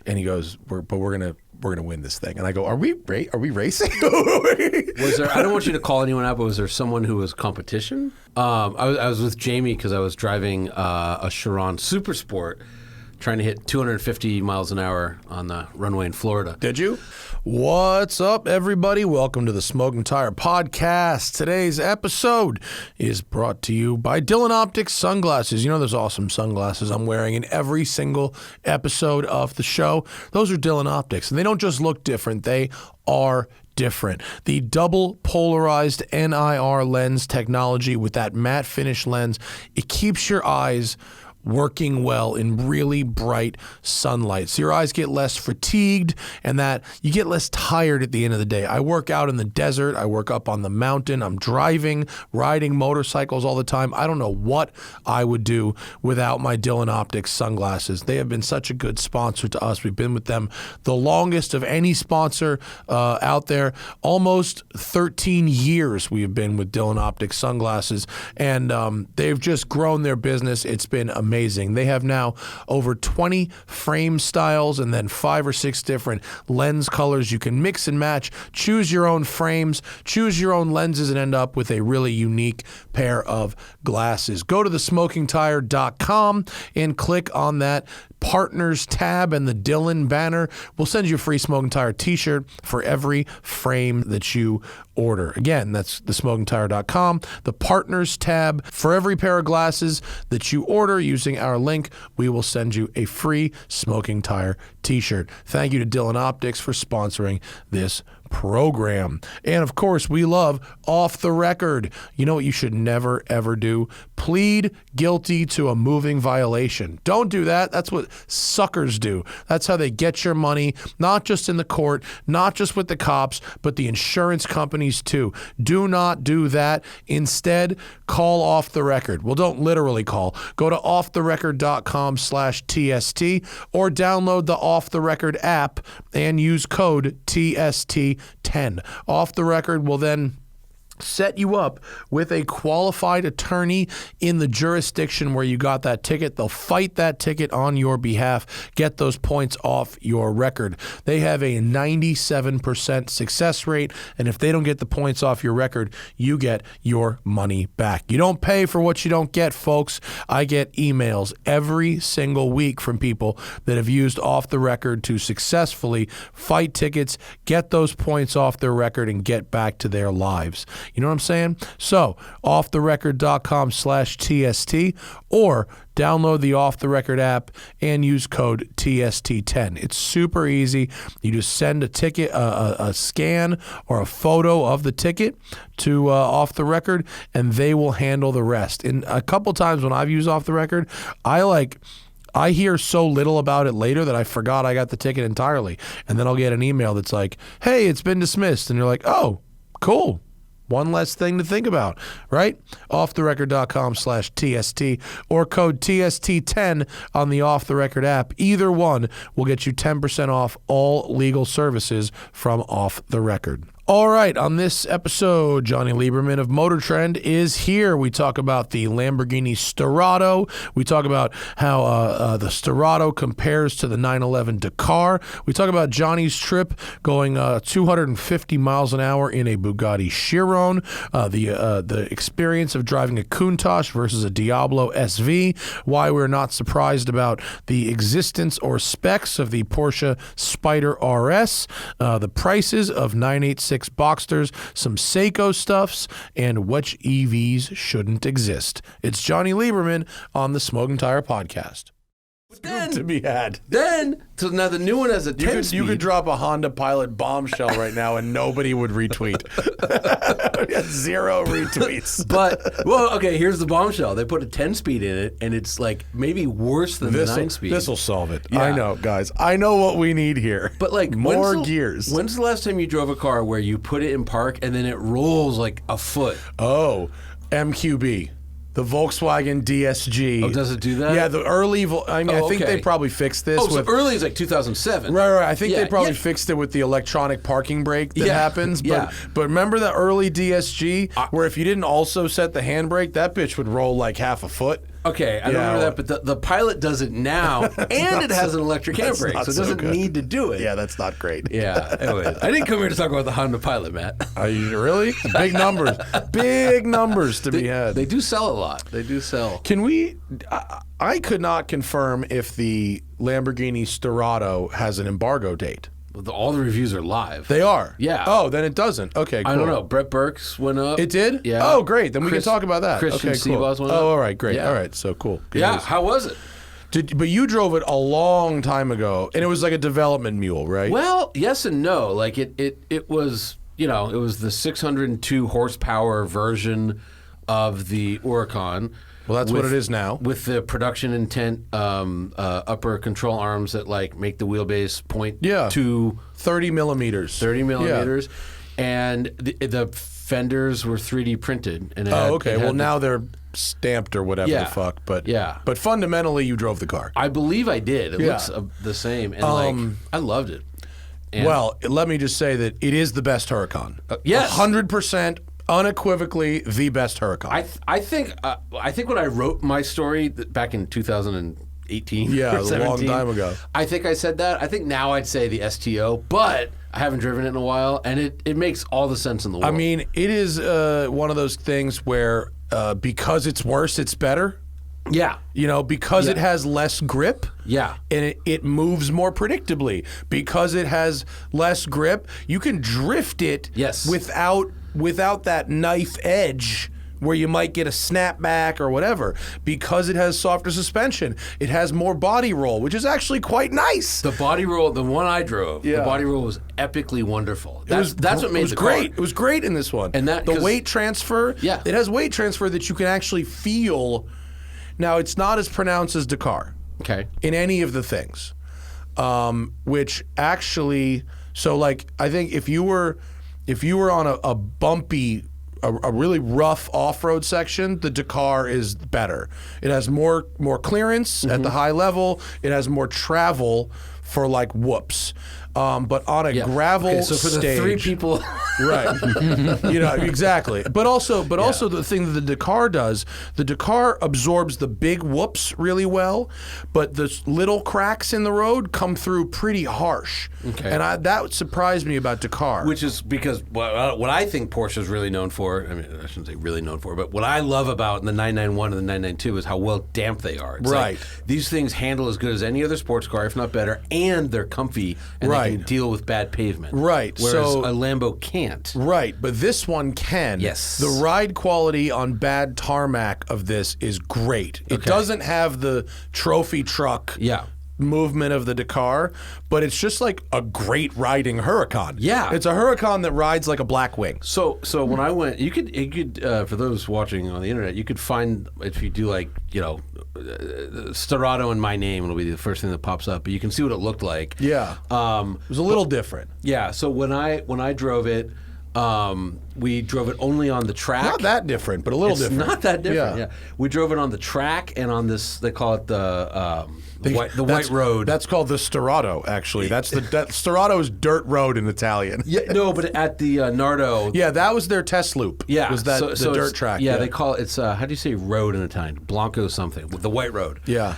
And he goes, we're gonna win this thing. And I go, are we racing? Was there? I don't want you to call anyone out, but was there someone who was competition? I was with Jamie because I was driving a Chiron Super Sport, trying to hit 250 miles an hour on the runway in Florida. Did you? What's up, everybody? Welcome to the Smoking Tire Podcast. Today's episode is brought to you by Dylan Optics Sunglasses. You know those awesome sunglasses I'm wearing in every single episode of the show? Those are Dylan Optics, and they don't just look different. They are different. The double polarized NIR lens technology with that matte finish lens, it keeps your eyes working well in really bright sunlight. So your eyes get less fatigued and that you get less tired at the end of the day. I work out in the desert. I work up on the mountain. I'm driving, riding motorcycles all the time. I don't know what I would do without my Dylan Optics sunglasses. They have been such a good sponsor to us. We've been with them the longest of any sponsor out there. Almost 13 years we have been with Dylan Optics sunglasses, and they've just grown their business. It's been amazing. They have now over 20 frame styles and then 5 or 6 different lens colors. You can mix and match, choose your own frames, choose your own lenses, and end up with a really unique pair of glasses. Go to thesmokingtire.com and click on that Partners tab and the Dylan banner. We'll send you a free Smoking Tire t-shirt for every frame that you order. Again, that's thesmokingtire.com, the Partners tab. For every pair of glasses that you order using our link, we will send you a free Smoking Tire t-shirt. Thank you to Dylan Optics for sponsoring this program. And of course, we love Off the Record. You know what you should never, ever do? Plead guilty to a moving violation. Don't do that. That's what suckers do. That's how they get your money, not just in the court, not just with the cops, but the insurance companies too. Do not do that. Instead, call Off the Record. Well, don't literally call. Go to offtherecord.com/TST or download the Off the Record app and use code TST10. Off the Record will then set you up with a qualified attorney in the jurisdiction where you got that ticket. They'll fight that ticket on your behalf, get those points off your record. They have a 97% success rate, and if they don't get the points off your record, you get your money back. You don't pay for what you don't get, folks. I get emails every single week from people that have used Off the Record to successfully fight tickets, get those points off their record, and get back to their lives. You know what I'm saying? So, offtherecord.com/TST or download the Off the Record app and use code TST10. It's super easy. You just send a ticket, a scan or a photo of the ticket to Off the Record, and they will handle the rest. And a couple times when I've used Off the Record, I hear so little about it later that I forgot I got the ticket entirely. And then I'll get an email that's like, hey, it's been dismissed. And you're like, oh, cool. One less thing to think about, right? Offtherecord.com/TST or code TST10 on the Off the Record app. Either one will get you 10% off all legal services from Off the Record. All right, on this episode, Jonny Lieberman of MotorTrend is here. We talk about the Lamborghini Sterrato. We talk about how the Sterrato compares to the 911 Dakar. We talk about Johnny's trip going 250 miles an hour in a Bugatti Chiron, the experience of driving a Countach versus a Diablo SV, why we're not surprised about the existence or specs of the Porsche Spyder RS, the prices of 986 Boxsters, some Seiko stuffs, and which EVs shouldn't exist. It's Jonny Lieberman on the Smoking Tire Podcast. Then, to be had. So now the new one has a 10 speed. You could drop a Honda Pilot bombshell right now and nobody would retweet. 0 retweets. But, well, okay, here's the bombshell. They put a 10-speed in it, and it's like maybe worse than the 9-speed. This will solve it. Yeah. I know, guys. I know what we need here. But like more gears. When's the last time you drove a car where you put it in park and then it rolls like a foot? Oh, MQB. The Volkswagen DSG. Oh, does it do that? Yeah, the early. I think they probably fixed this. Oh, so early is like 2007. Right. I think they probably fixed it with the electronic parking brake that happens. But remember the early DSG where if you didn't also set the handbrake, that bitch would roll like half a foot. Okay, I don't remember that, but the Pilot does it now, and it has an electric handbrake, so it doesn't need to do it. Yeah, that's not great. Yeah. Anyways, I didn't come here to talk about the Honda Pilot, Matt. Are you really? Big numbers. Big numbers to be had. They do sell a lot. They do sell. Can we... I could not confirm if the Lamborghini Sterrato has an embargo date. All the reviews are live. They are? Yeah. Oh, then it doesn't. Okay, cool. I don't know. Brett Burks went up. It did? Yeah. Oh, great. Then we can talk about that. Christian okay, cool. Seaboss went up. Oh, all right, great. Yeah. All right, so cool. Good Yeah, news. how was it? But you drove it a long time ago, and it was like a development mule, right? Well, yes and no. Like it was, it was the 602 horsepower version of the Huracan. Well, that's what it is now. With the production intent upper control arms that make the wheelbase point to 30 millimeters. 30 millimeters. And the fenders were 3D printed. And okay. Well, now they're stamped or whatever the fuck. But fundamentally, you drove the car. I believe I did. It looks the same. And I loved it. And well, let me just say that it is the best Huracan. Yes. 100%. Unequivocally, the best Huracan. I think when I wrote my story back in 2018, yeah, or 17, a long time ago. I think I said that. I think now I'd say the STO, but I haven't driven it in a while, and it makes all the sense in the world. I mean, it is one of those things where because it's worse, it's better. Yeah. Because it has less grip. Yeah. And it moves more predictably. Because it has less grip, you can drift it without that knife edge where you might get a snapback or whatever. Because it has softer suspension, it has more body roll, which is actually quite nice. The body roll, the one I drove, the body roll was epically wonderful. That's what made the great. car. It was great in this one. And the weight transfer, it has weight transfer that you can actually feel. Now, it's not as pronounced as Dakar. Okay. In any of the things. Which actually, I think if you were on a bumpy, a really rough off-road section, the Dakar is better. It has more clearance at the high level. It has more travel for whoops. But on a gravel so for stage, the three people, right? Exactly. But also the thing that the Dakar does, the Dakar absorbs the big whoops really well, but the little cracks in the road come through pretty harsh. Okay. And that surprised me about Dakar, which is because what I think Porsche is really known for. I mean, I shouldn't say really known for, but what I love about the 991 and the 992 is how well damped they are. It's right. These things handle as good as any other sports car, if not better, and they're comfy and they can deal with bad pavement. Right. Whereas a Lambo can't. Right. But this one can. Yes. The ride quality on bad tarmac of this is great. It doesn't have the trophy truck movement of the Dakar, but it's just a great riding Huracan. Yeah. It's a Huracan that rides like a Blackwing. So when I went, you could for those watching on the internet, you could find, if you do Sterrato in my name, it'll be the first thing that pops up, but you can see what it looked like. Yeah. It was a little different. Yeah. So when I drove it, we drove it only on the track. Not that different, but a little different. Not that different. Yeah. We drove it on the track and on this. They call it the white road. That's called the Sterrato. Actually, Sterrato is dirt road in Italian. Yeah. No, but at the Nardo. Yeah, that was their test loop. Yeah. Was that the dirt track? Yeah, they call it. How do you say road in Italian? Blanco something. The white road. Yeah.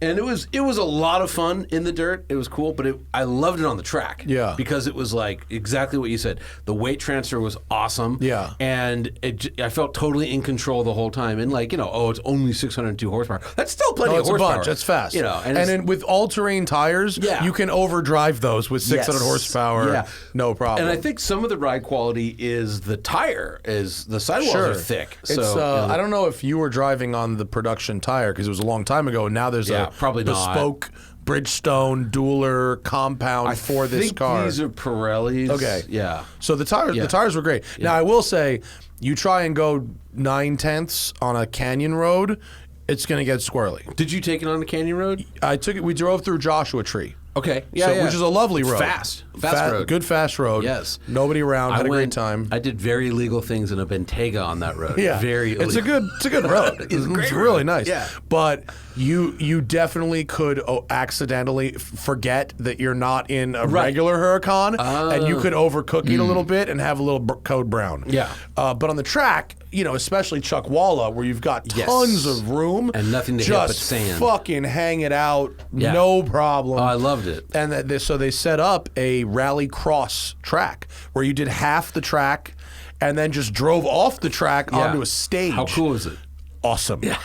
And it was a lot of fun in the dirt. It was cool, but I loved it on the track. Yeah. Because it was exactly what you said. The weight transfer was awesome. Yeah. And I felt totally in control the whole time. And it's only 602 horsepower. That's still plenty of horsepower. It's a bunch. That's fast. And then with all-terrain tires, you can overdrive those with 600 horsepower. Yeah. No problem. And I think some of the ride quality is the tire, is the sidewalls are thick. I don't know if you were driving on the production tire because it was a long time ago, and now there's probably bespoke Bridgestone dueler compound for this car. I think these are Pirellis. Okay. Yeah. So the tires were great. Yeah. Now I will say, you try and go 9/10 on a canyon road, it's going to get squirrely. Did you take it on the canyon road? I took it. We drove through Joshua Tree. Okay. Which is a lovely road. Fast road. Good fast road. Yes. Nobody around. Had a great time. I did very illegal things in a Bentayga on that road. Yeah. Very illegal. It's a good road. It's really nice. Yeah. But you definitely could accidentally forget that you're not in a regular Huracan, and you could overcook it a little bit and have a little code brown. Yeah. But on the track, especially Chuckwalla, where you've got tons of room and nothing to hit but sand. Fucking hang it out, no problem. Oh, I loved it. And so they set up a rally cross track where you did half the track and then just drove off the track onto a stage. How cool is it? Awesome. Yeah.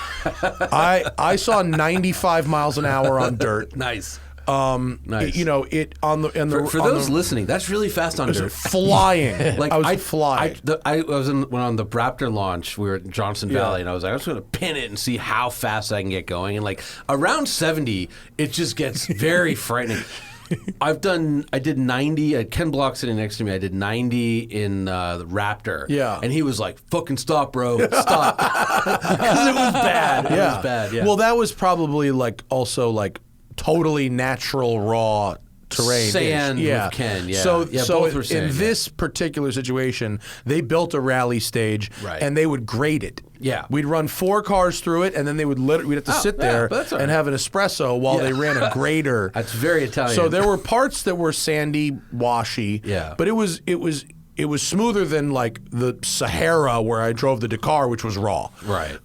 I saw 95 miles an hour on dirt. Nice. Nice. For those listening, that's really fast on dirt. Flying. Like I was flying. I was went on the Raptor launch. We were at Johnson Valley, and I was like, I'm just going to pin it and see how fast I can get going. And like around 70, it just gets very frightening. I did 90. Ken Block sitting next to me. I did 90 in the Raptor. Yeah. And he was like, fucking stop, bro. Stop. Because it was bad. It was bad. Yeah. Well, that was probably also totally natural, raw terrain. Sand with Ken, So both were sand, in this particular situation, they built a rally stage, and they would grade it. Yeah. We'd run 4 cars through it, and then we'd have to sit there and have an espresso while they ran a grader. That's very Italian. So there were parts that were sandy, washy. Yeah. But it was smoother than like the Sahara where I drove the Dakar, which was raw. Right.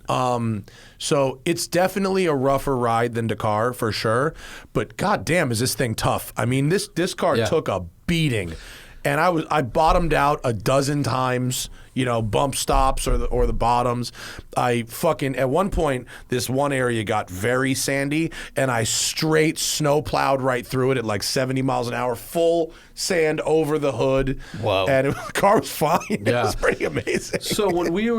So it's definitely a rougher ride than Dakar for sure. But goddamn, is this thing tough? I mean, this car took a beating, and I bottomed out a dozen times. Bump stops or the bottoms. At one point, this one area got very sandy, and I straight snow plowed right through it at like 70 miles an hour, full sand over the hood. Whoa! And the car was fine. It was pretty amazing. So when we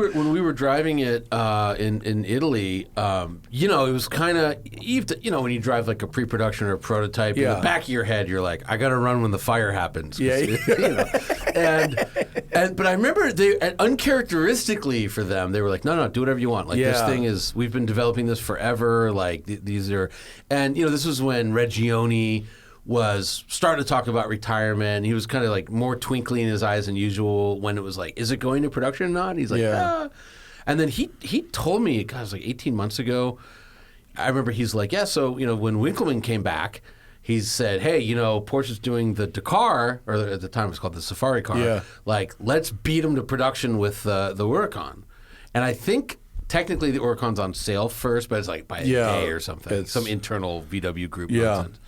were driving it in Italy, it was kind of when you drive like a pre-production or a prototype, in the back of your head, you're like, I got to run when the fire happens. Yeah. But I remember uncharacteristically for them, they were like, no, do whatever you want. Like this thing is, we've been developing this forever. Like these are, and this was when Regione was starting to talk about retirement. He was kind of like more twinkly in his eyes than usual when it was like, is it going to production or not? And he's like, And then he told me, God, it was like 18 months ago. I remember he's like, so when Winkleman came back, he said, hey, Porsche's doing the Dakar, or at the time it was called the Safari car. Yeah. Like, let's beat them to production with the Huracan. And I think technically the Huracan's on sale first, but it's like by a day or something. Some internal VW group nonsense.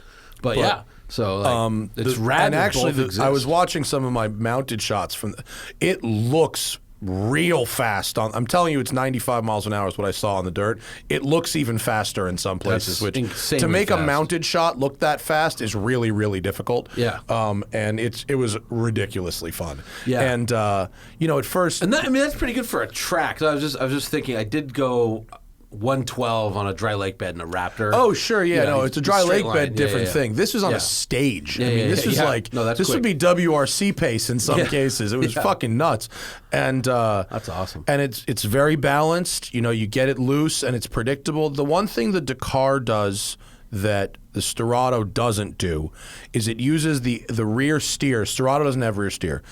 But so it's rad. And actually, I was watching some of my mounted shots from. It looks real fast. I'm telling you, it's 95 miles an hour is what I saw on the dirt. It looks even faster in some places. To make a mounted shot look that fast is really, really difficult. Yeah. And it was ridiculously fun. Yeah. And at first, and that's pretty good for a track. I was just thinking, I did go 112 on a dry lake bed in a Raptor. Oh, sure, it's a dry lake line. bed, different thing. This was on a stage. I mean, this is this would be WRC pace in some cases. It was fucking nuts, and that's awesome. And it's very balanced. You get it loose and it's predictable. The one thing the Dakar does that the Sterrato doesn't do is it uses the rear steer. Sterrato doesn't have rear steer,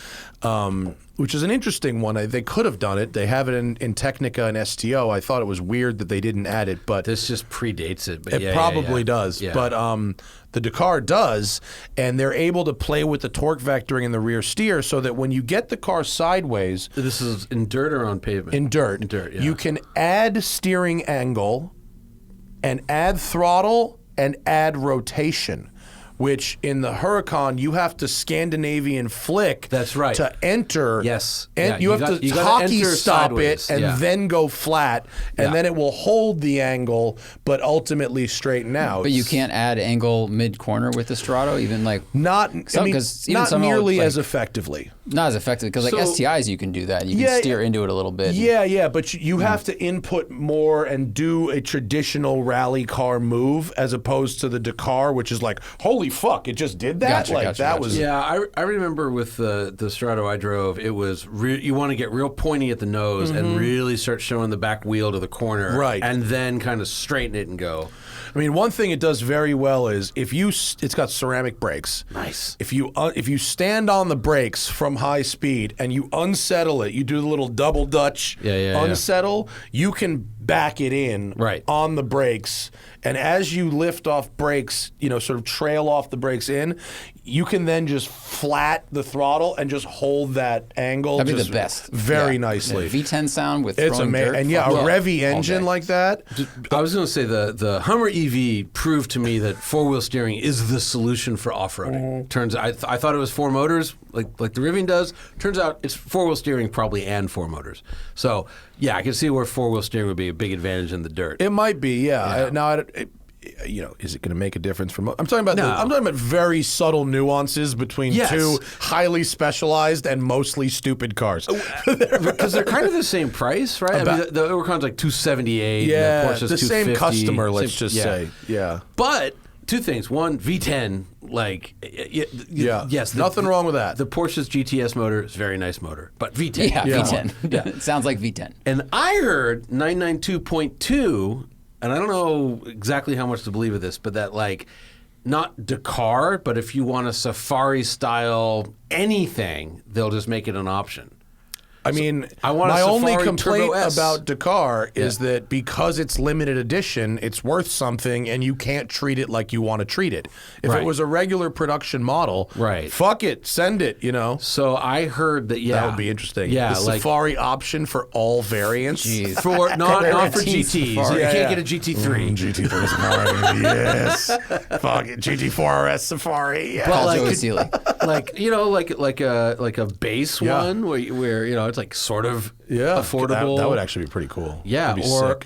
which is an interesting one. They could have done it. They have it in Technica and STO. I thought it was weird that they didn't add it, but this just predates it. But it probably does. Yeah. But the Dakar does, and they're able to play with the torque vectoring in the rear steer so that when you get the car sideways, this is in dirt or on pavement? In dirt. In dirt, yeah. You can add steering angle and add throttle and add rotation, which in the Huracan you have to Scandinavian flick. That's right. To enter. Yes. And you have to hockey stop sideways. it and then go flat, and then it will hold the angle, but ultimately straighten out. But you can't add angle mid corner with the Sterrato, even like not nearly as effectively. Not as effective because like STIs you can do that. You can steer into it a little bit. Yeah, but you have to input more and do a traditional rally car move as opposed to the Dakar, which is like, holy fuck, it just did that. Gotcha. Was I remember with the Sterrato I drove, it was you want to get real pointy at the nose and really start showing the back wheel to the corner, right, and then kind of straighten it and go. I mean, one thing it does very well is it's got ceramic brakes. Nice. If you stand on the brakes from high speed and you unsettle it, you do the little double Dutch unsettle, you can back it in right on the brakes and as you lift off brakes, sort of trail off the brakes in, you can then just flat the throttle and just hold that angle. That'd be just the best. very nicely. V10 sound with It's throwing amazing, dirt. and a Revy engine like that. I was going to say the Hummer EV proved to me that four-wheel steering is the solution for off-roading. Turns out I thought it was four motors, like the Rivian does. Turns out it's four-wheel steering probably and four motors. So yeah, I can see where four-wheel steering would be a big advantage in the dirt. It might be, yeah. Now, is it going to make a difference from? I'm talking about. I'm talking about very subtle nuances between two highly specialized and mostly stupid cars. Because they're kind of the same price, right? I mean, the Huracan's like $278. Yeah, the Porsche's the same $250, customer. Let's just say, yeah. But two things. One, V10. Like, yes, nothing wrong with that. The Porsche's GTS motor is a very nice motor, but V10. Yeah, V10. Yeah. It sounds like V10. And I heard 992.2. And I don't know exactly how much to believe of this, but that not Dakar, but if you want a safari style anything, they'll just make it an option. I mean, I want my a only Safari complaint Turbo S. about Dakar is that because it's limited edition, it's worth something, and you can't treat it like you want to treat it. If it was a regular production model, fuck it, send it, So I heard that, that would be interesting. Yeah, the Safari option for all variants. Jeez. For not for GT GTs. Safari. You can't get a GT3. GT3 Safari, yes. Fuck it, GT4 RS Safari. Yeah. But like a base one where it's like sort of affordable. That would actually be pretty cool. Yeah,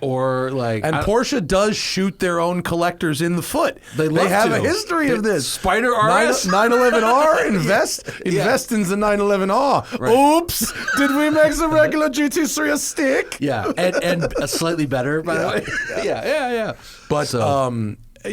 or like... And Porsche does shoot their own collectors in the foot. They have a history of this. Spyder RS? 911R, invest in the 911R. Right. Oops, did we make the regular GT3 a stick? Yeah, and slightly better, by the way. Yeah. But...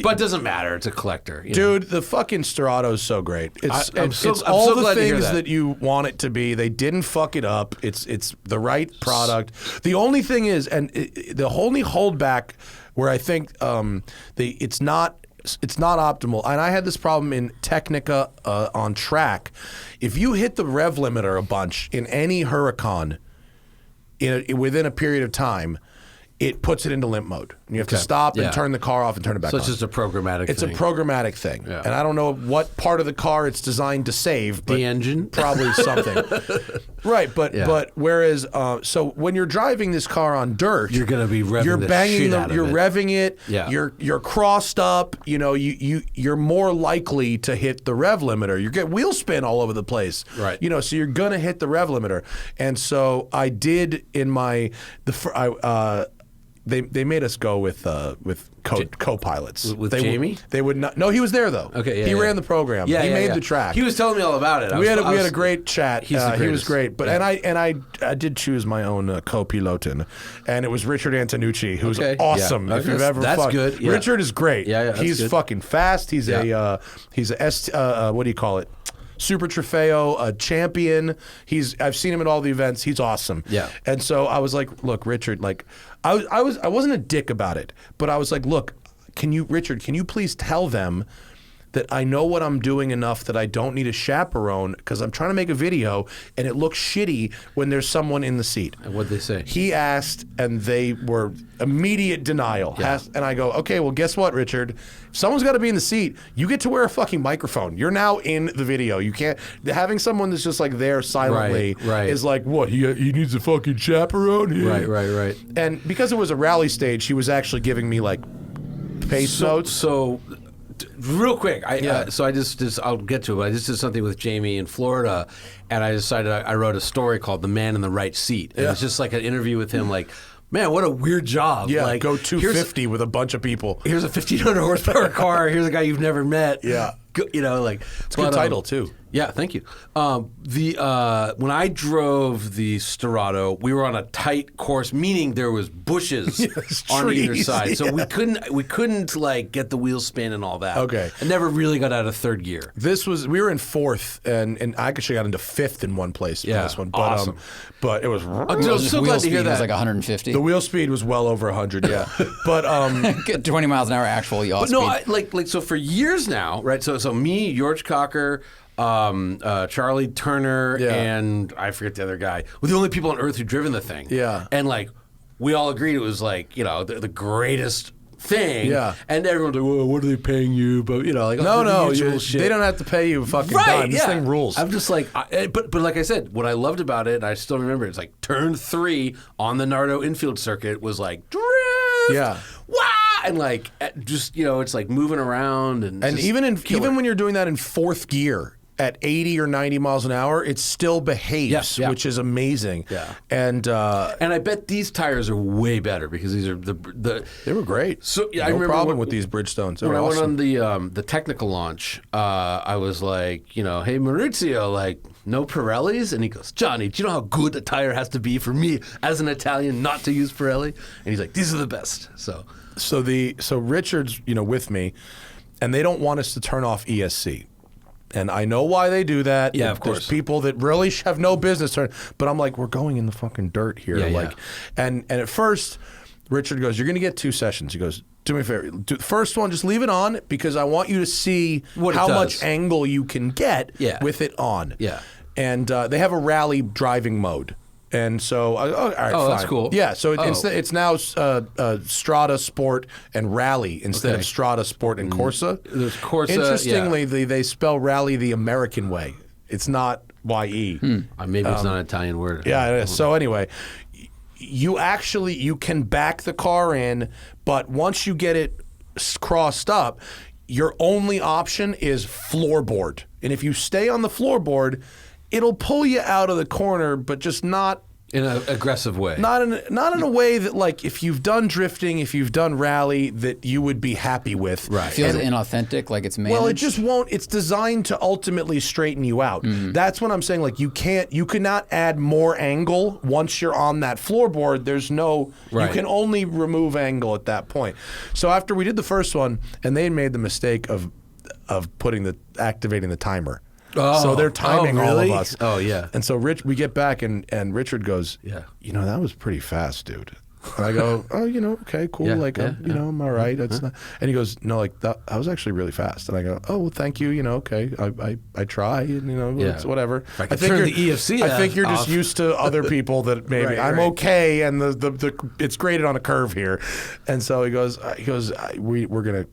But it doesn't matter. It's a collector. Dude, the fucking Sterrato is so great. I'm so all the glad to hear things that. that you want it to be. They didn't fuck it up. It's the right product. The only thing is, the only holdback where I think it's not optimal, and I had this problem in Technica on track. If you hit the rev limiter a bunch in any Huracan within a period of time, it puts it into limp mode. And you have to stop and turn the car off and turn it back on. So it's just a programmatic thing. It's a programmatic thing. Yeah. And I don't know what part of the car it's designed to save. But the engine? Probably something. Right, but whereas, so when you're driving this car on dirt, you're going to be revving you're revving it, yeah. you're crossed up, you're more likely to hit the rev limiter. You get wheel spin all over the place. Right. So you're going to hit the rev limiter. And so I did in They made us go with co-pilots. With Jamie? They would not. No, he was there though. Okay, he ran the program. He made the track. He was telling me all about it. We had a great chat. He's the he was great. But and I did choose my own co-piloton, and it was Richard Antonucci, who's awesome. Yeah. If you've ever that's fucked. good. Yeah. Richard is great. Yeah, he's good. fucking fast. He's a what do you call it? Super Trofeo, a champion. I've seen him at all the events. He's awesome. Yeah. And so I was like, look, Richard, I wasn't a dick about it, but I was like, look, Richard, can you please tell them that I know what I'm doing enough that I don't need a chaperone because I'm trying to make a video and it looks shitty when there's someone in the seat. And what'd they say? He asked and they were immediate denial. Yeah. And I go, okay, well, guess what, Richard? If someone's got to be in the seat, you get to wear a fucking microphone. You're now in the video. You can't, having someone that's just like there silently is like, what, he needs a fucking chaperone? Yeah. Right. And because it was a rally stage, he was actually giving me like pace notes. So real quick, so I just I'll get to it. But I just did something with Jamie in Florida, and I decided I wrote a story called "The Man in the Right Seat." And it's just like an interview with him, like, man, what a weird job. Yeah, like, go 250 with a bunch of people. Here's a 1,500 horsepower car. Here's a guy you've never met. Yeah, it's a good title too. Yeah, thank you. When I drove the Sterrato, we were on a tight course, meaning there was bushes on either side, so we couldn't like get the wheel spin and all that. Okay, I never really got out of third gear. We were in fourth, and I actually got into fifth in one place. Yeah, this one, awesome. But it was. I'm so glad to hear that. Was like 150. The wheel speed was well over 100. Yeah, but 20 miles an hour actual yaw speed. No, so for years now, right? So me, George Cocker. Charlie Turner and I forget the other guy were the only people on earth who'd driven the thing. Yeah. And like we all agreed it was like, the greatest thing. Yeah. And everyone's like, well, what are they paying you? But, like, No, the usual shit. they don't have to pay you a fucking Right, dime. This yeah. thing rules. I'm just like, but like I said, what I loved about it, I still remember, it's like turn 3 on the Nardo infield circuit was like, drift, Yeah. wah, and like, just, it's like moving around. And just even killer. when you're doing that in fourth gear at 80 or 90 miles an hour, it still behaves, Yeah. which is amazing. Yeah. And I bet these tires are way better because these are they were great. So yeah, no I remember problem with these Bridgestones. They when were I awesome. went on the technical launch, I was like, hey Maurizio, like no Pirellis, and he goes, Johnny, do you know how good a tire has to be for me as an Italian not to use Pirelli? And he's like, these are the best. So Richard's with me, and they don't want us to turn off ESC. And I know why they do that. Yeah, of course. There's people that really have no business turning. But I'm like, we're going in the fucking dirt here. Yeah, like, yeah. And at first, Richard goes, you're going to get 2 sessions. He goes, do me a favor. Do the first one, just leave it on because I want you to see What it how does. much angle you can get with it on. Yeah. And they have a rally driving mode. And so, all right, fine. that's cool. Yeah, so it's now Strada Sport and Rally instead of Strada Sport and Corsa. There's Corsa. Interestingly, they spell Rally the American way. It's not YE. Maybe it's not an Italian word. Yeah, it is. So anyway, you can back the car in, but once you get it crossed up, your only option is floorboard. And if you stay on the floorboard, it'll pull you out of the corner, but just not in an aggressive way. Not in a way that, like, if you've done drifting, if you've done rally, that you would be happy with. Right. It feels inauthentic, like it's managed. Well, it just won't. It's designed to ultimately straighten you out. That's what I'm saying. Like, you cannot add more angle once you're on that floorboard. There's no, you can only remove angle at that point. So after we did the first one, and they made the mistake of activating the timer. So they're timing all of us. Oh, yeah. And so we get back, and Richard goes, that was pretty fast, dude. And I go, okay, cool. I'm all right. That's not. And he goes, no, like that was actually really fast. And I go, oh, well, thank you. Okay, I try, and it's whatever. I think turn the EFC. I think you're just used to other people that maybe I'm okay, and the it's graded on a curve here. And so he goes, we're gonna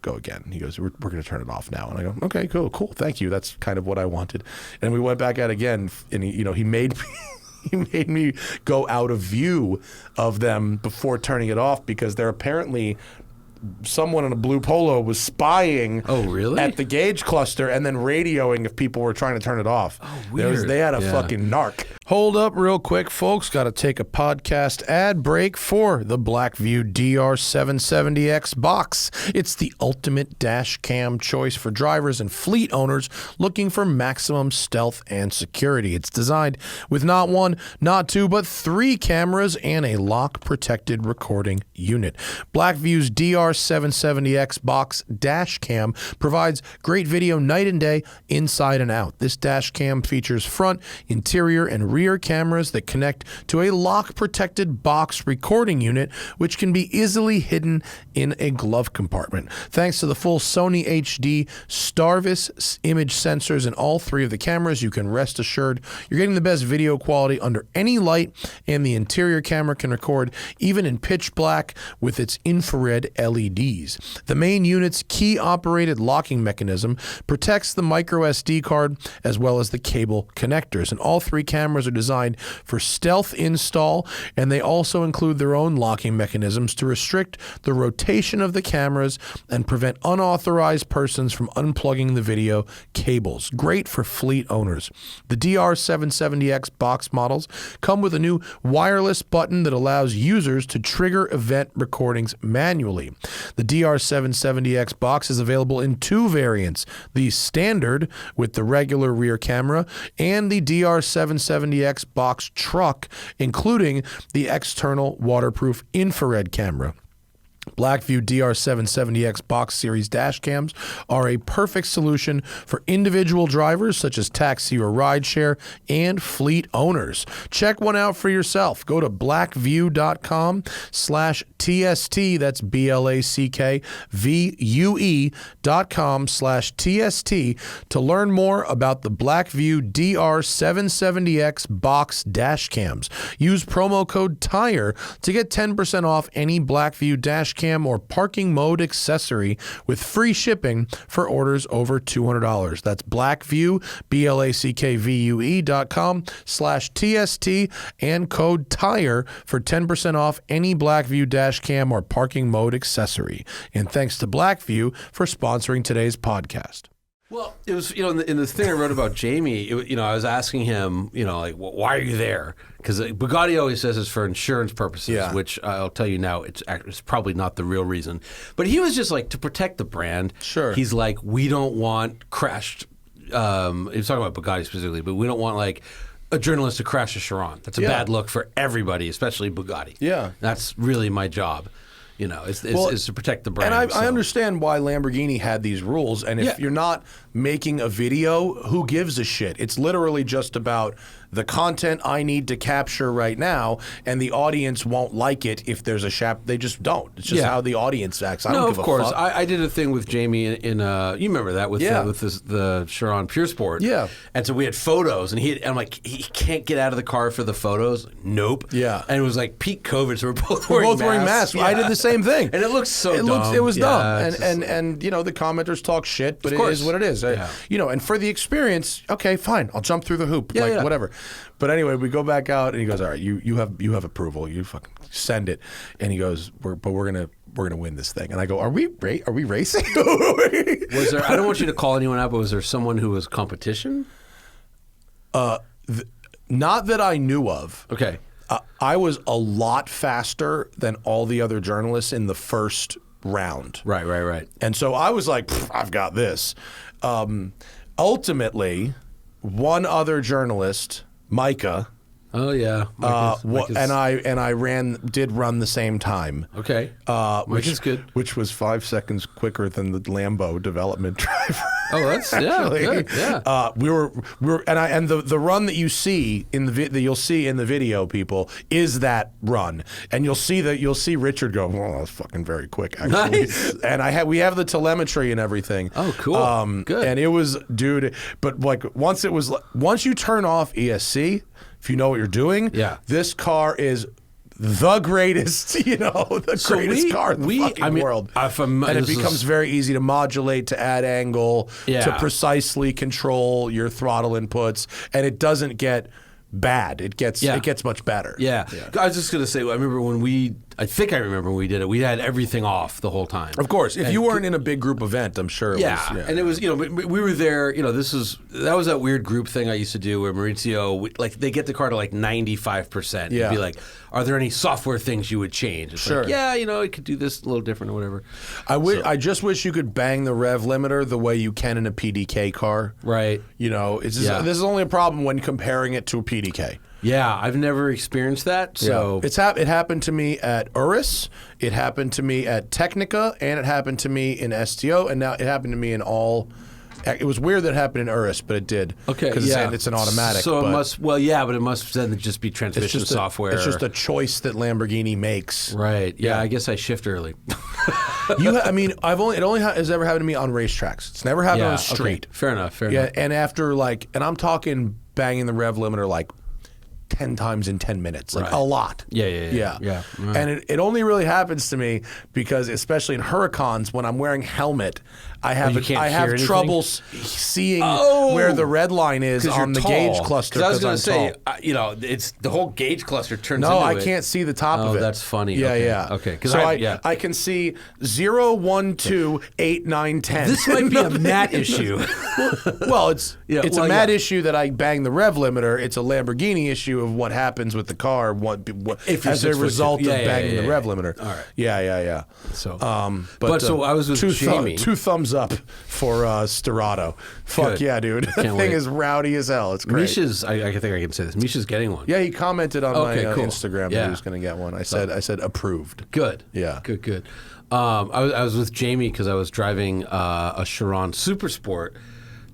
go again. He goes, we're gonna turn it off now. And I go, okay, cool, thank you. That's kind of what I wanted. And we went back out again, and he made me. He made me go out of view of them before turning it off because they're apparently someone in a blue polo was spying at the gauge cluster and then radioing if people were trying to turn it off. Oh, weird. They had a fucking narc. Hold up real quick, folks. Got to take a podcast ad break for the Blackview DR770X box. It's the ultimate dash cam choice for drivers and fleet owners looking for maximum stealth and security. It's designed with not 1, not 2, but 3 cameras and a lock-protected recording unit. Blackview's DR770X box dash cam provides great video night and day, inside and out. This dash cam features front, interior, and rear cameras that connect to a lock-protected box recording unit, which can be easily hidden in a glove compartment. Thanks to the full Sony HD Starvis image sensors in all 3 of the cameras, you can rest assured you're getting the best video quality under any light, and the interior camera can record even in pitch black with its infrared LEDs. The main unit's key-operated locking mechanism protects the micro SD card as well as the cable connectors, and all 3 cameras are designed for stealth install, and they also include their own locking mechanisms to restrict the rotation of the cameras and prevent unauthorized persons from unplugging the video cables. Great for fleet owners. The DR770X box models come with a new wireless button that allows users to trigger event recordings manually. The DR770X box is available in 2 variants, the standard with the regular rear camera and the DR770X box truck, including the external waterproof infrared camera. Blackview DR770X box series dash cams are a perfect solution for individual drivers such as taxi or rideshare and fleet owners. Check one out for yourself. Go to blackview.com/TST. That's BLACKVUE.com/TST to learn more about the Blackview DR770X box dash cams. Use promo code TIRE to get 10% off any Blackview dash cam or parking mode accessory with free shipping for orders over $200. That's Blackview, BLACKVUE.com/TST and code TIRE for 10% off any Blackview dash cam or parking mode accessory. And thanks to Blackview for sponsoring today's podcast. Well, it was, in the thing I wrote about Jamie, I was asking him, like, why are you there? Because Bugatti always says it's for insurance purposes, which I'll tell you now, it's probably not the real reason. But he was just like, to protect the brand. Sure. He's like, we don't want crashed, he was talking about Bugatti specifically, but we don't want like a journalist to crash a Chiron. That's a bad look for everybody, especially Bugatti. Yeah. That's really my job. Is to protect the brand. And I understand why Lamborghini had these rules. And if you're not making a video, who gives a shit? It's literally just about the content I need to capture right now, and the audience won't like it if there's a they just don't. It's just how the audience acts. I don't give a fuck. I did a thing with Jamie in you remember that with the Chiron Pure Sport. Yeah. And so we had photos, and I'm like, he can't get out of the car for the photos. Nope. Yeah. And it was like peak COVID, so we're both wearing masks. Yeah. I did the same thing. And it looks so dumb. It was dumb. And the commenters talk shit, but it is what it is. And for the experience, okay, fine. I'll jump through the hoop. Whatever. But anyway, we go back out, and he goes, all right, you have approval. You fucking send it. And he goes, we're gonna win this thing. And I go, are we racing? Was there? I don't want you to call anyone out, but was there someone who was competition? Not that I knew of. Okay. I was a lot faster than all the other journalists in the first round. Right. And so I was like, I've got this. Ultimately, one other journalist, Micah. Oh yeah. And I did run the same time. Okay. Which is good. Which was 5 seconds quicker than the Lambo development driver. Oh, that's good. Yeah. We were and the run that you see in that you'll see in the video, people, is that run, and you'll see Richard go, well, that's fucking very quick, actually. Nice. And we have the telemetry and everything. Oh, cool. Good. And it was, dude. But like once you turn off ESC, if you know what you're doing, this car is the greatest, greatest car in the fucking world. And it becomes very easy to modulate, to add angle, to precisely control your throttle inputs, and it doesn't get bad. It gets much better. Yeah. I was just going to say, I remember when we did it, we had everything off the whole time. Of course. If you weren't in a big group event, I'm sure it was. And it was, we were there, that was that weird group thing I used to do where Maurizio, they get the car to like 95%. Yeah. You'd be like, are there any software things you would change? It's sure. Like, it could do this a little different or whatever. I just wish you could bang the rev limiter the way you can in a PDK car. Right. This is only a problem when comparing it to a PDK. Yeah, I've never experienced that. So it happened to me at Urus, it happened to me at Technica, and it happened to me in STO, and now it happened to me in all. It was weird that it happened in Urus, but it did. Okay, because it's an automatic. So it must. Well, yeah, but it must then just be transmission software. It's just a choice that Lamborghini makes. Right. Yeah. I guess I shift early. It only has ever happened to me on racetracks. It's never happened on the street. Okay. Fair enough. Yeah, and after and I'm talking banging the rev limiter like 10 times in 10 minutes, like a lot. Yeah. Right. And it only really happens to me because, especially in Huracans, when I'm wearing helmet, I have trouble seeing where the red line is on the gauge cluster. I was going to say, it's the whole gauge cluster turns into I can't see the top of it. Oh, that's funny. Yeah. Okay. So I can see 0, 1, 2, 8, 9, 10. This might be a Matt issue. Well, it's a Matt issue that I bang the rev limiter. It's a Lamborghini issue of what happens with the car as a result of banging the rev limiter. All right. Yeah. So, so I was with Jamie. Two thumbs up for Sterrato. Fuck Good. yeah, dude. The thing is rowdy as hell. It's great. Misha's, I think I can say this. Misha's getting one. Yeah, he commented on my cool. Instagram that he was going to get one. I said approved. Good. Yeah. Good. I was with Jamie because I was driving a Chiron Super Sport,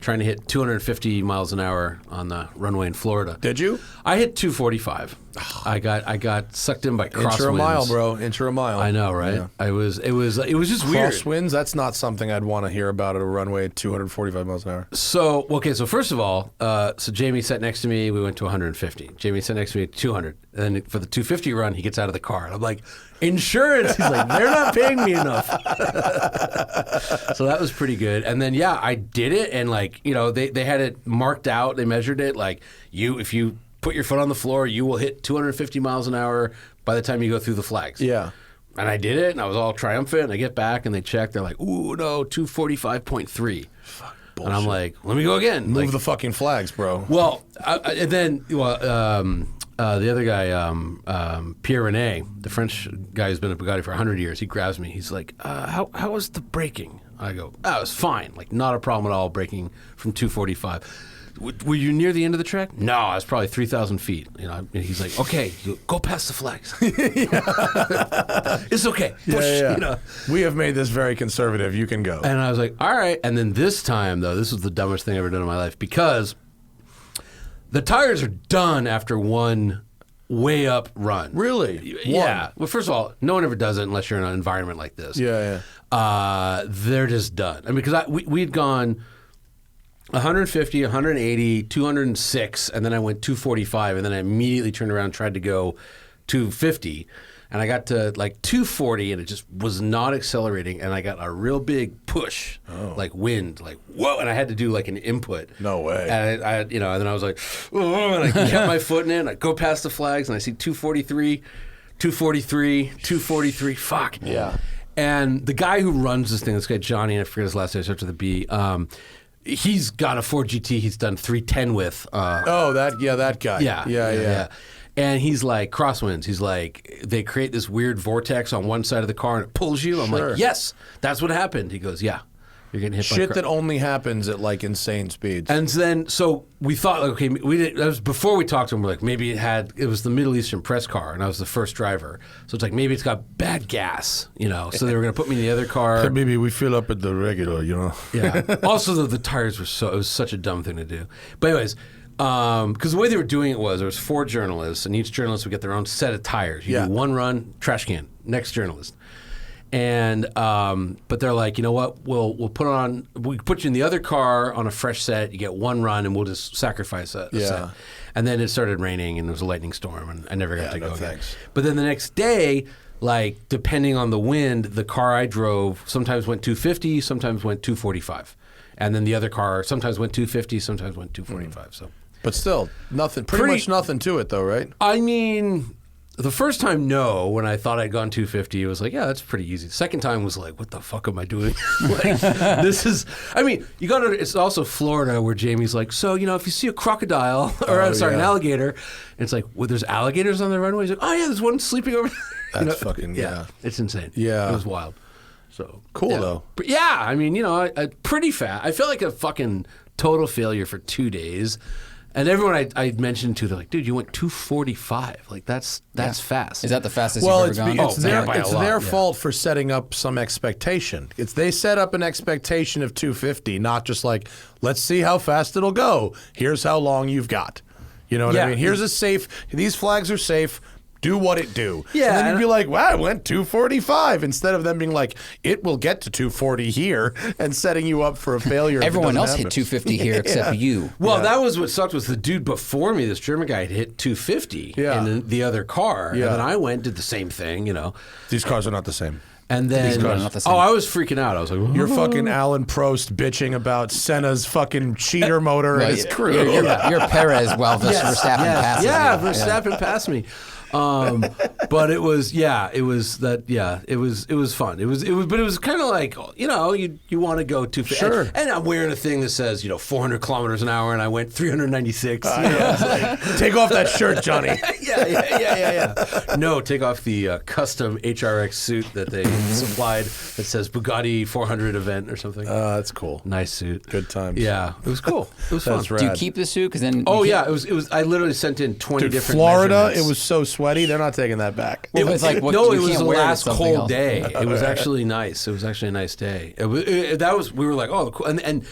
trying to hit 250 miles an hour on the runway in Florida. Did you? I hit 245. I got sucked in by crosswinds. Inch or a mile, bro. Inch or a mile. I know, right? Yeah. It was just weird. Crosswinds, that's not something I'd want to hear about at a runway at 245 miles an hour. So first of all, so Jamie sat next to me. We went to 150. Jamie sat next to me at 200. And then for the 250 run, he gets out of the car. And I'm like, insurance. He's like, they're not paying me enough. So that was pretty good. And then, I did it. And they had it marked out. They measured it. Like, if you put your foot on the floor, you will hit 250 miles an hour by the time you go through the flags. Yeah. And I did it, and I was all triumphant. And I get back, and they check. They're like, ooh, no, 245.3. And I'm like, let me go again. Move the fucking flags, bro. Well, and then the other guy, Pierre Rene, the French guy who's been at Bugatti for 100 years, he grabs me. He's like, how was the braking? I go, it was fine. Like, not a problem at all braking from 245. Were you near the end of the track? No, I was probably 3,000 feet. And he's like, okay, go past the flags. It's okay. Push, Yeah. We have made this very conservative. You can go. And I was like, all right. And then this time, though, this was the dumbest thing I've ever done in my life because the tires are done after one way up run. Really? Yeah. Well, first of all, no one ever does it unless you're in an environment like this. Yeah. They're just done. I mean, because we'd gone 150, 180, 206, and then I went 245, and then I immediately turned around and tried to go 250, and I got to like 240, and it just was not accelerating, and I got a real big push, like wind, like whoa, and I had to do like an input. No way. And and then I was like, oh, and I kept my foot in it, and I go past the flags, and I see 243, 243, fuck. Yeah. And the guy who runs this thing, this guy Jonny, and I forget his last name, starts with a B. He's got a Ford GT he's done 310 with. That guy. Yeah. And he's like, crosswinds. He's like, they create this weird vortex on one side of the car and it pulls you. I'm like, yes, that's what happened. He goes, yeah. You're getting hit by shit that only happens at like insane speeds. And then, so we thought, like, okay, that was before we talked to him. We're like, maybe it was the Middle Eastern press car, and I was the first driver. So it's like maybe it's got bad gas, So they were going to put me in the other car. Maybe we fill up at the regular, Yeah. Also, the tires were it was such a dumb thing to do. But anyways, because the way they were doing it was there was 4 journalists, and each journalist would get their own set of tires. You do one run, trash can, next journalist. And but they're like, you know what? We'll put you in the other car on a fresh set. You get one run, and we'll just sacrifice a set. And then it started raining, and there was a lightning storm, and I never got to go again. But then the next day, like depending on the wind, the car I drove sometimes went 250, sometimes went 245, and then the other car sometimes went 250, sometimes went 245. So, but still, nothing. Pretty much nothing to it, though, right? I mean. The first time, no. When I thought I'd gone 250, it was like, yeah, that's pretty easy. The second time was like, what the fuck am I doing? This is, I mean, it's also Florida where Jamie's like, so, if you see a crocodile, or an alligator, and it's like, well, there's alligators on the runway? He's like, oh, yeah, there's one sleeping over there. That's fucking, It's insane. Yeah. It was wild. So cool, though. But yeah, I mean, I pretty fast. I felt like a fucking total failure for 2 days. And everyone I mentioned to, they're like, dude, you went 245. Like, that's fast. Is that the fastest you've ever gone? It's their fault for setting up some expectation. They set up an expectation of 250, not just like, let's see how fast it'll go. Here's how long you've got. You know what I mean? Here's these flags are safe. Do what it do. Yeah. And then you'd be like, wow, I went 245. Instead of them being like, it will get to 240 here and setting you up for a failure. Everyone else hit 250 here except you. Well, that was what sucked was the dude before me, this German guy, had hit 250 in the other car. Yeah. And then I went, did the same thing, These cars are not the same. And then, I was freaking out. I was like, whoa. You're fucking Alan Prost bitching about Senna's fucking cheater motor and his crew. You're Perez while Verstappen passes you. Yeah, Verstappen passed me. But it was fun. But it was kind of like, you want to go 250. Sure. And I'm wearing a thing that says, 400 kilometers an hour, and I went 396. Take off that shirt, Johnny. Yeah. No, take off the custom HRX suit that they supplied that says Bugatti 400 event or something. That's cool. Nice suit. Good times. Yeah, it was cool. It was fun. Rad. Do you keep the suit? Because then. It was. I literally sent in 20 different. Florida, it was so sweaty. They're not taking that back. Well, it was like it was the last cold day. It was actually nice. It was actually a nice day. We were like, oh, cool. And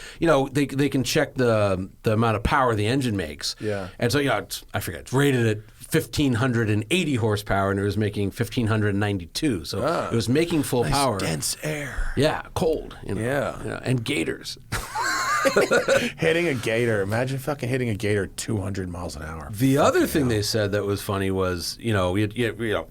they can check the amount of power the engine makes. Yeah. And so I forget. It's rated at 1,580 horsepower, and it was making 1,592. So it was making full power. Dense air. Yeah, cold. Yeah. And gators. Hitting a gator. Imagine fucking hitting a gator 200 miles an hour. The other thing they said that was funny was, you know,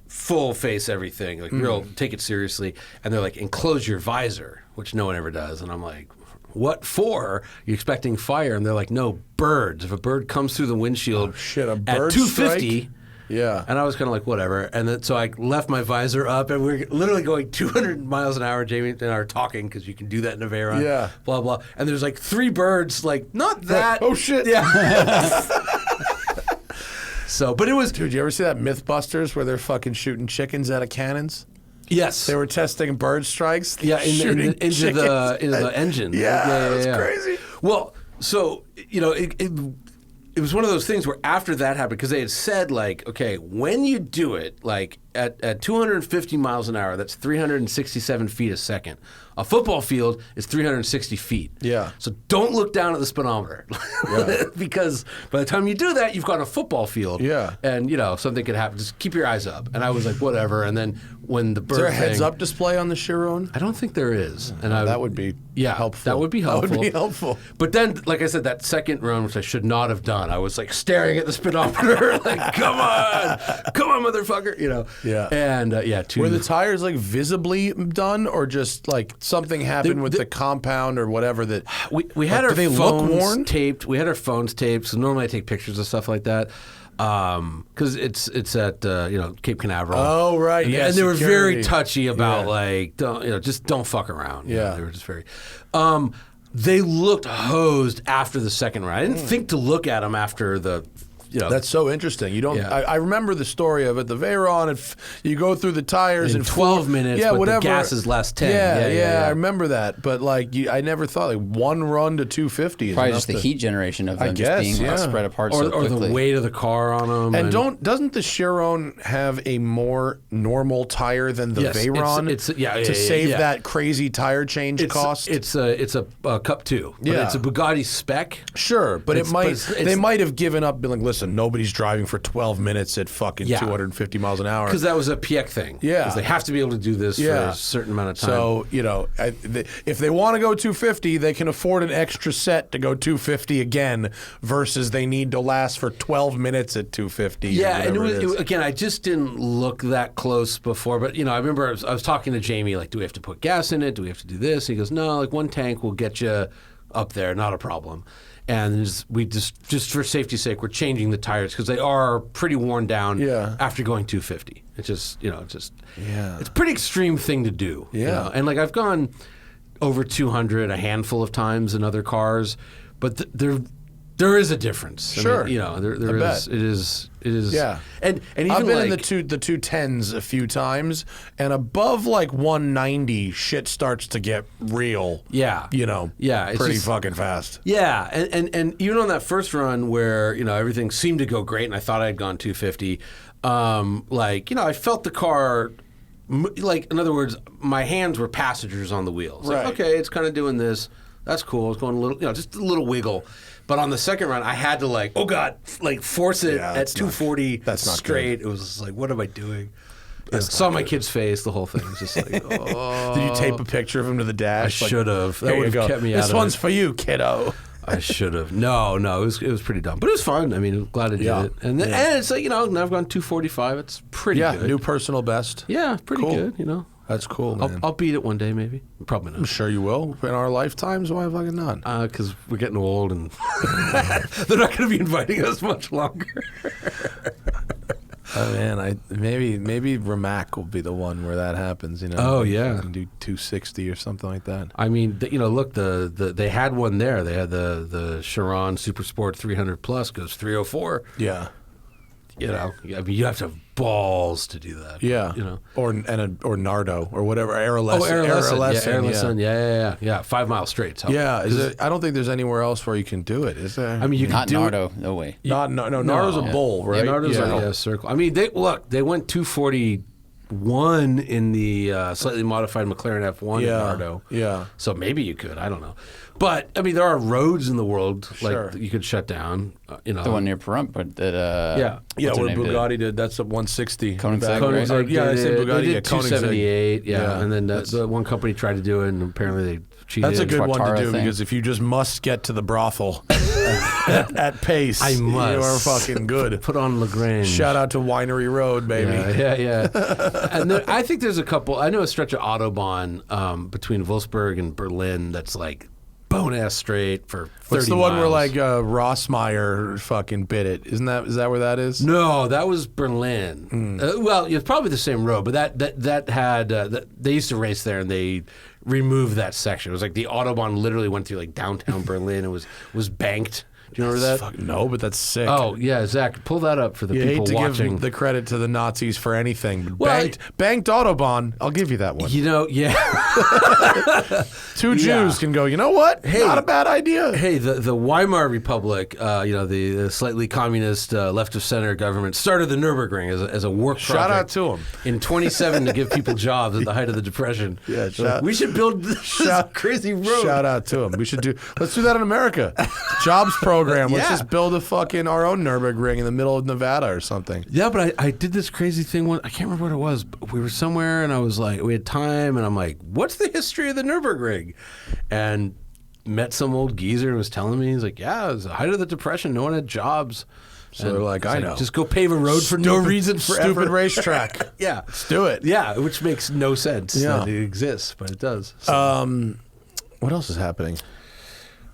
full face everything, like real, take it seriously. And they're like, enclose your visor, which no one ever does. And I'm like, what for? You're expecting fire? And they're like, no, birds. If a bird comes through the windshield A bird at 250, strike? Yeah. And I was kind of like, whatever. And then so I left my visor up, and we're literally going 200 miles an hour. Jamie and I are talking because you can do that in a Veyron. Yeah. Blah blah. And there's like 3 birds, like not that. Oh shit. Yeah. So, but it was. Dude, you ever see that Mythbusters where they're fucking shooting chickens out of cannons? Yes. They were testing bird strikes. Yeah, into the engine. Yeah, that's crazy. Well, so, you know, it was one of those things where after that happened, because they had said, like, okay, when you do it, like, at 250 miles an hour, that's 367 feet a second. A football field is 360 feet. Yeah. So don't look down at the speedometer. Because by the time you do that, you've got a football field. Yeah. And, you know, something could happen. Just keep your eyes up. And I was like, whatever. And then when the bird Is there a thing, heads-up display on the Chiron? I don't think there is. And That would be helpful. That would be helpful. That would be helpful. But then, like I said, that second run, which I should not have done, I was like staring at the speedometer, like, come on, motherfucker, you know. Yeah. And Were the tires like visibly done, or just like something happened with the compound or whatever that we had our do they phones look worn? taped. We had our phones taped. So normally I take pictures of stuff like that. Because it's at Cape Canaveral. Oh right, and, yeah. and they were very security. touchy about Yeah. like just don't fuck around. You know, Yeah. they were just very. They looked hosed after the second round. I didn't think to look at them after the. You know, That's so interesting. You don't. Yeah. I remember the story of it. The Veyron, you go through the tires in in 12 minutes, yeah, but whatever. the gas is last 10. Yeah, I remember that. But like, I never thought like one run to 250 is Probably enough just the to- heat generation of I them guess, just being yeah. spread apart or so quickly. the weight of the car on them. And doesn't the Chiron have a more normal tire than the Yes, Veyron? it's to save yeah. that crazy tire change cost. It's a Cup 2. But Yeah. it's a Bugatti spec. Sure, but It's- they might have given up. Been like, listen, nobody's driving for 12 minutes at fucking 250 miles an hour. Because that was a Piek thing. Yeah. Because they have to be able to do this for a certain amount of time. So, you know, if they want to go 250, they can afford an extra set to go 250 again versus they need to last for 12 minutes at 250. yeah, and it is. again, I just didn't look that close before. But, you know, I remember I was talking to Jamie, like, do we have to put gas in it? Do we have to do this? He goes, no, like one tank will get you up there, not a problem. And we just for safety's sake, we're changing the tires because they are pretty worn down after going 250. It's just, it's a pretty extreme thing to do. Yeah. You know? And like I've gone over 200 a handful of times in other cars, but there is a difference. Sure. I mean, there is. It is. Yeah, And even I've been like, in the 210s a few times, and above like 190, shit starts to get real. Yeah. Yeah, it's pretty just- fucking fast. Yeah, and even on that first run where everything seemed to go great, and I thought I had gone 250, I felt the car. Like, in other words, my hands were passengers on the wheels. Like, Right. okay, it's kind of doing this. That's cool. It's going a little, just a little wiggle. But on the second run, I had to like, oh God, like force it Yeah, at that's 240 that's not straight. It was just like, what am I doing? Saw my kid's face. The whole thing was just like, oh. Did you tape a picture of him to the dash? I should have. That There you would have go. kept me out This of one's it. for you, kiddo. I should have. No, it was pretty dumb, but it was fun. I mean, I'm glad I did Yeah. it. And it's like, now I've gone 245. It's pretty Yeah, good. new personal best. Yeah, pretty Cool. good. That's cool, man. I'll beat it one day, maybe. Probably I'm not. sure you will. In our lifetimes, why fucking not? Because we're getting old and they're not going to be inviting us much longer. Oh man, maybe Rimac will be the one where that happens. Oh, yeah. I can do 260 or something like that. I mean, look, they had one there. They had the Chiron Super Sport 300 Plus goes 304. Yeah, I mean, you have to have balls to do that. yeah. Or Nardo or whatever. Aerolesson. Aerolesson. Yeah. 5 miles straight. So. Yeah, I don't think there's anywhere else where you can do it. Is there? I mean, you can Not do it. Nardo, no way. Nardo's a bull, right? Yeah, Nardo's like a circle. I mean, they went 240 won in the slightly modified McLaren F1 in Nardo. Yeah. So maybe you could. I don't know. But, I mean, there are roads in the world Sure. like you could shut down. The one near Pahrump, but that Yeah, what's her what name Bugatti did. That's a 160. Koenigsegg, Koenigsegg, right? yeah, I said Bugatti. They Yeah, did Koenigsegg. 278, Yeah. and then the one company tried to do it, and apparently they cheated. That's a good one to Tuatara do thing. because if you just must get to the brothel at pace, I must. you are fucking good. Put on Lagrange. Shout out to Winery Road, baby. Yeah. And I think there's a couple. I know a stretch of Autobahn between Wolfsburg and Berlin that's like bone ass straight for 30 What's the one where miles. like Rossmeyer fucking bit it? Is that where that is? No, that was Berlin. Well, it's probably the same road, but that had they used to race there, and they removed that section. It was like the Autobahn literally went through like downtown Berlin and was banked. Do you remember that? Fuck, no, but that's sick. Oh yeah, Zach, pull that up for the You people hate to watching. give the credit to the Nazis for anything, but Well, banked Autobahn, I'll give you that one. You know, yeah. Two Jews can go, you know what? Hey. Not a bad idea. Hey, the Weimar Republic, the slightly communist left of center government started the Nürburgring as a work project. Shout out to 'em. In 27 to give people jobs at the height of the Depression. Yeah, we should build this crazy road. Shout out to him. Let's do that in America. Jobs program. Let's Yeah. just build our own Nürburgring in the middle of Nevada or something. Yeah, but I did this crazy thing once. I can't remember what it was. But we were somewhere, and I was like, we had time, and I'm like, what's the history of the Nürburgring? And met some old geezer and was telling me, he's like, yeah, it was the height of the Depression. No one had jobs. So they're like, it's I know. Just go pave a road for no reason forever. Stupid racetrack. Yeah. Let's do it. Yeah, which makes no sense Yeah. that it exists, but it does. So, What else is happening?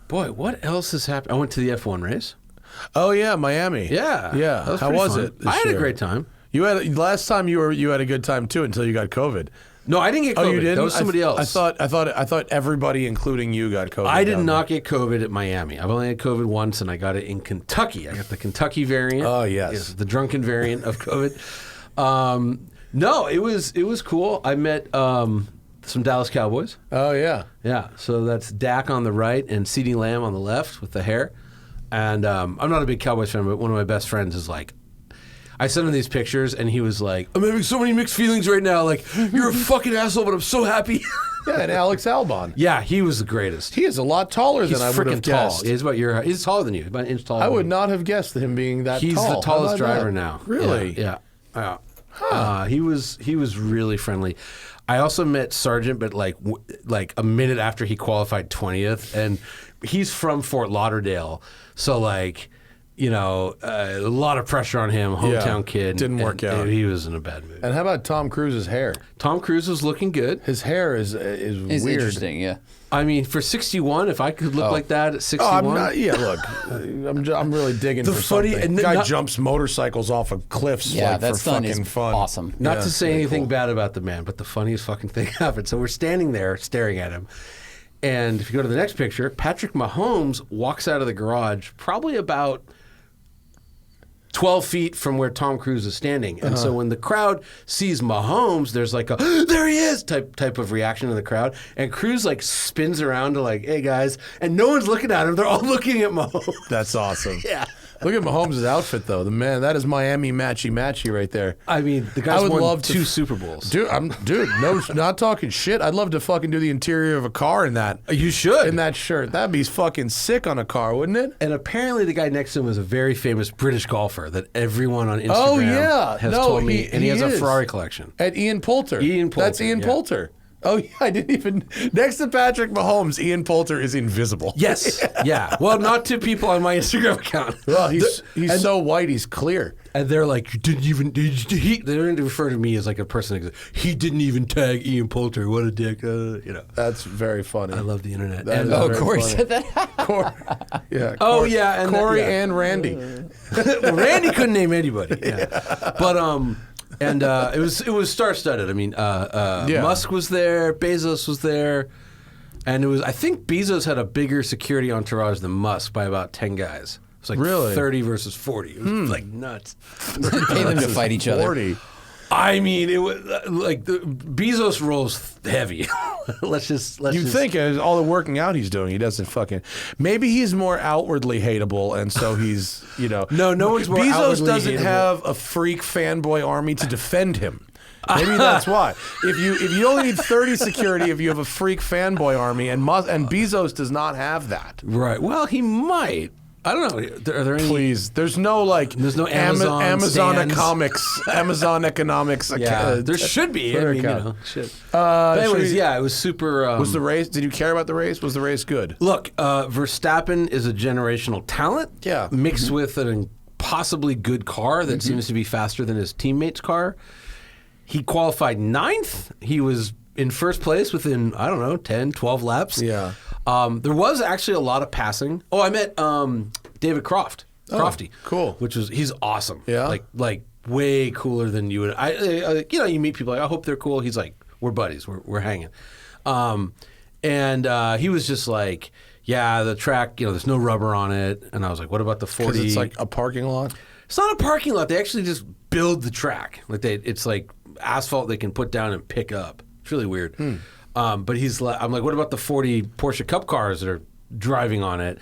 boy, what else has happened? I went to the F1 race. Oh yeah, Miami. Yeah. Yeah. That How pretty was fun. it? this I had year? a great time. You had last time you had a good time too until you got COVID. No, I didn't get COVID. Oh, you didn't? That was somebody else. I thought everybody, including you, got COVID. I did down not get COVID at Miami. I've only had COVID once, and I got it in Kentucky. I got the Kentucky variant. Oh, yes. the drunken variant of COVID. No, it was cool. I met some Dallas Cowboys. there. Oh yeah. Yeah, so that's Dak on the right and CeeDee Lamb on the left with the hair. And I'm not a big Cowboys fan, but one of my best friends is like, I sent him these pictures, and he was like, I'm having so many mixed feelings right now. Like, you're a fucking asshole, but I'm so happy. Yeah, and Alex Albon. Yeah, he was the greatest. He is a lot taller He's than I would have freaking tall. guessed. He's about your height. He's taller than you. About an inch taller. I than would you. not have guessed him being that He's tall. the How tallest about driver that? now. Really? Yeah. He was really friendly. I also met Sargent, but like a minute after he qualified 20th, and he's from Fort Lauderdale, so like, you know, a lot of pressure on him. Hometown kid. Didn't work out. And he was in a bad mood. And how about Tom Cruise's hair? Tom Cruise was looking good. His hair is It's weird. interesting, yeah. I mean, for 61, if I could look like that at Oh, 61. I'm not. Yeah, look, I'm really digging The for funny- something. and Guy not- jumps motorcycles off of cliffs Yeah, like that for stunt fucking is fun. awesome. Not Yeah, to say very anything cool. bad about the man, but the funniest fucking thing happened. So we're standing there staring at him. And if you go to the next picture, Patrick Mahomes walks out of the garage probably about 12 feet from where Tom Cruise is standing. And so when the crowd sees Mahomes, there's like a, there he is type of reaction in the crowd. And Cruise like spins around to like, hey guys. And no one's looking at him. They're all looking at Mahomes. That's awesome. Yeah. Look at Mahomes' outfit though. The man, that is Miami matchy right there. I mean, the I guy's would won love to- 2 Super Bowls. Dude, no, not talking shit. I'd love to fucking do the interior of a car in that. You should. In that shirt. That'd be fucking sick on a car, wouldn't it? And apparently the guy next to him is a very famous British golfer that everyone on Instagram Oh, yeah. has No, told me. he- And he has he a is. Ferrari collection. At Ian Poulter. Ian Poulter, That's Ian yeah. Poulter. Oh, yeah, I didn't even. Next to Patrick Mahomes, Ian Poulter is invisible. Yes. Yeah. Well, not to people on my Instagram account. Well, he's so white, he's clear. And they're like, you didn't even. They don't refer to me as like a person. He didn't even tag Ian Poulter. What a dick. You know. That's very funny. I love the internet. That And, is Oh, very Corey funny. said that. Corey, yeah. Oh, Corey, yeah, and Corey yeah. and Randy. well, Randy couldn't name anybody. Yeah. But and it was star-studded. I mean, Musk was there, Bezos was there, and it was. I think Bezos had a bigger security entourage than Musk by about 10 guys. It was like Really? 30 versus 40. It was like nuts. Pay them to fight each other. 40. I mean, it was like the Bezos rolls heavy. let's just. You'd think all the working out he's doing, he doesn't fucking. Maybe he's more outwardly hateable, and so he's, you know. No one's more Bezos outwardly doesn't hateable. have a freak fanboy army to defend him. Maybe that's why. If you only need 30 security, if you have a freak fanboy army, and Bezos does not have that. Right. Well, he might. I don't know. Are there any? Please, there's no Amazon stands. Amazon economics. Yeah, there should be. I mean, shit. But anyways, it was super. Was the race? Did you care about the race? Was the race good? Look, Verstappen is a generational talent. Yeah. Mixed with an impossibly good car that seems to be faster than his teammate's car. He qualified 9th. He was in first place within, 10, 12 laps. Yeah. There was actually a lot of passing. Oh, I met David Crofty. Cool. He's awesome. Yeah. Like way cooler than you would. You meet people like, I hope they're cool. He's like, we're buddies. We're hanging. And he was just like, yeah, the track, there's no rubber on it. And I was like, what about the 40? Because it's like a parking lot? It's not a parking lot. They actually just build the track. It's like asphalt they can put down and pick up. It's really weird. But I'm like, what about the 40 Porsche Cup cars that are driving on it?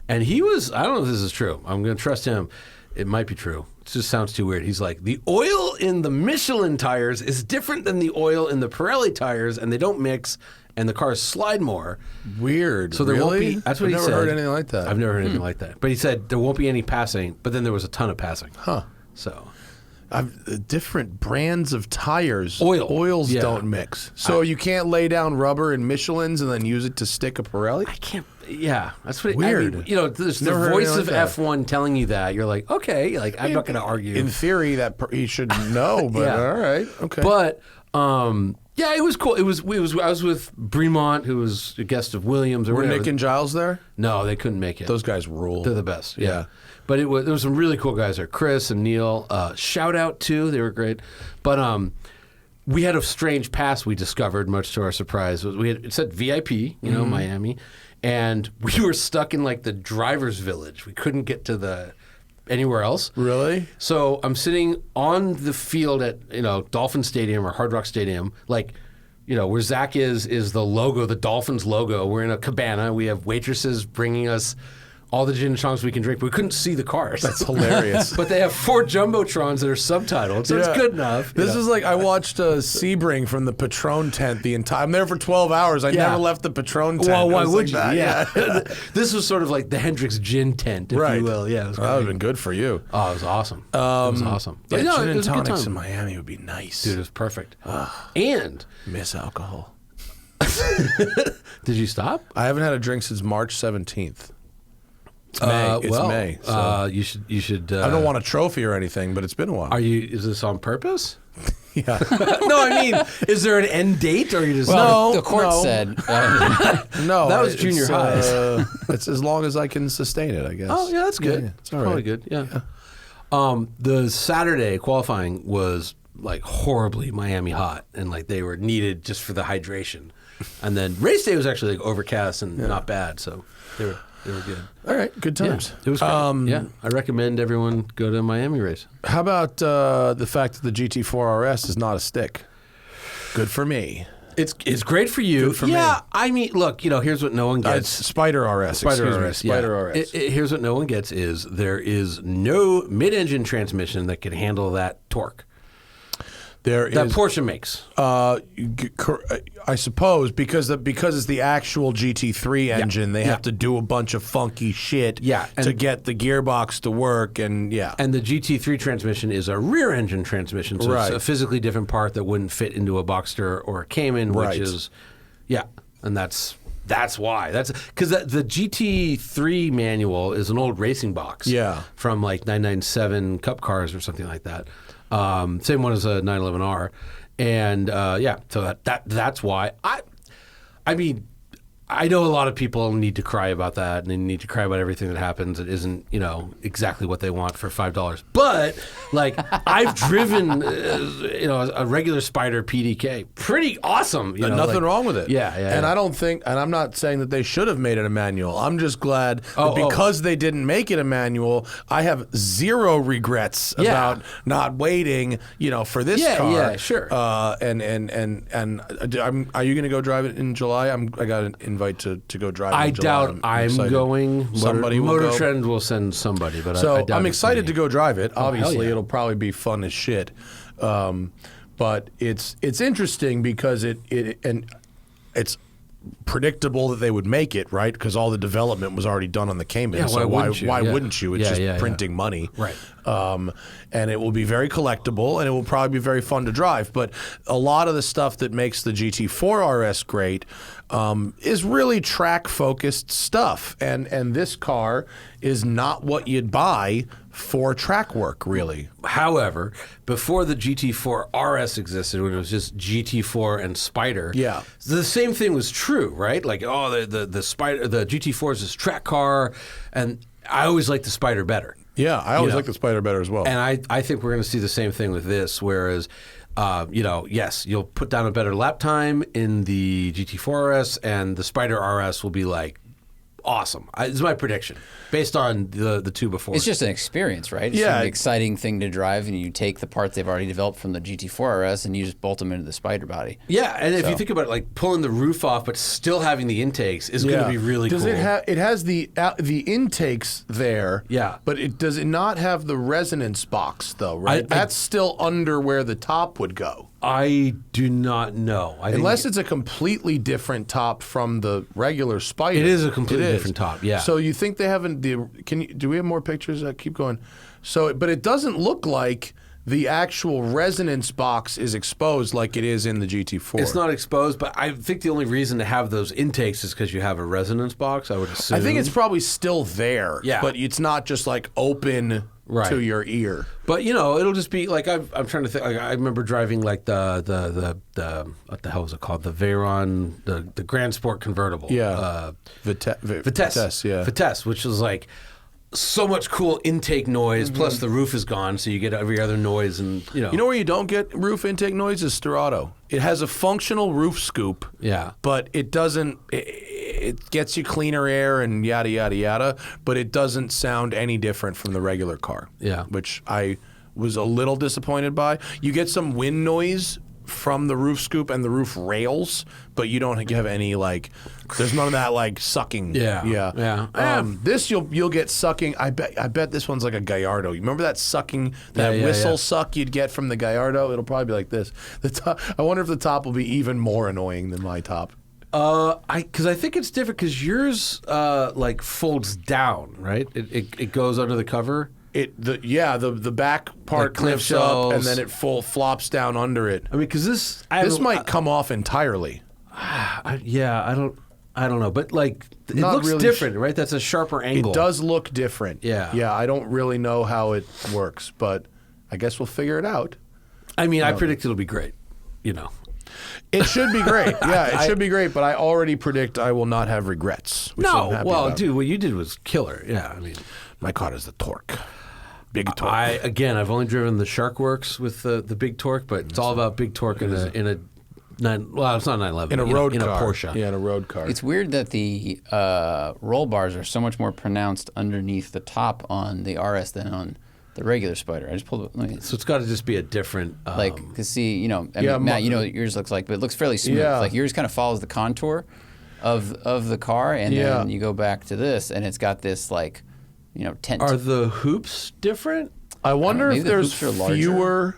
And he was, I don't know if this is true. I'm going to trust him. It might be true. It just sounds too weird. He's like, the oil in the Michelin tires is different than the oil in the Pirelli tires, and they don't mix, and the cars slide more. Weird. So there won't be. That's what he said. I've never heard anything like that. I've never heard anything like that. But he said there won't be any passing, but then there was a ton of passing. Huh. So. Different brands of tires. Oils don't mix. So you can't lay down rubber in Michelin's and then use it to stick a Pirelli? I can't. Yeah, that's what. Weird. There's the voice of F1 telling you that. You're like, okay, I'm not going to argue. In theory, that he should know, but all right, okay. But it was cool. I was with Bremont, who was a guest of Williams. Were Nick and Giles there? No, they couldn't make it. Those guys rule. They're the best. Yeah. But there was some really cool guys there. Chris and Neil. Shout out too. They were great. But we had a strange pass we discovered, much to our surprise. It said VIP, Miami, and we were stuck in like the driver's village. We couldn't get to anywhere else. Really? So I'm sitting on the field at Dolphin Stadium or Hard Rock Stadium, where Zach is the logo, the Dolphins logo. We're in a cabana. We have waitresses bringing us all the gin and tonics we can drink, but we couldn't see the cars. That's hilarious. But they have 4 Jumbotrons that are subtitled, so it's good enough. This is like I watched Sebring from the Patron tent the entire. I'm there for 12 hours. I never left the Patron tent. Well, why would you? That. Yeah. This was sort of like the Hendrix gin tent, if you will. Yeah, that would have been good for you. Oh, it was awesome. It was awesome. Yeah, gin and tonics in Miami would be nice. Dude, it was perfect. And miss alcohol. Did you stop? I haven't had a drink since March 17th. It's May. It's May. So. You should. I don't want a trophy or anything, but it's been a while. Is this on purpose? Yeah. No, I mean, is there an end date, or are you just? Well, the court said. No, that was junior high. It's as long as I can sustain it, I guess. Oh yeah, that's good. Yeah, it's all right. Probably good. Yeah. The Saturday qualifying was like horribly Miami hot, and like they were needed just for the hydration, and then race day was actually like overcast and not bad, so they were good. All right, good times. Yeah, it was great. I recommend everyone go to a Miami race. How about the fact that the GT4 RS is not a stick? Good for me. It's great for you. Good for me. I mean, look, here's what no one gets. Spyder RS. Spyder RS. Here's what no one gets is there is no mid-engine transmission that can handle that torque. That Porsche makes. I suppose because it's the actual GT3 engine, they have to do a bunch of funky shit to get the gearbox to work, and And the GT3 transmission is a rear engine transmission, so it's a physically different part that wouldn't fit into a Boxster or a Cayman, which is and that's why. That's because the GT3 manual is an old racing box from like 997 Cup cars or something like that. Same one as a 911R, and so that's why I mean, I know a lot of people need to cry about that, and they need to cry about everything that happens that isn't, exactly what they want for $5. But like, I've driven, a regular Spyder PDK, pretty awesome. Nothing wrong with it. Yeah. And I don't think, and I'm not saying that they should have made it a manual. I'm just glad that because they didn't make it a manual, I have zero regrets about not waiting, for this car. Yeah, sure. Are you going to go drive it in July? I got an invite to go drive it in July. I doubt I'm going. Somebody will go. MotorTrend will send somebody, but so I doubt I'm excited to go drive it. Obviously, yeah. it'll probably be fun as shit. but it's interesting because it's predictable that they would make it, right? Because all the development was already done on the Cayman. Yeah, so why wouldn't you? It's Yeah, just printing money. Right. And it will be very collectible, and it will probably be very fun to drive. But a lot of the stuff that makes the GT4 RS great is really track-focused stuff. And this car is not what you'd buy for track work, really. However, before the GT4 RS existed, when it was just GT4 and Spyder, Yeah. the same thing was true, right? Like, oh, the Spyder, the GT4 is this track car, and I always liked the Spyder better. Yeah, I always like the Spyder better as well. And I think we're going to see the same thing with this, whereas, yes, you'll put down a better lap time in the GT4 RS, and the Spyder RS will be like awesome. It's my prediction based on the two before. It's just an experience, right? It's an exciting thing to drive, and you take the parts they've already developed from the GT4 RS and you just bolt them into the Spyder body. Yeah, and if you think about it, like pulling the roof off but still having the intakes is going to be really does cool. It has the intakes there. Yeah. But does it not have the resonance box though, right? That's still under where the top would go. I do not know. Unless it's a completely different top from the regular Spyder. It is a completely different top, yeah. So you think they haven't? Do we have more pictures? Keep going. So, but it doesn't look like the actual resonance box is exposed like it is in the GT4. It's not exposed, but I think the only reason to have those intakes is because you have a resonance box, I would assume. I think it's probably still there. Yeah. But it's not just like open to your ear. But it'll just be like I'm trying to think. Like, I remember driving like the what the hell was it called? The Veyron, the Grand Sport convertible. Yeah. Vitesse. Yeah. Vitesse, which was like so much cool intake noise. Plus the roof is gone, so you get every other noise, and You know where you don't get roof intake noise is Sterrato. It has a functional roof scoop. Yeah. But it doesn't. It gets you cleaner air and yada yada yada. But it doesn't sound any different from the regular car. Yeah. Which I was a little disappointed by. You get some wind noise from the roof scoop and the roof rails, but you don't have any like. There's none of that like sucking. Yeah. This you'll get sucking. I bet this one's like a Gallardo. You remember that sucking, that whistle suck you'd get from the Gallardo? It'll probably be like this. The top. I wonder if the top will be even more annoying than my top. Because I think it's different because yours like folds down, right? It goes under the cover. The back part Like lifts up and clamshells. then it flops down under it. I mean, because this Might come off entirely. I don't know, but like it Not looks really different, right? That's a sharper angle. It does look different. Yeah. Yeah, I don't really know how it works, but I guess we'll figure it out. I mean, I predict it'll be great. It should be great. Yeah, it should be great, but I already predict I will not have regrets. Which I'm happy about. Dude, what you did was killer. Yeah, I mean, My car is the torque. Big torque. I've only driven the Sharkworks with the big torque, but it's all about big torque in a nine. Well, it's not 911. in a road in car. a Porsche. Yeah, in a road car. It's weird that the roll bars are so much more pronounced underneath the top on the RS than on the regular Spyder. I just pulled it. So it's got to just be a different. Because see, Matt, you know what yours looks like, but it looks fairly smooth. Yeah. Like yours kind of follows the contour of the car, and then you go back to this, and it's got this like, tent. Are the hoops different? I wonder maybe if the there's hoops are larger. fewer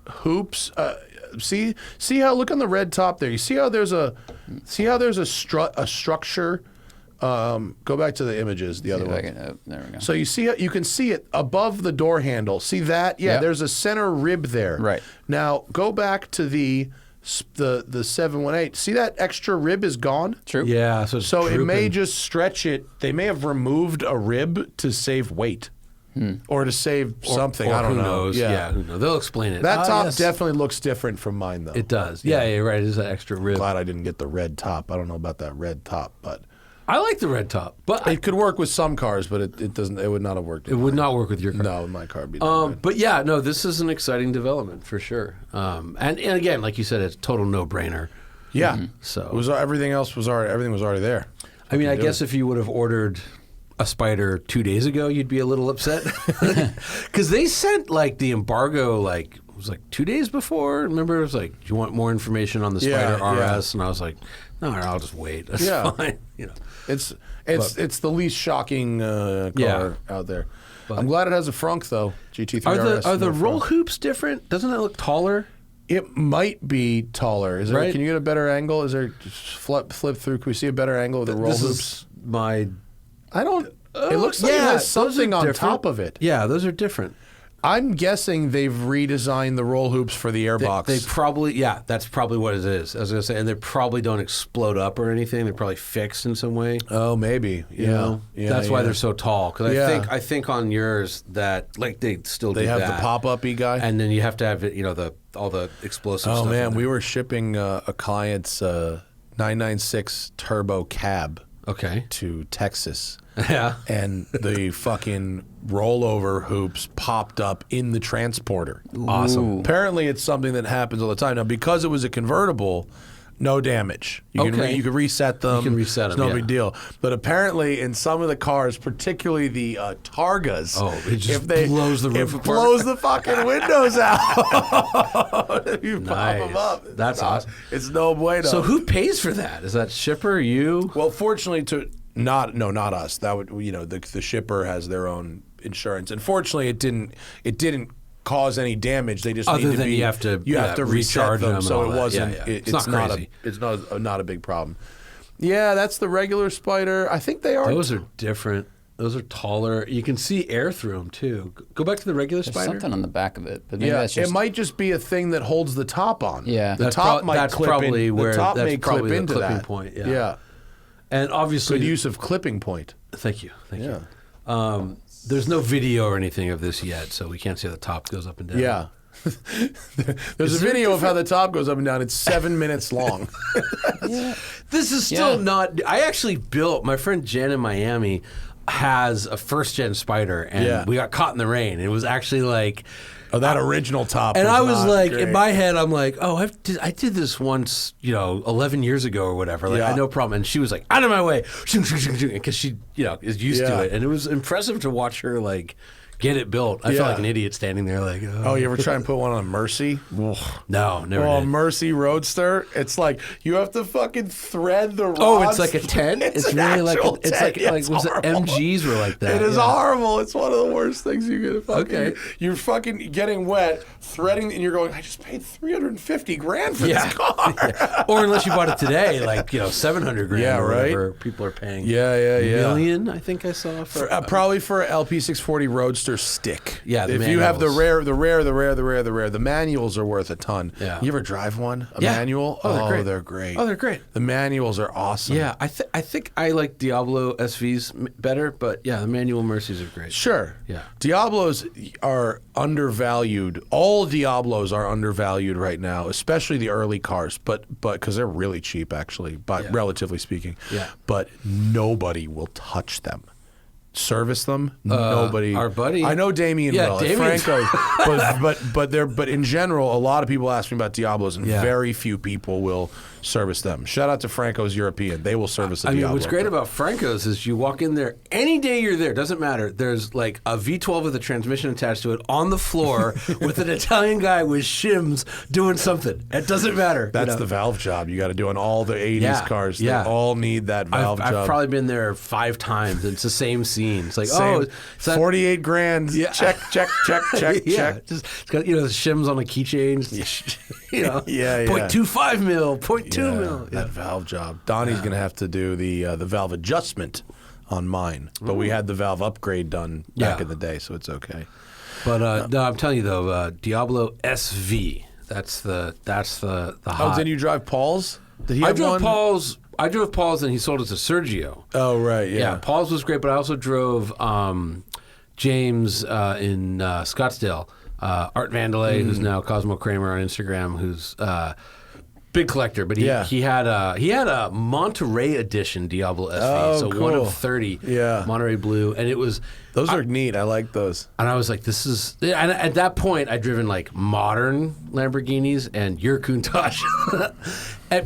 hoops. See how look on the red top there. You see how there's a structure. Go back to the images. The other one. There we go. So you can see it above the door handle. See that? Yeah, Yep. there's a center rib there. Right. Now go back to the 718. See that extra rib is gone? True. Yeah. So So it may just stretch it. They may have removed a rib to save weight. Or to save something. Or I don't who know. knows? Yeah, who knows? They'll explain it. That top yes. definitely looks different from mine, though. It does. Yeah, you're right. It is an extra rib. Glad I didn't get the red top. I don't know about that red top, but I like the red top, but it could work with some cars, but it doesn't. It would not have worked. it would not work with your car. No, my car would be. Good. But yeah, no, this is an exciting development for sure. And again, like you said, it's a total no-brainer. Yeah. So it was everything else was already there. I mean, I guess if you would have ordered a Spyder 2 days ago, you'd be a little upset because they sent like the embargo it was like 2 days before. Remember, it was like, do you want more information on the Spyder RS? And I was like, no, I'll just wait. That's fine. It's the least shocking car out there. I'm glad it has a frunk though. GT3 RS. Are the roll hoops different? Doesn't it look taller? It might be taller. Is there? Right. Can you get a better angle? Is there just flip through? Can we see a better angle of the roll This hoops? is my. I don't. It looks like it has those are something on different. top of it. Yeah, those are different. I'm guessing they've redesigned the roll hoops for the airbox. They probably, that's probably what it is. I was gonna say, and they probably don't explode up or anything. They're probably fixed in some way. Oh, maybe. Yeah. You know? That's why they're so tall. Because I think on yours that like they still They do have that. the pop-up-y guy. And then you have to have it, all the explosive Oh stuff. man, in we there. were shipping a client's 996 turbo cab Okay. to Texas. Yeah. And the fucking rollover hoops popped up in the transporter. Awesome. Apparently, it's something that happens all the time. Now, because it was a convertible, no damage. You can Okay. you can reset them. You can reset It's them, no yeah. big deal. But apparently, in some of the cars, particularly the Targas, It just blows the roof apart. blows the fucking windows out. If you pop them Nice. up. That's awesome. It's no bueno. So who pays for that? Is that shipper? You? Well, fortunately, not us. That would the shipper has their own insurance, and fortunately, it didn't cause any damage. They just Other need to than be, you have to reset recharge them them, and so all it that. wasn't. Yeah. It's not not crazy. it's not a big problem. Yeah, that's the regular Spyder. I think they are. Those are different. Those are taller. You can see air through them too. Go back to the regular There's Spyder. something on the back of it, but maybe Yeah, that's just it might just be a thing that holds the top on. Yeah. the That's top might that's clip probably in, where the top that's may probably clip the into clipping that point. Yeah. And obviously, Good use of clipping point. Thank you. Thank Yeah. you. There's no video or anything of this yet, so we can't see how the top goes up and down. Yeah. There's a video of how the top goes up and down. It's 7 minutes long. This is still Yeah. not. I actually built. My friend Jen in Miami has a first gen Spyder, and Yeah. we got caught in the rain. It was actually like. Oh, that original top. And I was not like, great. in my head, I'm like, oh, I did this once, 11 years ago or whatever. Like, I Yeah. had no problem. And she was like, out of my way, because she, is used Yeah. to it. And it was impressive to watch her like get it built. I Yeah. felt like an idiot standing there, like, Oh, you ever try and put one on a Mercy? no, never Oh, a did. Mercy Roadster. It's like you have to fucking thread the rods. Oh, it's like a tent. It's an really like actual it's tent. like Yeah, like it's was it horrible. MGs were like that? It is yeah. horrible. It's one of the worst things you can fucking. Okay. You're fucking getting wet, threading, and you're going. I just paid $350,000 for Yeah. this car. Yeah. Or unless you bought it today, like $700,000 Yeah, or right. whatever people are paying. Yeah. Million, I think I saw for. Probably for an LP640 Roadster stick. Yeah, the if you have the manuals. rare, the manuals are worth a ton. Yeah. You ever drive one? A Yeah. manual? Oh, they're great. They're great. Oh, they're great. The manuals are awesome. Yeah, I think I like Diablo SVs better, but yeah, the manual Mercies are great. Sure. Yeah. Diablos are undervalued. All Diablos are undervalued right now, especially the early cars, but because they're really cheap actually, but relatively speaking. Yeah. But nobody will touch them. Service them. Nobody. our buddy- I know Damien Yeah, will. Damien- Franco. but in general, a lot of people ask me about Diablos, and Yeah. very few people will service them. Shout out to Franco's European. They will service a I mean, Diablo. what's great about Franco's is you walk in there any day you're there, doesn't matter. There's like a V12 with a transmission attached to it on the floor with an Italian guy with shims doing something. It doesn't matter. That's the valve job you got to do on all the 80s Yeah, cars. yeah. They all need that valve job. I've probably been there 5 times. And it's the same scene. It's like, Same. is that- 48 grand. Yeah. Check. yeah, check. just it's got the shims on the keychains. Yeah. 0.25 mil, 0.2 mil. That valve job. Donnie's going to have to do the valve adjustment on mine, but we had the valve upgrade done back Yeah. in the day, so it's okay. But no, I'm telling you though, Diablo SV. That's the Oh, hot. didn't you drive Paul's? Did he I have drove one? Paul's. I drove Paul's, and he sold it to Sergio. Oh, right, Yeah, Paul's was great, but I also drove James in Scottsdale, Art Vandelay, who's now Cosmo Kramer on Instagram, who's big collector. But he had a Monterey edition Diablo SV, Oh, so cool. 1 of 30, Yeah. Monterey blue, and it was. Those are neat. I like those. And I was like, this is... And at that point, I'd driven, like, modern Lamborghinis and your Countach.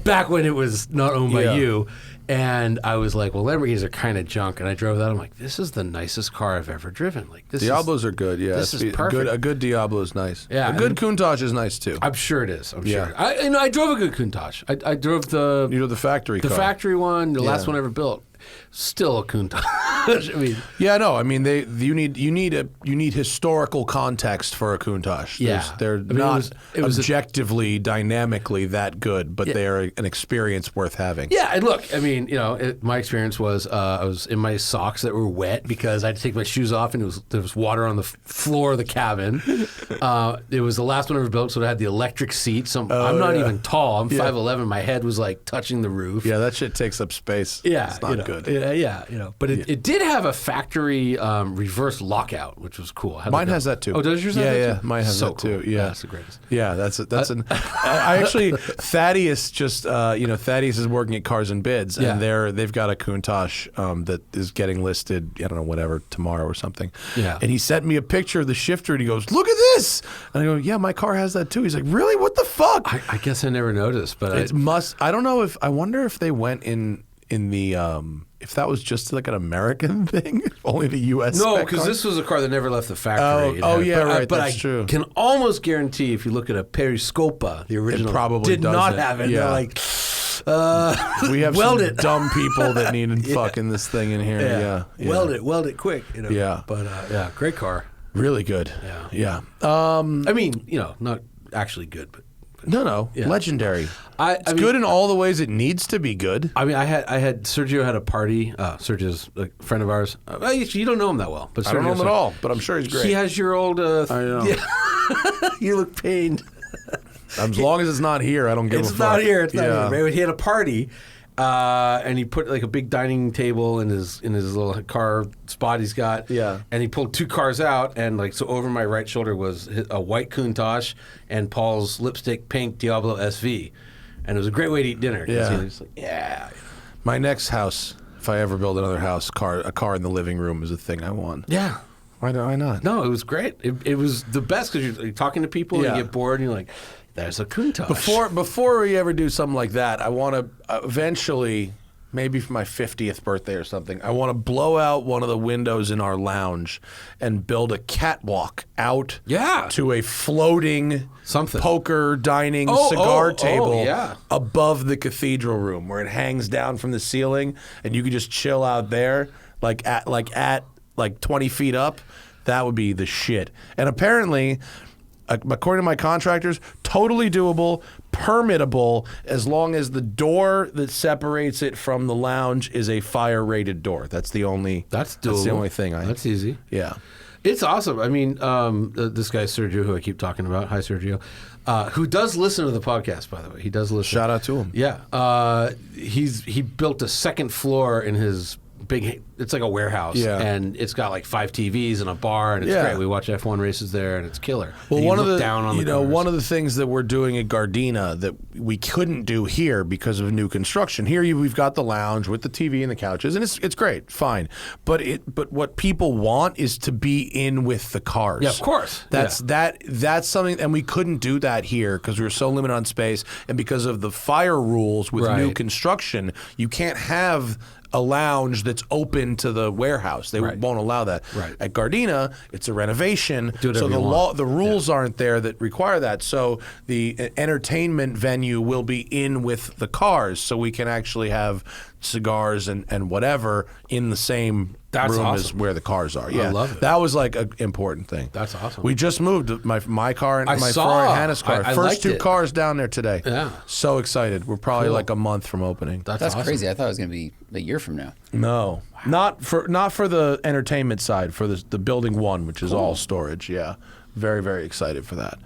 Back when it was not owned by you. And I was like, well, Lamborghinis are kind of junk. And I drove that. I'm like, this is the nicest car I've ever driven. Like this Diablos are good, yeah. This is perfect. A good Diablo is nice. Yeah, A good and- Countach is nice, too. I'm sure it is. I'm Yeah. sure. I drove a good Countach. I drove the You know, the factory car. factory one, the last Yeah. one I ever built. Still a Countach. I mean, Yeah, no, I mean you need historical context for a Countach. Yeah. They're I mean, not it was objectively, dynamically that good, but they're an experience worth having. yeah, and look, I mean, my experience was I was in my socks that were wet because I had to take my shoes off, and there was water on the floor of the cabin. It was the last one I ever built, so it had the electric seat. So I'm not even tall. I'm 5'11". My head was like touching the roof. Yeah, that shit takes up space. Yeah, it's not good. Yeah. But it did have a factory reverse lockout, which was cool. Mine has that too. Oh, does yours have that too? Yeah, mine has So that too. cool. Yeah, that's the greatest. Yeah, that's an. I actually Thaddeus just Thaddeus is working at Cars and Bids, and they've got a Countach that is getting listed. I don't know, whatever, tomorrow or something. Yeah, and he sent me a picture of the shifter, and he goes, "Look at this!" And I go, "Yeah, my car has that too." He's like, "Really? What the fuck?" I guess I never noticed, but I don't know if I wonder if they went in the if that was just like an American thing, if only the U.S. No, because this was a car that never left the factory. Right, but that's I true. Can almost guarantee if you look at a Periscopa, the original, it probably did not doesn't. have it. Yeah. They're like, we have weld some it. dumb people that need fucking this thing in here. Yeah. Weld it quick. Yeah, but great car. Really good. Yeah. I mean, not actually good, but. No, legendary. It's good in all the ways it needs to be good. I mean, I had Sergio had a party. Sergio's a friend of ours. You don't know him that well, but Sergio's I don't know him at all, but I'm sure he's great. He has your old. I know. Yeah. You look pained. As long as it's not here, I don't give a fuck. It's not here. It's not here. He had a party. And he put like a big dining table in his little car spot he's got. Yeah. And he pulled two cars out, and like so over my right shoulder was a white Countach and Paul's lipstick pink Diablo SV, and it was a great way to eat dinner. Yeah. He was like, My next house, if I ever build another house, a car in the living room is a thing I want. Yeah. Why not? No, it was great. It was the best because you're talking to people and you get bored and you're like, there's a Countach. Before we ever do something like that, I want to eventually, maybe for my 50th birthday or something, I want to blow out one of the windows in our lounge and build a catwalk out to a floating poker dining cigar table above the cathedral room where it hangs down from the ceiling and you could just chill out there like at 20 feet up. That would be the shit. And apparently, according to my contractors, totally doable, permittable, as long as the door that separates it from the lounge is a fire-rated door. That's the only. That's doable. That's the only thing. That's easy. Yeah, it's awesome. I mean, this guy Sergio, who I keep talking about. Hi, Sergio. Who does listen to the podcast, by the way. He does listen. Shout out to him. Yeah, he built a second floor in his big. It's like a warehouse, and it's got like 5 TVs and a bar, and it's great. We watch F1 races there, and it's killer. Well, and one of the down on one of the things that we're doing at Gardena that we couldn't do here because of new construction. Here we've got the lounge with the TV and the couches, and it's great, fine. But what people want is to be in with the cars. Yeah, of course. That's something, and we couldn't do that here because we were so limited on space, and because of the fire rules with new construction, you can't have a lounge that's open to the warehouse. They won't allow that. Right. At Gardena, it's a renovation, so the rules aren't there that require that. So the entertainment venue will be in with the cars, so we can actually have cigars and whatever in the same room as where the cars are. Yeah, I love it. That was like an important thing. That's awesome. We just moved my car and my Ferrari Hannah's car. First two cars down there today. Yeah. So excited. We're probably like a month from opening. That's awesome. crazy. I thought it was going to be a year from now. No. Not for the entertainment side, for the building one, which is all storage. Yeah. Very, very excited for that.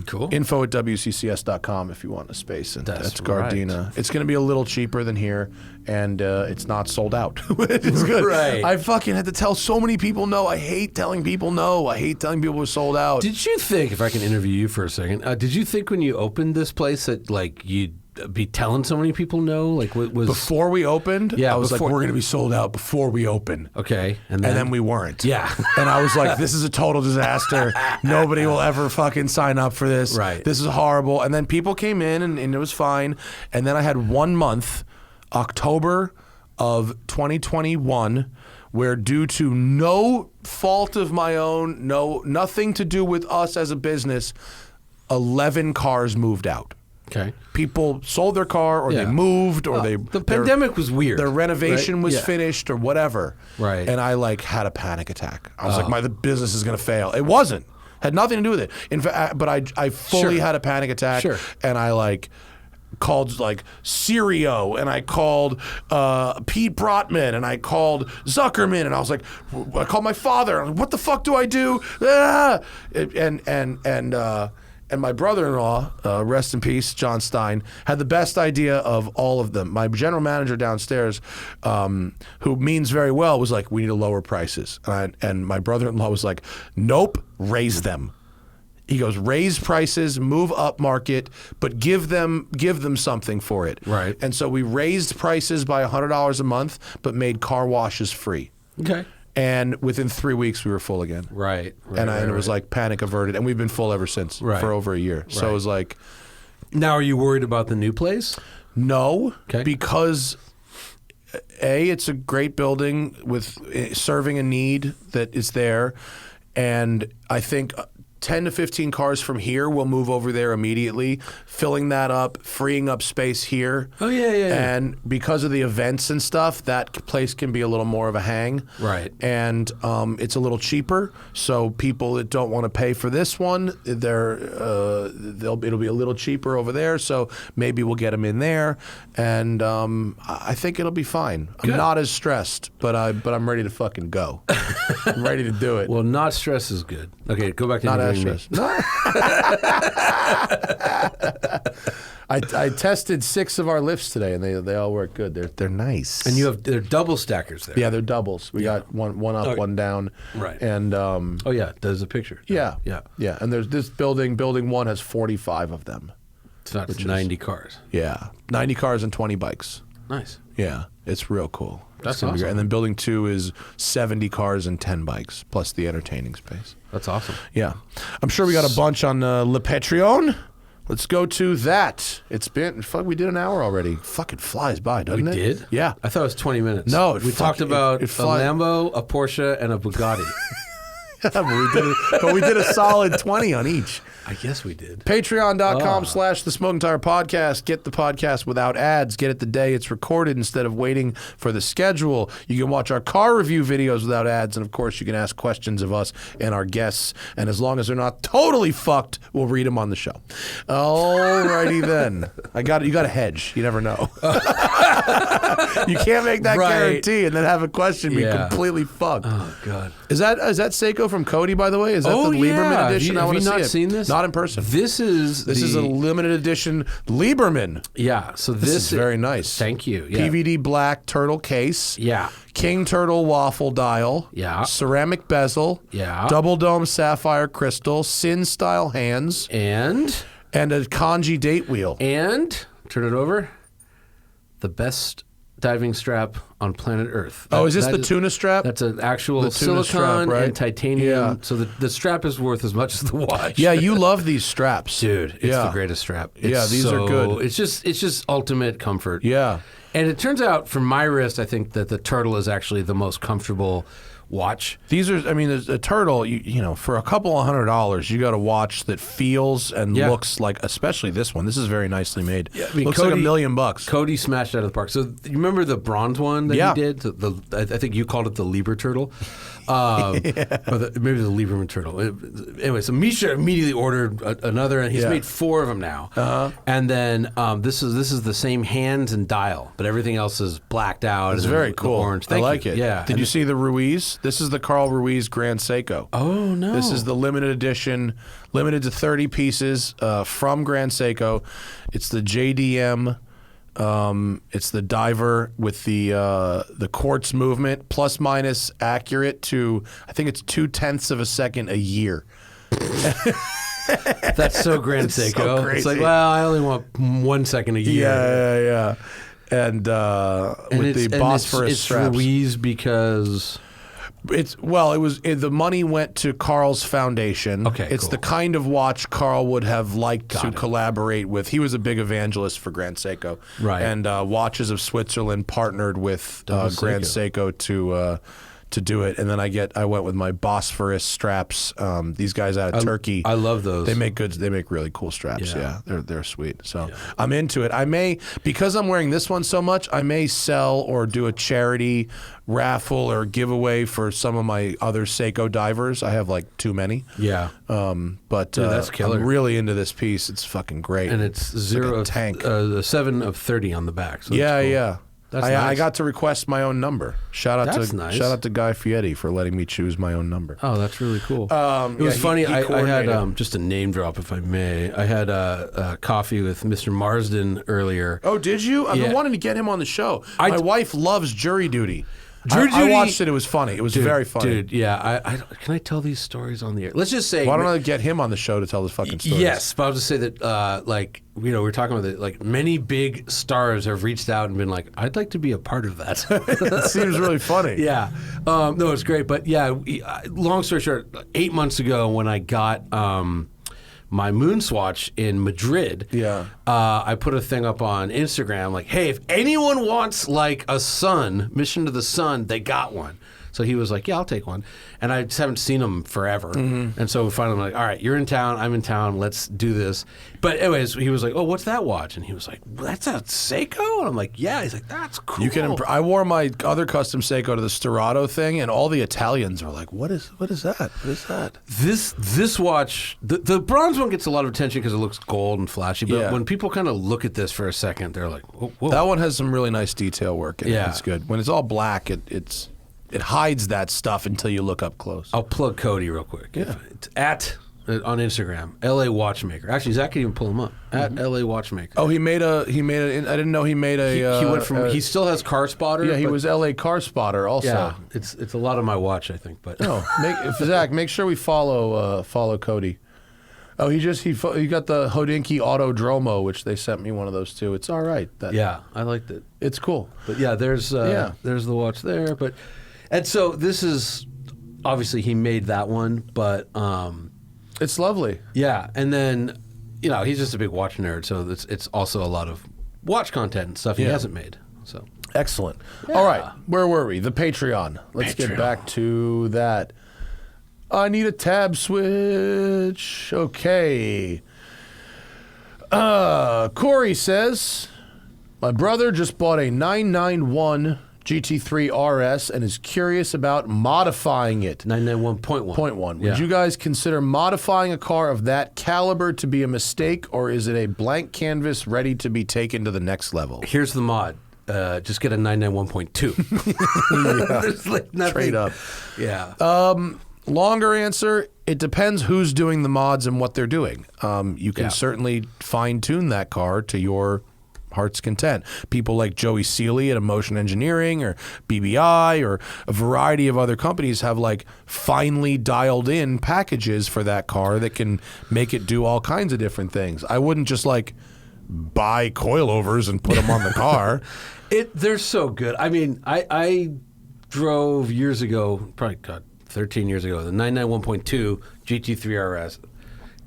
Cool. Info at WCCS.com if you want a space. And that's Gardena. Right. It's going to be a little cheaper than here, and it's not sold out, which is good. Right. I fucking had to tell so many people no. I hate telling people no. I hate telling people we're sold out. Did you think, if I can interview you for a second, did you think when you opened this place that like you'd be telling so many people no? Like what was before we opened? Yeah, I was like, we're going to be sold out before we open. Okay, and then we weren't. Yeah, and I was like, this is a total disaster. Nobody will ever fucking sign up for this. Right. This is horrible. And then people came in and it was fine. And then I had 1 month, October of 2021, where due to no fault of my own, nothing to do with us as a business, 11 cars moved out. Okay. People sold their car, or they Yeah. moved, or The pandemic was weird. their renovation right? was Yeah. finished, or whatever. Right. And I like had a panic attack. I was like, the business is going to fail. It wasn't. Had nothing to do with it. In fact, but I fully Sure. had a panic attack. Sure. And I like called like Sirio, and I called Pete Brotman, and I called Zuckerman, and I was like, I called my father. I'm like, what the fuck do I do? Ah! And my brother-in-law, rest in peace, John Stein, had the best idea of all of them. My general manager downstairs, who means very well, was like, we need to lower prices. And my brother-in-law was like, nope, raise them. He goes, raise prices, move up market, but give them something for it. Right. And so we raised prices by $100 a month, but made car washes free. Okay. And within 3 weeks, we were full again. Right. And it was like panic averted. And we've been full ever since for over a year. So it was like, Now, are you worried about the new place? no, Okay. because A, it's a great building with serving a need that is there. And I think 10 to 15 cars from here will move over there immediately, filling that up, freeing up space here. Oh, yeah. And because of the events and stuff, that place can be a little more of a hang. Right. And it's a little cheaper, so people that don't want to pay for this one, it'll be a little cheaper over there, so maybe we'll get them in there. And I think it'll be fine. Good. I'm not as stressed, but I'm ready to fucking go. I'm ready to do it. Well, not stress is good. Okay, go back to Not as interviewing me. stressed. No. I tested 6 of our lifts today, and they all work good. They're nice. And they're double stackers there. Yeah, they're doubles. We got one up, Okay. one down. Right. And Oh yeah, there's a picture. yeah. Yeah. And there's this building 1 has 45 of them. It's not 90 cars. Yeah. 90 cars and 20 bikes. Nice. Yeah. It's real cool. That's It's gonna be great. awesome. And then building 2 is 70 cars and 10 bikes, plus the entertaining space. That's awesome. Yeah. I'm sure we got a bunch on Le Patreon. Let's go to that. It's been, we did an hour already. Fucking flies by, doesn't it? We did? Yeah. I thought it was 20 minutes. No, we talked about a flies. Lambo, a Porsche, and a Bugatti. but we did a solid 20 on each. I guess we did. Patreon.com/The Smoking Tire Podcast. Get the podcast without ads. Get it the day it's recorded instead of waiting for the schedule. You can watch our car review videos without ads. And, of course, you can ask questions of us and our guests. And as long as they're not totally fucked, we'll read them on the show. Alrighty then. You got to hedge. You never know. You can't make that Right. guarantee and then have a question be Yeah. completely fucked. Oh God. Is that Seiko from Cody, by the way? Is that the Lieberman edition? Have you I not want to see it. seen this? Not in person. This is a limited edition Lieberman. yeah. So This is very nice. Thank you. Yeah. PVD black turtle case. Yeah. King turtle waffle dial. Yeah. Ceramic bezel. Yeah. Double dome sapphire crystal. Sin style hands. And And a kanji date wheel. turn it over. The best diving strap on planet Earth. Is this That the tuna strap? That's an actual The tuna silicone strap, right? and titanium. Yeah. So the strap is worth as much as the watch. Yeah, you love these straps. Dude, it's Yeah. the greatest strap. Yeah, It's these are good. It's just ultimate comfort. Yeah. And it turns out, from my wrist, I think that the Turtle is actually the most comfortable watch. These are, I mean, a turtle, you know, for a couple of $100, you got a watch that feels and Yeah. looks like, especially this one. This is very nicely made. I mean, looks like Cody- $1 million bucks. Cody smashed out of the park. So you remember the bronze one that Yeah. he did? I think you called it the Lieber Turtle. Or maybe the Lieberman Turtle. Anyway, so Misha immediately ordered another, and he's Yeah. made 4 of them now. And then this is the same hands and dial, but everything else is blacked out. It's and very the cool. Orange. I Thank like you. it. Yeah. Did And you see the Ruiz? This is the Carl Ruiz Grand Seiko. Oh no! This is the limited edition, limited to 30 pieces from Grand Seiko. It's the JDM. It's the diver with the quartz movement, plus minus accurate to, I think it's 0.2 of a second a year. That's so Grand It's so Seiko. crazy. It's like, well, I only want 1 second a year. Yeah. And with the Bosphorus it's straps. Ruiz because The money went to Carl's foundation. Okay, it's cool. the kind of watch Carl would have liked to collaborate with. He was a big evangelist for Grand Seiko, Right. And Watches of Switzerland partnered with Grand Seiko to do it, and then I went with my Bosphorus straps. These guys out of Turkey. I love those. They make really cool straps. Yeah, they're sweet. So I'm into it. I may, because I'm wearing this one so much, I may sell or do a charity raffle or giveaway for some of my other Seiko divers. I have like too many. Yeah. But Dude, that's killer. I'm really into this piece. It's fucking great. And it's zero like a tank. The 7 of 30 on the back. So Yeah, cool. yeah. That's I nice. got to request my own number. Shout out to Guy Fieri for letting me choose my own number. Oh, that's really cool. It was funny. He I coordinated. had just a name drop, if I may. I had coffee with Mr. Marsden earlier. Oh, did you? I've Yeah. been wanting to get him on the show. My wife loves Jury Duty. Jury I Duty- watched it. It was funny. It was very funny. Dude, yeah. Can I tell these stories on the air? Let's just say. Why don't I get him on the show to tell his fucking stories? Yes, but I was just say that, we're talking about it. Like, many big stars have reached out and been like, "I'd like to be a part of that." It seems really funny. Yeah, no, it's great. But yeah, long story short, 8 months ago when I got my moon swatch in Madrid, I put a thing up on Instagram like, "Hey, if anyone wants like a sun mission to the sun, they got one." So he was like, "Yeah, I'll take one," and I just haven't seen him forever. And so finally, I'm like, "All right, you're in town, I'm in town, let's do this." But anyways, he was like, "Oh, what's that watch?" And he was like, "That's a Seiko?" And I'm like, "Yeah." He's like, "That's cool." You can. I wore my other custom Seiko to the Sterrato thing, and all the Italians are like, "What is that? What is that?" This watch, the bronze one gets a lot of attention because it looks gold and flashy. But when people kind of look at this for a second, they're like, "Whoa." That one has some really nice detail work in it. Yeah. It's good. When it's all black, it hides that stuff until you look up close. I'll plug Cody real quick. Yeah. It's on Instagram, LA Watchmaker. Actually, Zach can even pull him up at LA Watchmaker. Oh, he made a. I didn't know he made a. He went from. He still has Car Spotter. Yeah, he but- was LA Car Spotter also. Yeah, it's a lot of my watch, I think. But No, Zach, make sure we follow Cody. Oh, he got the Hodinkee Autodromo, which they sent me one of those too. It's all right. yeah, I liked it. It's cool. But yeah, there's the watch there. But and so this is obviously he made that one, but It's lovely. yeah, and then he's just a big watch nerd, so it's also a lot of watch content and stuff he hasn't made. So Excellent. All right, where were we? The Patreon. Let's get Patreon. back to that. I need a tab switch. Okay. Corey says, my brother just bought a 991 GT3 RS and is curious about modifying it. 991.1. Point one. Yeah. Would you guys consider modifying a car of that caliber to be a mistake, or is it a blank canvas ready to be taken to the next level? Here's the mod. Just get a 991.2. There's like nothing. Trade up. Yeah. Longer answer, it depends who's doing the mods and what they're doing. You can certainly fine-tune that car to your heart's content. People like Joey Seeley at Emotion Engineering or BBI or a variety of other companies have like finely dialed in packages for that car that can make it do all kinds of different things. I wouldn't just like buy coilovers and put them on the car. They're so good. I mean, I drove years ago, probably 13 years ago, the 991.2 GT3 RS,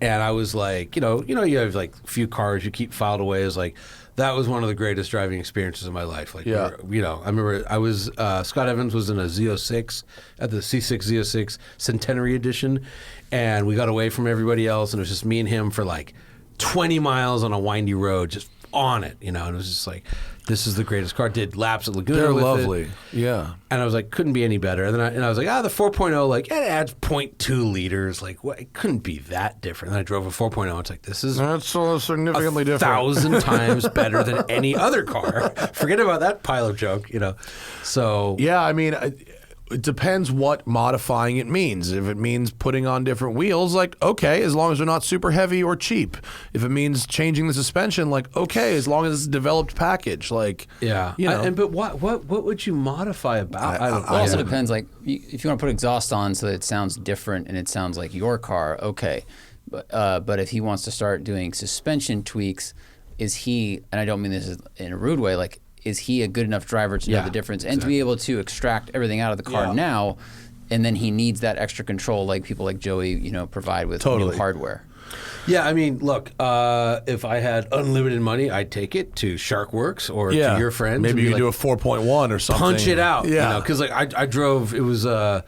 and I was like, you have like a few cars you keep filed away as like, that was one of the greatest driving experiences of my life. Like, I remember I was Scott Evans was in a Z06 at the C6 Z06 Centenary Edition, and we got away from everybody else, and it was just me and him for like 20 miles on a windy road, just on it, and it was just like, this is the greatest car. Did laps at Laguna. They're with lovely. it. Yeah. And I was like, couldn't be any better. And then I was like, the 4.0, like, it adds 0.2 liters. Like, what? It couldn't be that different. Then I drove a 4.0. It's like, this is That's so significantly different. 1,000 times better than any other car. Forget about that pile of junk, So Yeah, I mean, it depends what modifying it means. If it means putting on different wheels, like, okay, as long as they're not super heavy or cheap. If it means changing the suspension, like, okay, as long as it's a developed package, like, yeah. But what would you modify about? I don't know. It also depends. Like, if you want to put exhaust on so that it sounds different and it sounds like your car, okay. But if he wants to start doing suspension tweaks, is he? And I don't mean this in a rude way. Like, is he a good enough driver to know the difference and to be able to extract everything out of the car now? and then he needs that extra control, like people like Joey, provide with new hardware. Yeah, I mean, look, if I had unlimited money, I'd take it to Sharkworks or to your friends. Maybe you could do a 4.1 or something. Punch it out. Yeah. Because I drove, it was a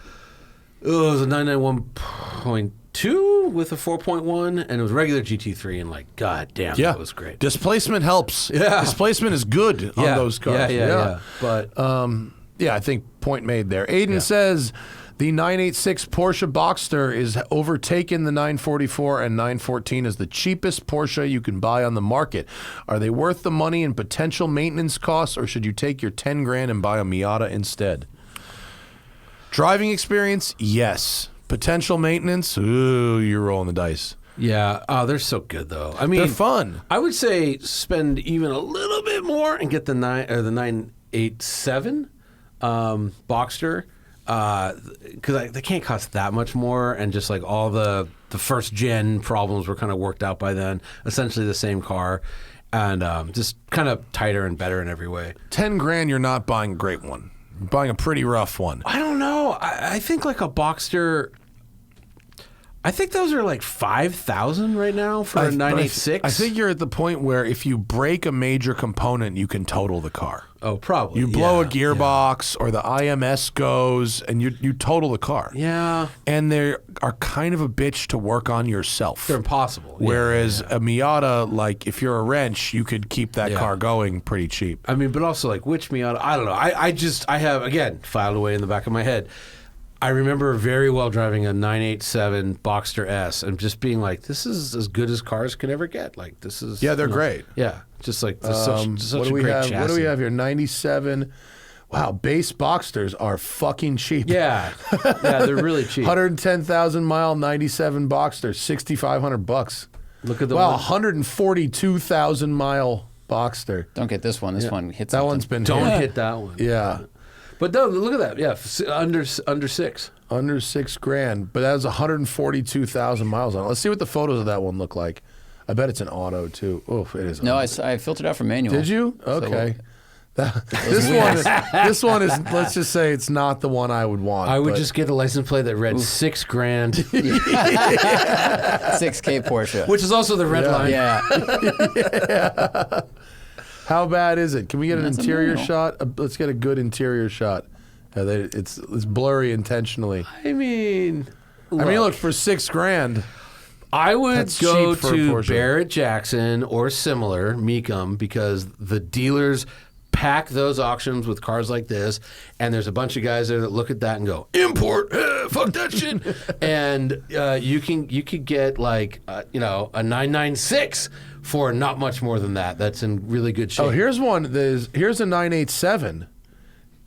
991.2 with a 4.1, and it was regular GT3, and god damn, that was great. Displacement helps. Yeah. Displacement is good on those cars. Yeah. But I think point made there. Aiden says the 986 Porsche Boxster is overtaken the 944 and 914 as the cheapest Porsche you can buy on the market. Are they worth the money and potential maintenance costs, or should you take your 10 grand and buy a Miata instead? Driving experience, yes. Potential maintenance, ooh, you're rolling the dice. yeah, oh, they're so good though. I mean, They're fun. I would say spend even a little bit more and get the 987 Boxster. Because they can't cost that much more, and just all the first gen problems were kind of worked out by then. Essentially the same car, and just kind of tighter and better in every way. 10 grand, you're not buying a great one. You're buying a pretty rough one. I don't know. I think a Boxster. I think those are 5,000 right now for a 986. I think you're at the point where if you break a major component, you can total the car. Oh, probably. You blow a gearbox or the IMS goes, and you total the car. Yeah. And they are kind of a bitch to work on yourself. They're impossible. Whereas a Miata, if you're a wrench, you could keep that car going pretty cheap. I mean, but also which Miata? I don't know. I have, again, filed away in the back of my head. I remember very well driving a 987 Boxster S and just being this is as good as cars can ever get. This is... Yeah, they're great. Yeah, just such what a do we great have? chassis. What do we have here? 97. Wow, base Boxsters are fucking cheap. Yeah, they're really cheap. 110,000 mile 97 Boxster, $6,500. Look at the 142,000 mile Boxster. Don't get this one. This one hits That something. one's been Don't hit. hit that one. Yeah. But no, look at that. Yeah, under 6. Under $6,000, but that was 142,000 miles on it. Let's see what the photos of that one look like. I bet it's an auto too. Oh, it is. No, I filtered out for manual. Did you? Okay. This one is. Let's just say it's not the one I would want. I would just get a license plate that read $6,000, 6K Porsche. which is also the red line. Yeah. How bad is it? Can we get an That's a interior manual. shot? Let's get a good interior shot. It's blurry intentionally. I mean, Look, for $6,000. I would That's go cheap for a to Porsche. Barrett Jackson or similar, Mecum, because the dealers pack those auctions with cars like this, and there's a bunch of guys there that look at that and go, import, fuck that shit. And you could get a 996 for not much more than that. That's in really good shape. Oh, here's one. Here's a 987.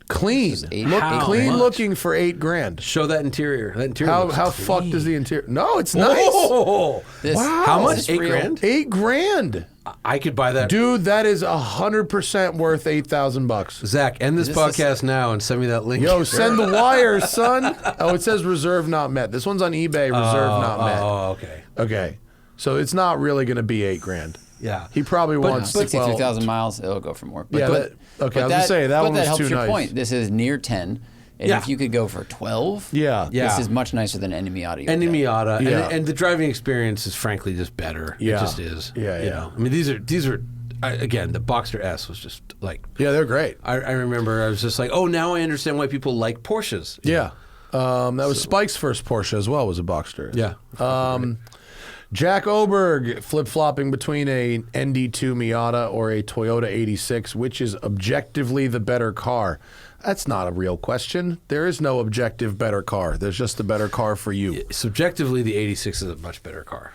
Clean. How Clean much? looking for $8,000. Show that interior. That interior. How looks fucked clean. is the interior? No, it's nice. Oh, This, Wow. how is much? this $8,000? real? $8,000. I could buy that. Dude, that is 100% worth $8,000. Zach, end this Is this podcast now and send me that link. Yo, send the wire, son. Oh, it says reserve not met. This one's on eBay, reserve not met. Oh, okay. Okay. So it's not really going to be $8,000. Yeah. He probably wants 63,000 miles, it'll go for more. But, Yeah, but, okay, I was but gonna say, that one was helps too your nice. point. This is near 10, and Yeah. if you could go for 12, Yeah. Yeah. this is much nicer than any Miata. you would Any get. Miata, Yeah. and the driving experience is frankly just better. Yeah. It just is. Yeah, You yeah. know? I mean, these are again, the Boxster S was just Yeah, they're great. I remember I was just oh, now I understand why people like Porsches. Yeah. That was Spike's first Porsche as well, was a Boxster. Yeah. Jack Oberg flip-flopping between a ND2 Miata or a Toyota 86, which is objectively the better car? That's not a real question. There is no objective better car. There's just a better car for you. Subjectively, the 86 is a much better car,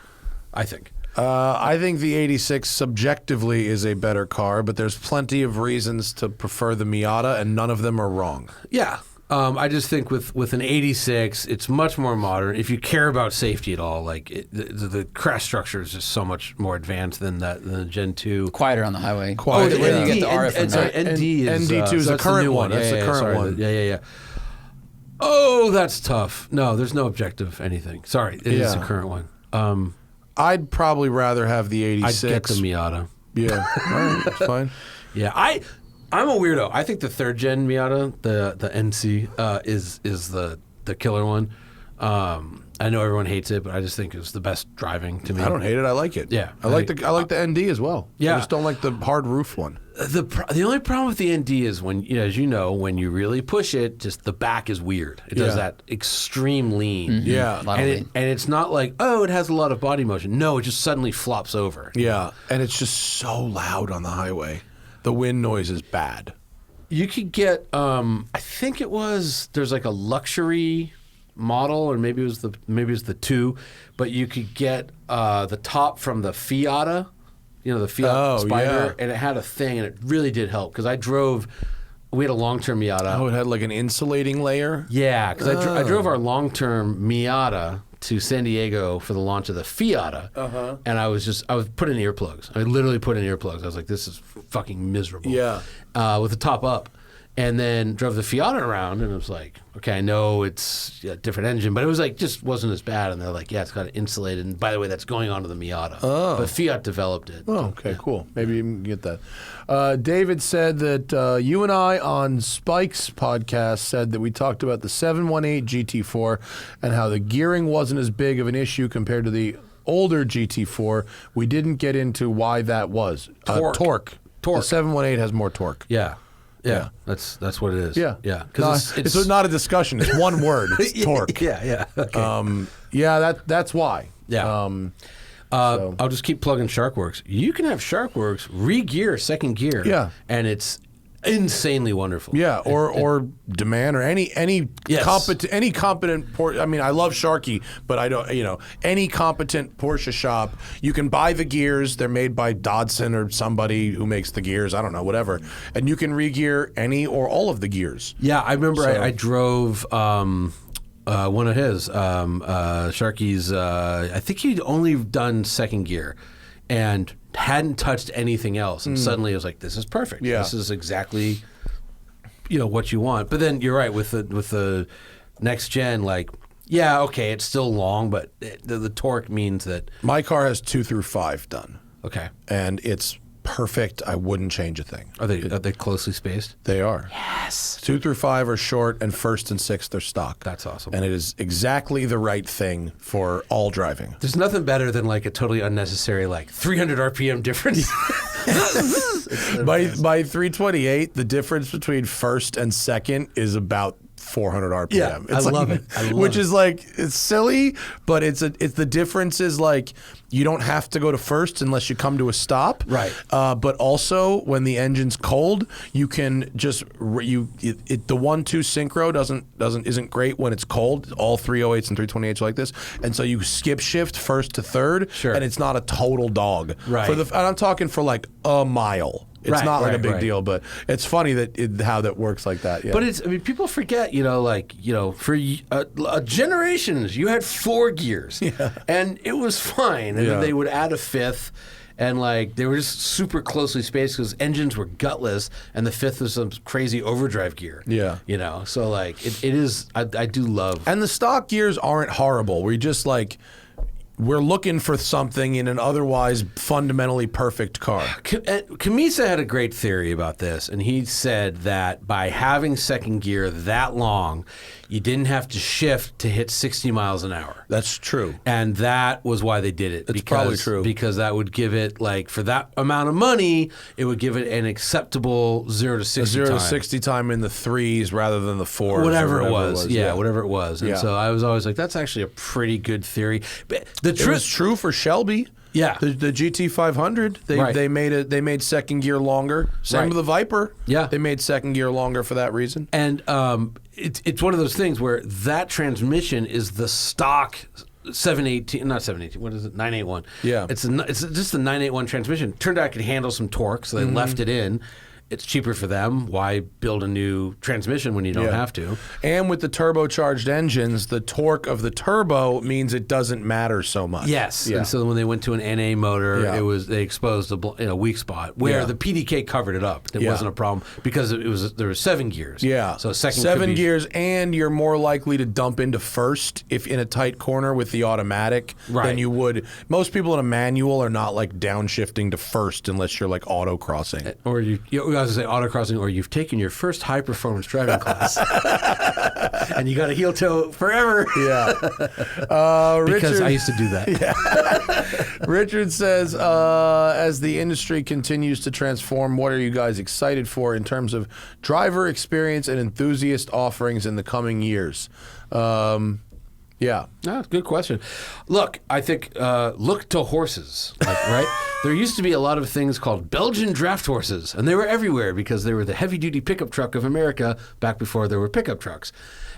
I think. I think the 86 subjectively is a better car, but there's plenty of reasons to prefer the Miata, and none of them are wrong. Yeah. I just think with an 86, it's much more modern. If you care about safety at all, the crash structure is just so much more advanced than the Gen 2. Quieter on the highway. Quieter, Where yeah. you get the RF from sorry, that. ND is ND2 is the that's current new one. That's the current sorry. one. Yeah. Oh, that's tough. No, there's no objective anything. Sorry, it is the current one. I'd probably rather have the I'd 86. get the Miata. Yeah, all right, that's fine. Yeah, I'm a weirdo. I think the third gen Miata, the NC, is the the killer one. I know everyone hates it, but I just think it's the best driving to me. I don't hate it. I like it. Yeah. I like the ND as well. Yeah. I just don't like the hard roof one. The only problem with the ND is when, as you know, when you really push it, just the back is weird. It does that extreme lean. Yeah. And it's not like, oh, it has a lot of body motion. No, it just suddenly flops over. Yeah. And it's just so loud on the highway. The wind noise is bad. You could get, I think there's like a luxury model, or maybe it was the 2, but you could get the top from the Fiat, the Fiat Spyder, and it had a thing, and it really did help because we had a long-term Miata. Oh, it had like an insulating layer? Yeah, because I drove our long-term Miata to San Diego for the launch of the Fiat, and I was putting in earplugs. I literally put in earplugs. I was like, this is fucking miserable. Yeah. With the top up. And then drove the Fiat around, and it was like, okay, I know it's a different engine, but it was like, just wasn't as bad. And they're like, yeah, it's got it insulated. And by the way, that's going on to the Miata. Oh. But Fiat developed it. Oh, okay, cool. Maybe you can get that. David said that you and I on Spike's podcast said that we talked about the 718 GT4 and how the gearing wasn't as big of an issue compared to the older GT4. We didn't get into why that was. Torque. The 718 has more torque. Yeah, that's what it is. Yeah. Because it's not a discussion. It's one word. It's torque. Yeah. Okay. That's why. Yeah. I'll just keep plugging SharkWorks. You can have SharkWorks re-gear second gear. Yeah. And it's insanely wonderful. Yeah, or demand or any competent Porsche. I mean, I love Sharky, but I don't. Any competent Porsche shop, you can buy the gears. They're made by Dodson or somebody who makes the gears. I don't know, whatever, and you can re-gear any or all of the gears. Yeah, I remember I drove. One of his, Sharky's, I think he'd only done second gear and hadn't touched anything else. And suddenly it was like, this is perfect. Yeah. This is exactly, what you want. But then you're right, with the next gen, like, yeah, okay, it's still long, but the torque means that. My car has 2 through 5 done. Okay. And it's perfect. I wouldn't change a thing. Are they closely spaced? They are. Yes. 2 through 5 are short, and 1st and 6th are stock. That's awesome. And it is exactly the right thing for all driving. There's nothing better than like a totally unnecessary 300 RPM difference. By 328, the difference between 1st and 2nd is about 400 RPM. Yeah, I love it. Which is it's silly, but it's the difference is you don't have to go to 1st unless you come to a stop. Right. But also when the engine's cold, you can just the 1-2 synchro isn't great when it's cold. All 308s and 328s are like this, and so you skip shift 1st to 3rd, sure, and it's not a total dog. Right. And I'm talking for a mile. It's not a big deal, but it's funny how that works like that. Yeah. But people forget, for generations, you had 4 gears, and it was fine. And then they would add a 5th, and they were just super closely spaced because engines were gutless, and the 5th was some crazy overdrive gear. Yeah. So it is. I do love. And the stock gears aren't horrible. We just we're looking for something in an otherwise fundamentally perfect car. Kamisa had a great theory about this, and he said that by having second gear that long, you didn't have to shift to hit 60 miles an hour. That's true. And that was why they did it. That's probably true. Because that would give it, for that amount of money, it would give it an acceptable 0 to 60 0 time. to 60 time in the 3s rather than the 4s. Whatever it was. Yeah, whatever it was. And Yeah. so I was always like, that's actually a pretty good theory. But It was true for Shelby. Yeah. The GT500, they made second gear longer. Same with the Viper. Yeah. They made second gear longer for that reason. And it's one of those things where that transmission is the stock 718, not 718, what is it, 981. Yeah. It's just the 981 transmission. Turned out it could handle some torque, so they left it in. It's cheaper for them. Why build a new transmission when you don't have to? And with the turbocharged engines, the torque of the turbo means it doesn't matter so much. Yes. Yeah. And so when they went to an NA motor, they exposed a weak spot where the PDK covered it up. It wasn't a problem because there were 7 gears. Yeah. So second 7 gears, and you're more likely to dump into 1st if in a tight corner with the automatic than you would. Most people in a manual are not downshifting to 1st unless you're autocrossing. Or I was going to say autocrossing, or you've taken your first high-performance driving class, and you got a heel toe forever. Yeah. Richard, Because I used to do that. Richard says, as the industry continues to transform, what are you guys excited for in terms of driver experience and enthusiast offerings in the coming years? Yeah. No, good question. Look, I think look to horses, right? There used to be a lot of things called Belgian draft horses, and they were everywhere because they were the heavy-duty pickup truck of America back before there were pickup trucks.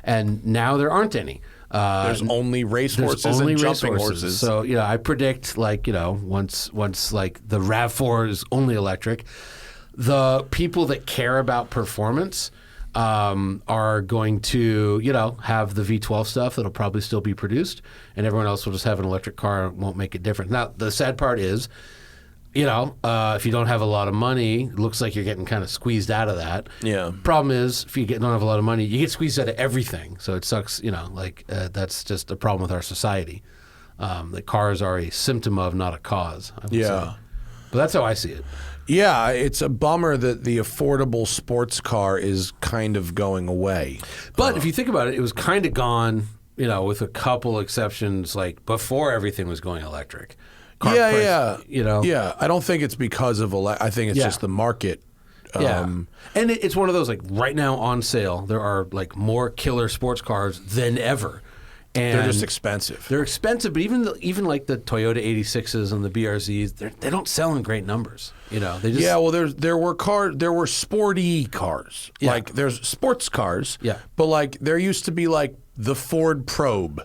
And now there aren't any. There's only race horses and jumping horses. So, I predict, once like the RAV4 is only electric, the people that care about performance are going to, have the V12 stuff that'll probably still be produced, and everyone else will just have an electric car and won't make a difference. Now, the sad part is, if you don't have a lot of money, it looks like you're getting kind of squeezed out of that. Yeah. Problem is, if you don't have a lot of money, you get squeezed out of everything. So it sucks, that's just a problem with our society. The cars are a symptom of, not a cause, I would say. But that's how I see it. Yeah, it's a bummer that the affordable sports car is kind of going away. But if you think about it, it was kind of gone, with a couple exceptions, like before everything was going electric. Yeah. I don't think it's because of I think it's just the market. And it's one of those, like, right now on sale, there are like more killer sports cars than ever. And they're just expensive. They're expensive, but even like the Toyota 86s and the BRZs, they don't sell in great numbers. They just there were sporty cars. Yeah. Like there's sports cars. Yeah. But like there used to be like the Ford Probe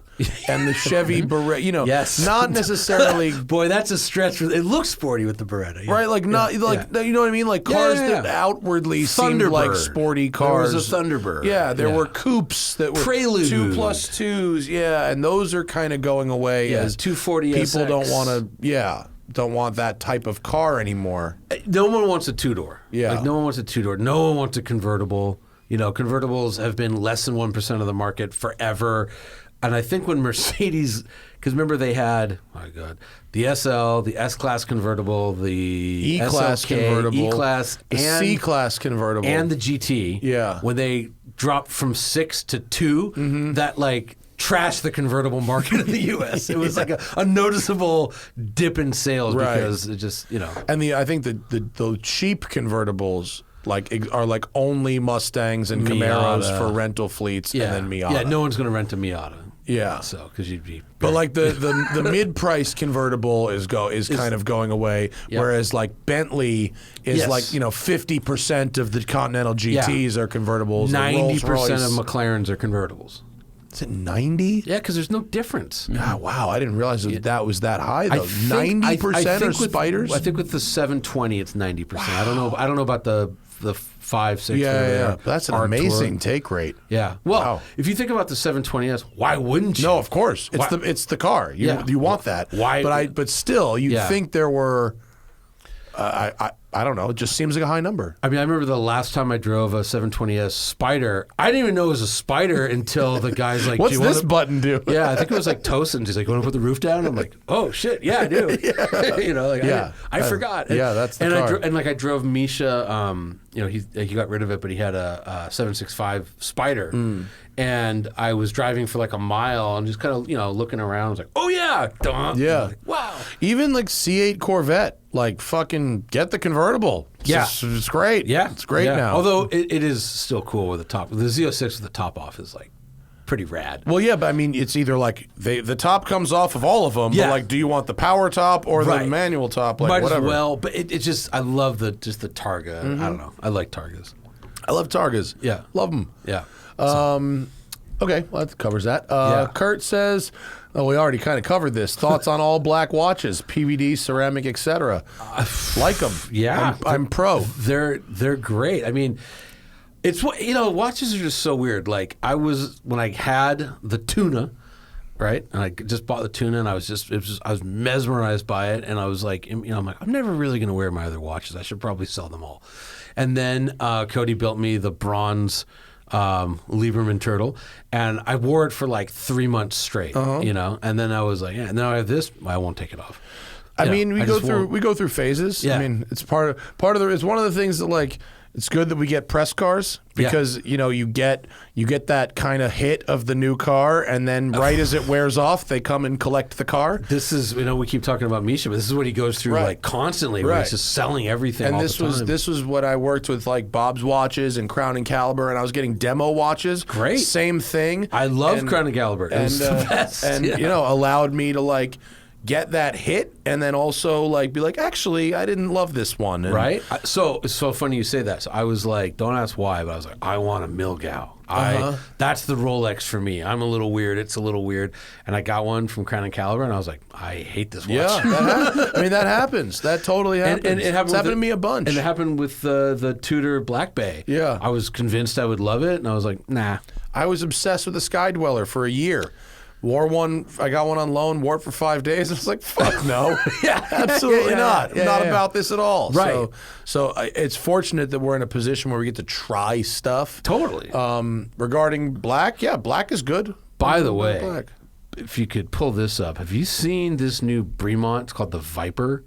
and the Chevy Beretta. Yes. Not necessarily. Boy, that's a stretch. It looks sporty with the Beretta. Yeah. Right, like not you know what I mean, like cars that outwardly seemed like sporty cars. There was a Thunderbird. Yeah, there were coupes that were Prelude 2+2s. Yeah, and those are kind of going away as 240 people SX. don't want that type of car anymore. No one wants a two-door. Yeah, like no one wants a two-door. No one wants a convertible. Convertibles have been less than 1% of the market forever. And I think when Mercedes, because remember they had, the SL, the S-Class convertible, the E-Class SLK, convertible, E-Class, the C-Class convertible, and the GT. Yeah. When they dropped from 6 to 2, that trashed the convertible market in the U.S. It was like a noticeable dip in sales because it just, And I think the cheap convertibles are only Mustangs and Camaros Miata. for rental fleets, and then Miata. Yeah, no one's going to rent a Miata. Yeah. So because you'd be. But the mid-priced convertible is kind of going away, whereas Bentley is 50% of the Continental GTs are convertibles. 90% of McLarens are convertibles. Is it 90? Yeah, because there's no difference. Oh, wow, I didn't realize that was that high though. 90% are Spyders. I think with the 720, it's 90%. Wow. I don't know about the 5, 6. Yeah. That's an amazing take rate. Yeah. Well, if you think about the 720S, why wouldn't you? No, of course. It's the car. You want that. Why? But still, you'd think there were. I don't know. It just seems like a high number. I mean, I remember the last time I drove a 720S Spyder. I didn't even know it was a Spyder until the guy's like, "What's this button do?" Yeah, I think it was like Tosin. He's like, "You want to put the roof down?" I'm like, "Oh shit, yeah, I do." I forgot. Yeah, that's the car. I drove Misha. He got rid of it, but he had a 765 Spyder. And I was driving for like a mile and just kind of, looking around. I was like, oh, yeah. Yeah. Like, wow. Even C8 Corvette, fucking get the convertible. It's great. Yeah. It's great now. Although it is still cool with the top. The Z06 with the top off is pretty rad. Well, yeah, but I mean, it's either the top comes off of all of them, but do you want the power top or the manual top? Might whatever. as well, but it's just, I love the Targa. I don't know. I like Targas. I love Targas. Yeah. Love them. Yeah. Okay, well, that covers that. Kurt says, we already kind of covered this. Thoughts on all black watches, PVD, ceramic, etc. Like them. Yeah. I'm pro. They're great. I mean, it's watches are just so weird. When I had the Tuna, right? And I just bought the Tuna, and I was mesmerized by it, and I was like, I'm never really going to wear my other watches. I should probably sell them all. And then Cody built me the bronze Lieberman turtle, and I wore it for 3 months straight, and then I was like, and now I have this, I won't take it off. We go through phases. Yeah. I mean, it's part of it's one of the things that It's good that we get press cars because you get that kind of hit of the new car, and then right as it wears off, they come and collect the car. This is we keep talking about Misha, but this is what he goes through like constantly. Where he's just selling everything. And all this the time. this was what I worked with, like Bob's Watches and Crown and Caliber, and I was getting demo watches. Great, same thing. I love Crown and Caliber. It was the best. And allowed me to like get that hit, and then also like be like, actually, I didn't love this one. And right? So it's so funny you say that. So I was like, don't ask why, but I was like, I want a Milgau. That's the Rolex for me. I'm a little weird. It's a little weird. And I got one from Crown and Caliber, and I was like, I hate this watch. Yeah, that happens. That totally happens. And it happened to me a bunch. And it happened with the Tudor Black Bay. Yeah. I was convinced I would love it, and I was like, nah. I was obsessed with the Sky Dweller for a year. Wore one, I got one on loan, wore it for 5 days. I was like, fuck no. Absolutely not. I'm not about this at all. Right. So it's fortunate that we're in a position where we get to try stuff. Totally. Regarding black, black is good. By the way, black. If you could pull this up, have you seen this new Bremont? It's called the Viper.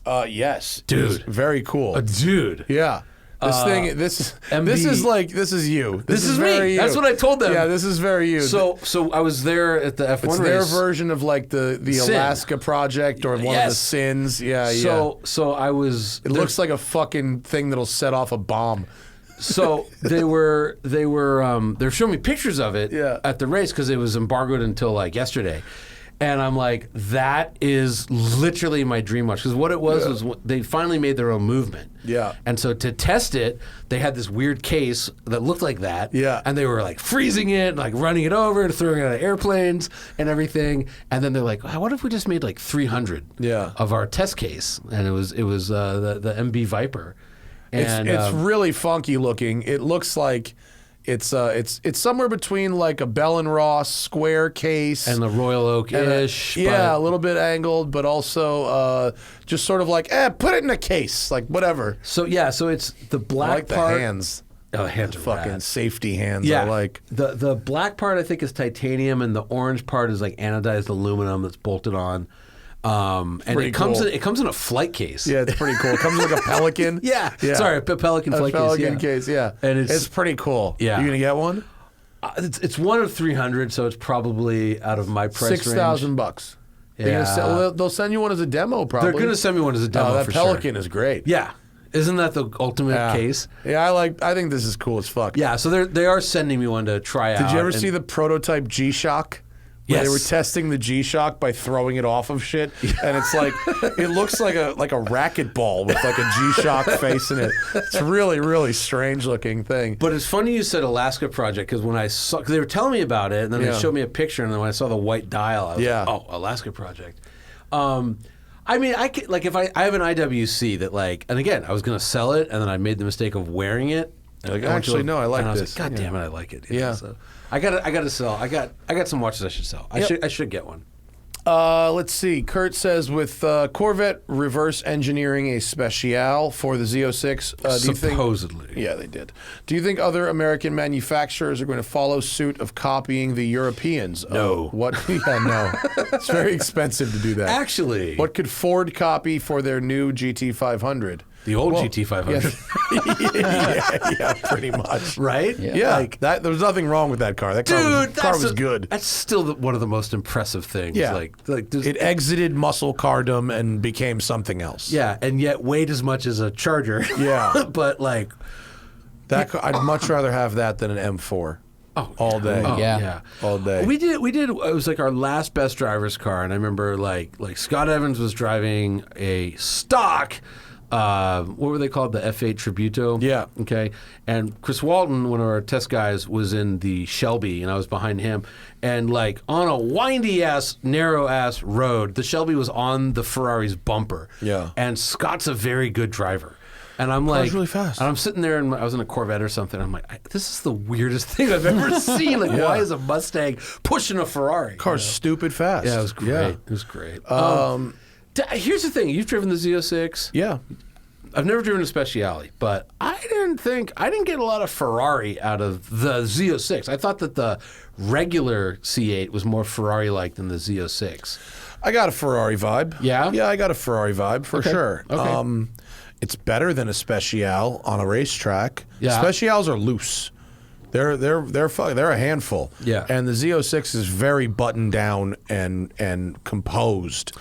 Yes. Dude. It's very cool. Dude. Yeah. This is you. This is very me. you. That's what I told them. Yeah, this is very you. So I was there at the F1 it's race. their version of like the Alaska project or one of the Sins. Yeah, So I was. It looks like a fucking thing that'll set off a bomb. So they were showing me pictures of it at the race because it was embargoed until like yesterday. And I'm like, that is literally my dream watch. Because what it was they finally made their own movement. Yeah. And so to test it, they had this weird case that looked like that. Yeah. And they were like freezing it, and like running it over and throwing it out of airplanes and everything. And then they're like, what if we just made like 300 of our test case? And it was the MB Viper. And it's really funky looking. It looks like it's somewhere between like a Bell and Ross square case and the Royal Oak-ish. A little bit angled, but also just sort of like, put it in a case, like whatever. So it's the black I like part. the hands. Oh, the hands are fucking rad. safety hands. Yeah, I like the black part. I think is titanium, and the orange part is like anodized aluminum that's bolted on. And it comes in a flight case. Yeah, it's pretty cool. It comes with like a Pelican. Sorry, a Pelican flight case. Yeah, and it's pretty cool. Yeah, you gonna get one? It's one of 300, so it's probably out of my price range. $6,000. Yeah, they'll send you one as a demo. Probably they're gonna send me one as a demo. That for Pelican sure. is great. Yeah. Isn't that the ultimate case? Yeah, I think this is cool as fuck. Yeah, so they are sending me one to try out. Did you ever see the prototype G-Shock? Where they were testing the G-Shock by throwing it off of shit, and it's like it looks like a racquetball with like a G-Shock face in it. It's a really, really strange looking thing. But it's funny you said Alaska Project because when I saw, cause they were telling me about it, and then they showed me a picture, and then when I saw the white dial, I was like, oh, Alaska Project. I mean, I could, like if I have an IWC that like, and again, I was gonna sell it, and then I made the mistake of wearing it. Like, actually, no, I like this. I was like, God damn it, I like it. Yeah. So I gotta sell. I got some watches I should sell. I should get one. Let's see. Kurt says with Corvette reverse engineering a Special for the Z06. Supposedly. Yeah, they did. Do you think other American manufacturers are going to follow suit of copying the Europeans? No. What? Yeah, no. It's very expensive to do that. Actually. What could Ford copy for their new GT500? The old GT500. Yeah, pretty much. Right? Yeah. Like that. There was nothing wrong with that car. That car was good. That's still one of the most impressive things. Yeah. Like it exited muscle cardom and became something else. Yeah, and yet weighed as much as a Charger. Yeah. But like that, I'd much rather have that than an M4. All day. Yeah. All day. We did. It was like our last best driver's car, and I remember like Scott Evans was driving a stock. What were they called? The F8 Tributo? Yeah. Okay. And Chris Walton, one of our test guys, was in the Shelby, and I was behind him. And like on a windy-ass, narrow-ass road, the Shelby was on the Ferrari's bumper. Yeah. And Scott's a very good driver. And I'm like, really fast. And I'm sitting there, and I was in a Corvette or something. I'm like, this is the weirdest thing I've ever seen. Like, why is a Mustang pushing a Ferrari? Car's stupid fast. Yeah, it was great. Yeah. It was great. Here's the thing: you've driven the Z06. Yeah. I've never driven a Speciale, but I didn't get a lot of Ferrari out of the Z06. I thought that the regular C8 was more Ferrari-like than the Z06. I got a Ferrari vibe. Yeah? Yeah, I got a Ferrari vibe for sure. Okay. It's better than a Special on a racetrack. Yeah. Specials are loose. They're a handful. Yeah. And the Z06 is very buttoned down and composed.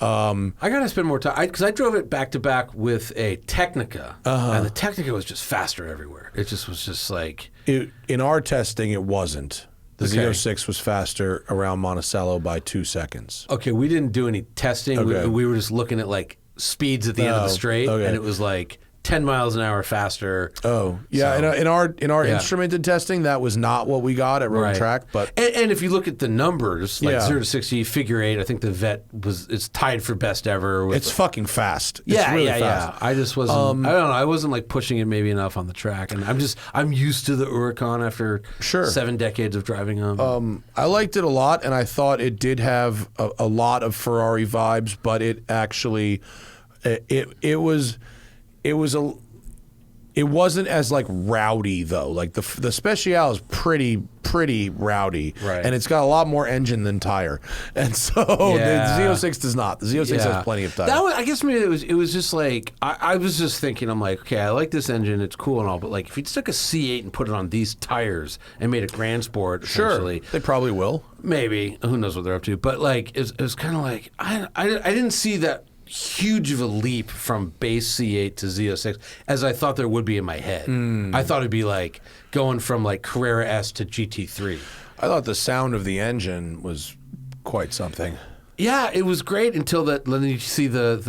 I got to spend more time because I drove it back to back with a Technica, and the Technica was just faster everywhere. It just was just like In our testing, it wasn't. The Okay. Z06 was faster around Monticello by 2 seconds. okay. We didn't do any testing. Okay. We were just looking at like speeds at the end of the straight, okay. and it was like 10 miles an hour faster. Oh, yeah. So- in our Yeah. instrumented testing, that was not what we got at Road and Track. But and if you look at the numbers, like Yeah. 0 to 60 figure eight, I think the Vet is tied for best ever. With it's fucking fast. yeah, it's really yeah, fast. yeah. I just wasn't. I don't know. I wasn't like pushing it maybe enough on the track, and I'm used to the Huracan after Sure. 7 decades of driving them. I liked it a lot, and I thought it did have a lot of Ferrari vibes, but it actually, it wasn't as like rowdy though. Like the Special is pretty rowdy, Right. And it's got a lot more engine than tire, and so Yeah. the Z06 does not. The Z06 has plenty of tire. That was, I guess maybe it was just like I was just thinking, I'm like, okay, I like this engine, it's cool and all, but like if you took a C8 and put it on these tires and made a Grand Sport, Sure, essentially, they probably will. maybe who knows what they're up to, but like it was kind of like I didn't see that huge of a leap from base C8 to Z06 as I thought there would be in my head. I thought it'd be like going from like Carrera S to GT3. I thought the sound of the engine was quite something. Yeah, it was great until then you see the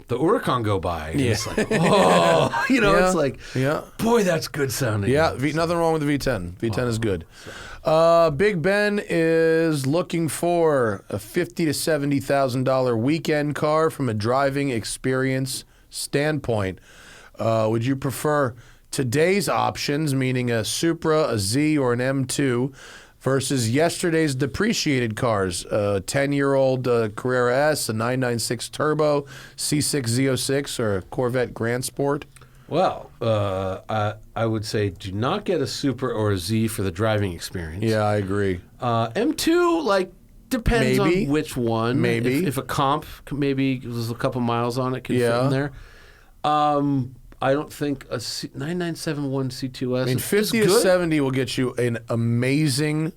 Huracan go by. And it's like, oh, Yeah. it's like, Yeah. boy, that's good sounding. Yeah, nothing wrong with the V10. V10 is good. Big Ben is looking for a $50,000 to $70,000 weekend car from a driving experience standpoint. Would you prefer today's options, meaning a Supra, a Z, or an M2, versus yesterday's depreciated cars, a 10-year-old Carrera S, a 996 Turbo, C6 Z06, or a Corvette Grand Sport? Well, I would say do not get a Supra or a Z for the driving experience. Yeah, I agree. M2, like, depends Maybe. on which one. Maybe. If a comp, maybe there's a couple miles on it, can fit Yeah. in there. I don't think a 9971 C2S I mean, is 50 good. to 70 will get you an amazing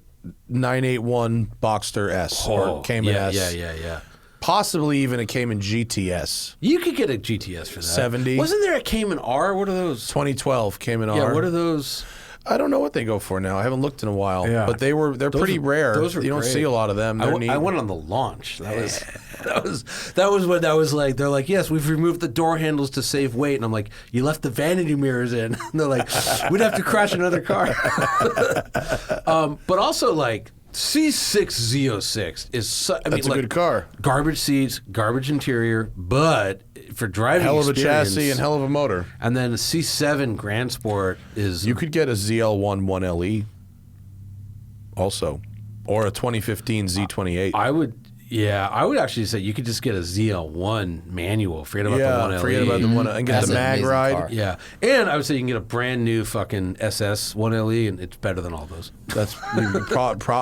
981 Boxster S or Cayman yeah, S. yeah. Possibly even a Cayman GTS. You could get a GTS for that. 70. Wasn't there a Cayman R? What are those? 2012 Cayman R. Yeah, what are those? I don't know what they go for now. I haven't looked in a while. Yeah. But they're pretty rare. Those were you don't great. see a lot of them. They're neat. I went on the launch. That was when that was like, they're like, yes, we've removed the door handles to save weight. And I'm like, you left the vanity mirrors in. And they're like, we'd have to crash another car. But also like C6 Z06 is That's a good car. Garbage seats, garbage interior, but for driving Hell of a experience, chassis and hell of a motor. And then a C7 Grand Sport is You could get a ZL1 1LE also. Or a 2015 Z28. I would actually say you could just get a ZL1 manual. Forget about the 1LE. forget about the one and get That's the an mag amazing ride. car. Yeah, and I would say you can get a brand new fucking SS 1LE, and it's better than all those. That's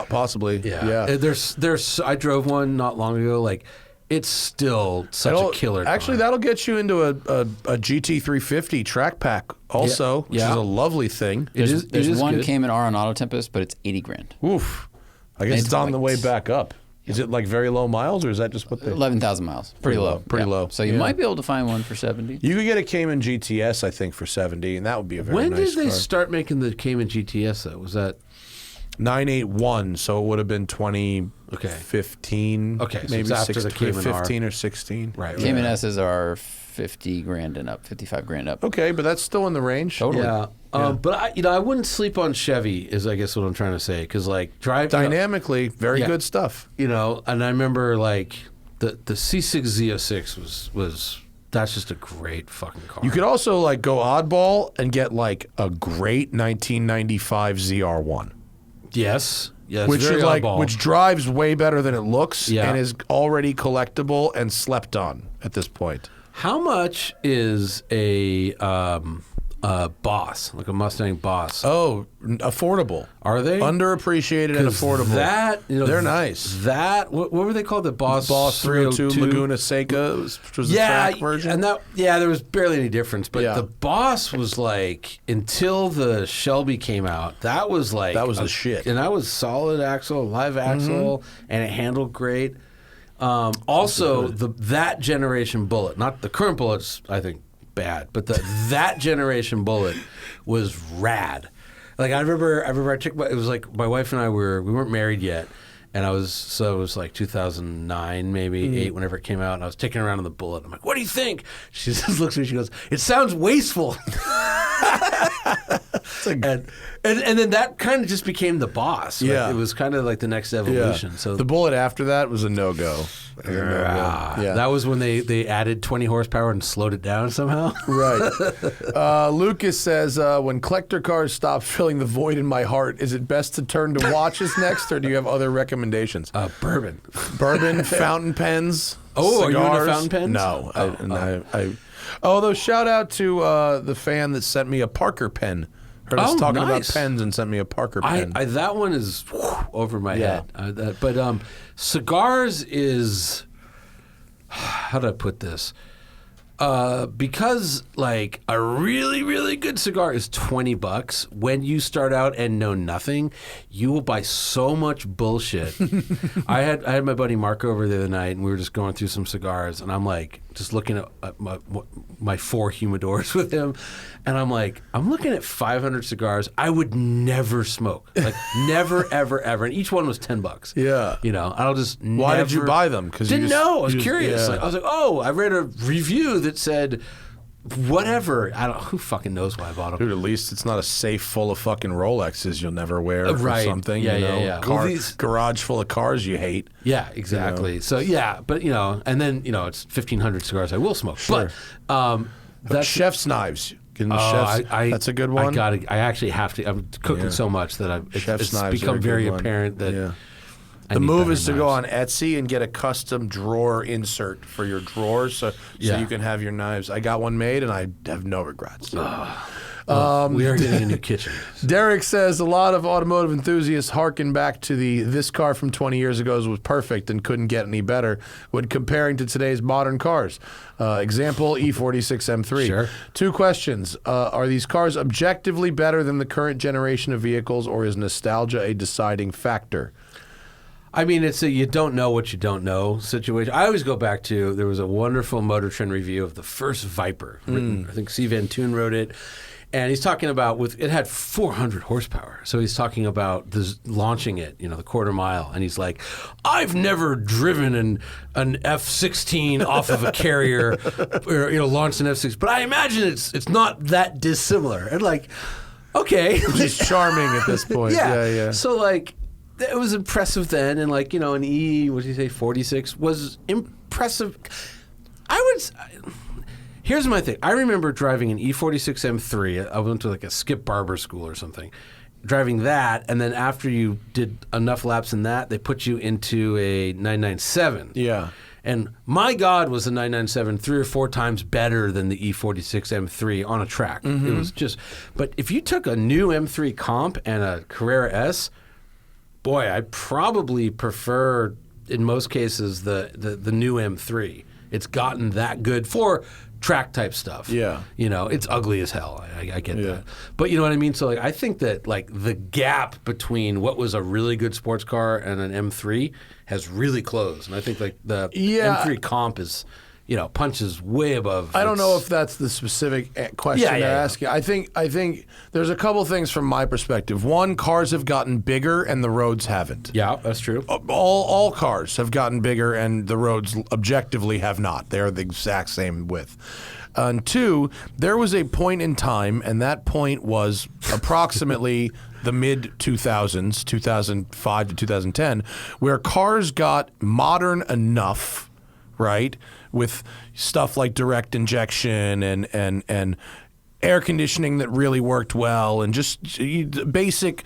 possibly. Yeah. There's. I drove one not long ago. Like, it's still such a killer car. Actually, that'll get you into a GT350 track pack also, which is a lovely thing. There's one good. Cayman R on Auto Tempest, but it's $80,000. Oof. I guess it's on the way back up. Is it like very low miles, or is that just what they... 11,000 miles. Pretty low. Pretty low. So you might be able to find one for 70. You could get a Cayman GTS, I think, for 70, and that would be a very When nice did they car. start making the Cayman GTS? Though was that 981, so it would have been 2015. Okay, so maybe it's after the Cayman R. 15 or 16. right? Cayman S's are $50,000 and up, $55,000 up. Okay, but that's still in the range. Totally. Yeah. But I wouldn't sleep on Chevy. Is I guess what I'm trying to say, because like Dynamically, very Yeah. good stuff. and I remember like the C6 Z06 was that's just a great fucking car. You could also like go oddball and get like a great 1995 ZR1. yes, Which very is like oddball. which drives way better than it looks Yeah. and is already collectible and slept on at this point. How much is a Boss, like a Mustang Boss. Oh, affordable. Are they? Underappreciated and affordable. They're nice. What were they called? The Boss 302 Laguna Seca, which was the track version. And there was barely any difference. But Yeah. the Boss was like, until the Shelby came out, that was like the shit. And that was solid axle, live axle, and it handled great. Also, that generation Bullet, not the current Bullets, I think bad, but that generation Bullet was rad. Like I remember I took it was like my wife and I we weren't married yet, and it was like 2009 maybe 8 whenever it came out, and I was taking it around in the Bullet. I'm like, what do you think? She just looks at me, she goes, it sounds wasteful. and then that kind of just became the Boss. Right? Yeah. It was kind of like the next evolution. Yeah. So the Bullet after that was a no-go. Yeah. That was when they added 20 horsepower and slowed it down somehow. Right. Lucas says, when collector cars stop filling the void in my heart, is it best to turn to watches next, or do you have other recommendations? Bourbon. Bourbon, fountain pens. Oh, cigars. are you into fountain pens? No. Although, shout out to the fan that sent me a Parker pen. Heard us talking about pens and sent me a Parker pen. That one is over my head. But cigars is, how do I put this? Because like a really, really good cigar is $20. When you start out and know nothing, you will buy so much bullshit. I had my buddy Mark over the other night, and we were just going through some cigars, and I'm like just looking at my 4 humidors with him, and I'm like, I'm looking at 500 cigars I would never smoke, like never, ever, ever, and each one was $10. Yeah, I'll just. Why did you buy them? Because didn't know. I was curious. Yeah. I was like, I read a review that said whatever. Who fucking knows why I bought them. Dude, at least it's not a safe full of fucking Rolexes you'll never wear or something. Yeah. Garage full of cars you hate. Yeah, exactly. So but and then it's 1,500 cigars I will smoke. Sure. But that's chef's knives. That's a good one. I actually have to. I'm cooking so much that it's become very apparent that. Yeah. The move is to go on Etsy and get a custom drawer insert for your drawers so you can have your knives. I got one made, and I have no regrets. We are getting a new kitchen. Derek says, a lot of automotive enthusiasts harken back to this car from 20 years ago was perfect and couldn't get any better when comparing to today's modern cars. Example, E46 M3. Sure. 2 questions. Are these cars objectively better than the current generation of vehicles, or is nostalgia a deciding factor? I mean, it's a you don't know what you don't know situation. I always go back to, there was a wonderful MotorTrend review of the first Viper. Written, I think C. Van Toon wrote it. And he's talking about, it had 400 horsepower. So he's talking about launching it, the quarter mile. And he's like, I've never driven an F-16 off of a carrier or, launched an F-16. But I imagine it's not that dissimilar. And like, okay. Which is charming at this point. Yeah. So like, it was impressive then, and like an what did you say, 46 was impressive. Here's my thing. I remember driving an E46 M3. I went to like a Skip Barber school or something, driving that, and then after you did enough laps in that, they put you into a 997. Yeah. And my God, was the 997 3 or 4 times better than the E46 M3 on a track. Mm-hmm. It was just, but if you took a new M3 comp and a Carrera S, boy, I probably prefer, in most cases, the new M3. It's gotten that good for track type stuff. Yeah. It's ugly as hell. I get that. But you know what I mean? So like, I think that like the gap between what was a really good sports car and an M3 has really closed. And I think like the M3 comp is, punches way above. I don't know if that's the specific question they're asking. I think there's a couple things from my perspective. One, cars have gotten bigger and the roads haven't. Yeah, that's true. All cars have gotten bigger and the roads objectively have not. They're the exact same width. And 2, there was a point in time, and that point was approximately the mid-2000s, 2005 to 2010, where cars got modern enough, right, with stuff like direct injection and air conditioning that really worked well, and just basic,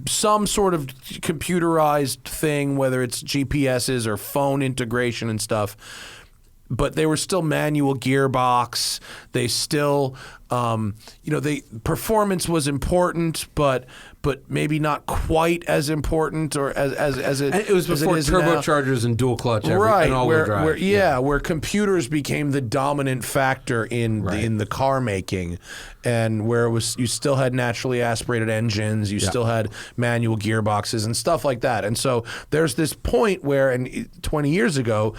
some sort of computerized thing, whether it's GPSs or phone integration and stuff. but they were still manual gearbox. They still, performance was important, but maybe not quite as important or as it. And it was before turbochargers and dual clutch, right? And all-wheel drive. Where computers became the dominant factor in the car making, and where it was you still had naturally aspirated engines, you still had manual gearboxes and stuff like that. And so there's this point where, and 20 years ago.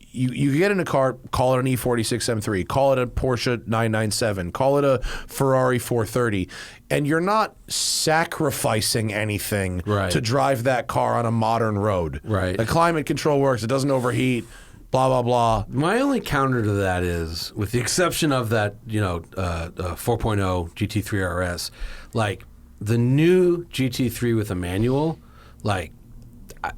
You get in a car, call it an E46 M3, call it a Porsche 997, call it a Ferrari 430, and you're not sacrificing anything to drive that car on a modern road. Right. The climate control works, it doesn't overheat, blah, blah, blah. My only counter to that is, with the exception of that, 4.0 GT3 RS, like the new GT3 with a manual, like,